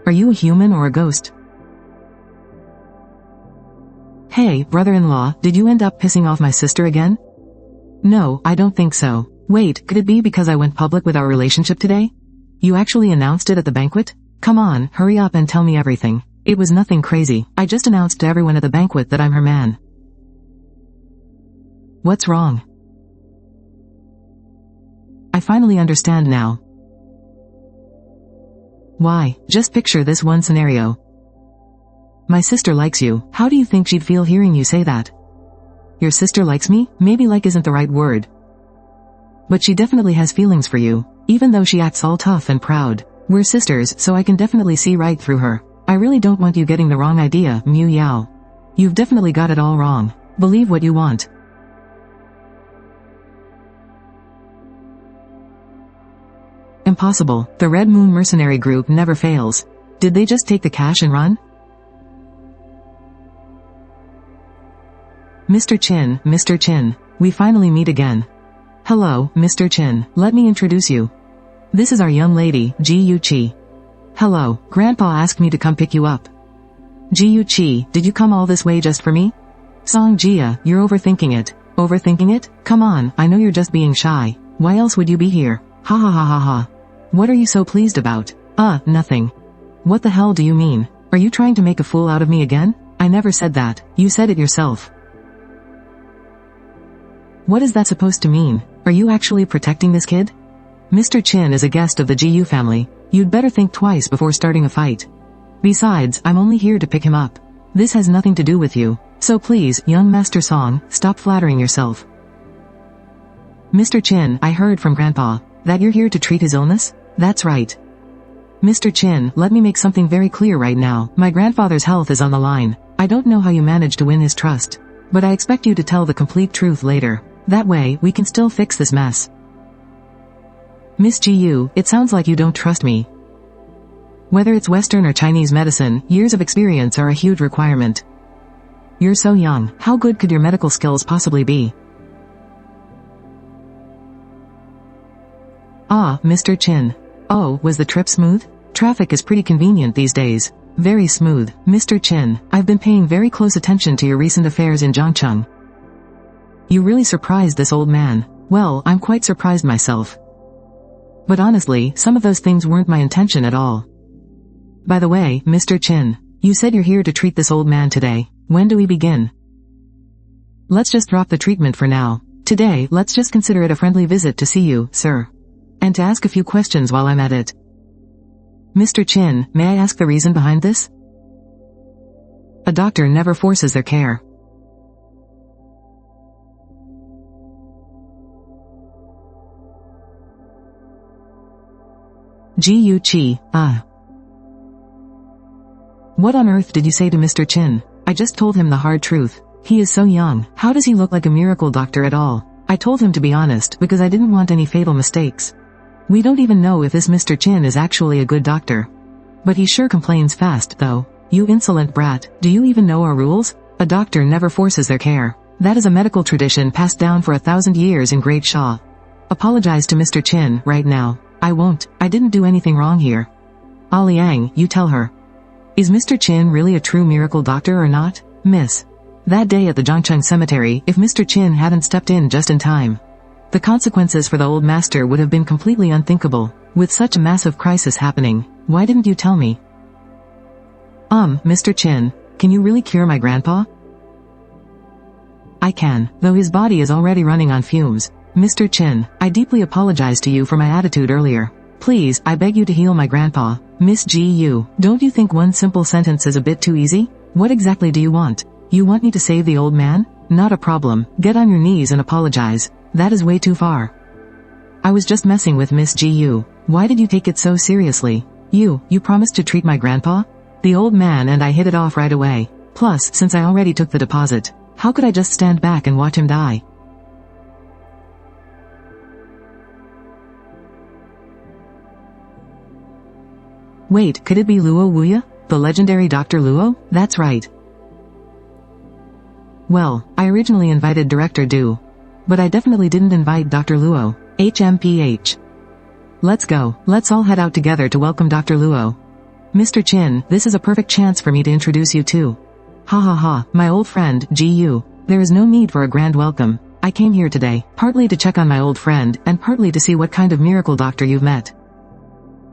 Are you a human or a ghost? Hey, brother-in-law, did you end up pissing off my sister again? No, I don't think so. Wait, could it be because I went public with our relationship today? You actually announced it at the banquet? Come on, hurry up and tell me everything. It was nothing crazy. I just announced to everyone at the banquet that I'm her man. What's wrong? I finally understand now. Why, just picture this one scenario. My sister likes you. How do you think she'd feel hearing you say that? Your sister likes me? Maybe like isn't the right word. But she definitely has feelings for you, even though she acts all tough and proud. We're sisters, so I can definitely see right through her. I really don't want you getting the wrong idea, Miu Yao. You've definitely got it all wrong. Believe what you want. Impossible. The Red Moon mercenary group never fails. Did they just take the cash and run? Mr. Qin, we finally meet again. Hello, Mr. Qin, let me introduce you. This is our young lady, Ji Yuqi. Hello, Grandpa asked me to come pick you up. Ji Yuqi, did you come all this way just for me? Song Jia, you're overthinking it. Overthinking it? Come on, I know you're just being shy. Why else would you be here? Ha ha ha ha ha. What are you so pleased about? Nothing. What the hell do you mean? Are you trying to make a fool out of me again? I never said that. You said it yourself. What is that supposed to mean? Are you actually protecting this kid? Mr. Qin is a guest of the Ji Yu family. You'd better think twice before starting a fight. Besides, I'm only here to pick him up. This has nothing to do with you. So please, young Master Song, stop flattering yourself. Mr. Qin, I heard from Grandpa that you're here to treat his illness? That's right. Mr. Qin, let me make something very clear right now. My grandfather's health is on the line. I don't know how you managed to win his trust, but I expect you to tell the complete truth later. That way, we can still fix this mess. Miss Gu, it sounds like you don't trust me. Whether it's Western or Chinese medicine, years of experience are a huge requirement. You're so young, how good could your medical skills possibly be? Ah, Mr. Chin. Oh, was the trip smooth? Traffic is pretty convenient these days. Very smooth. Mr. Chin, I've been paying very close attention to your recent affairs in Zhangcheng. You really surprised this old man. Well, I'm quite surprised myself. But honestly, some of those things weren't my intention at all. By the way, Mr. Chin, you said you're here to treat this old man today. When do we begin? Let's just drop the treatment for now. Today, let's just consider it a friendly visit to see you, sir. And to ask a few questions while I'm at it. Mr. Chin, may I ask the reason behind this? A doctor never forces their care. Gu Chi, What on earth did you say to Mr. Chin? I just told him the hard truth. He is so young, how does he look like a miracle doctor at all? I told him to be honest because I didn't want any fatal mistakes. We don't even know if this Mr. Chin is actually a good doctor. But he sure complains fast though. You insolent brat, do you even know our rules? A doctor never forces their care. That is a medical tradition passed down for 1,000 years in Great Shah. Apologize to Mr. Chin right now. I won't, I didn't do anything wrong here. Ah Liang, you tell her. Is Mr. Chin really a true miracle doctor or not, miss? That day at the Zhangcheng cemetery, if Mr. Chin hadn't stepped in just in time, the consequences for the old master would have been completely unthinkable. With such a massive crisis happening, why didn't you tell me? Mr. Chin, can you really cure my grandpa? I can, though his body is already running on fumes. Mr. Chin, I deeply apologize to you for my attitude earlier. Please, I beg you to heal my grandpa. Miss Gu, don't you think one simple sentence is a bit too easy? What exactly do you want? You want me to save the old man? Not a problem, get on your knees and apologize. That is way too far. I was just messing with Miss Gu. Why did you take it so seriously? You promised to treat my grandpa? The old man and I hit it off right away. Plus, since I already took the deposit, how could I just stand back and watch him die? Wait, could it be Luo Wuya? The legendary Dr. Luo? That's right. Well, I originally invited Director Du. But I definitely didn't invite Dr. Luo. HMPH. Let's go, let's all head out together to welcome Dr. Luo. Mr. Chin, this is a perfect chance for me to introduce you to. Ha ha ha, my old friend, Gu. There is no need for a grand welcome. I came here today, partly to check on my old friend, and partly to see what kind of miracle doctor you've met.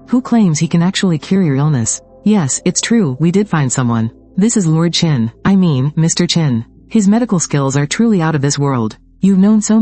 Who claims he can actually cure your illness? Yes, it's true, we did find someone. This is Lord Chin, I mean, Mr. Chin. His medical skills are truly out of this world. You've known so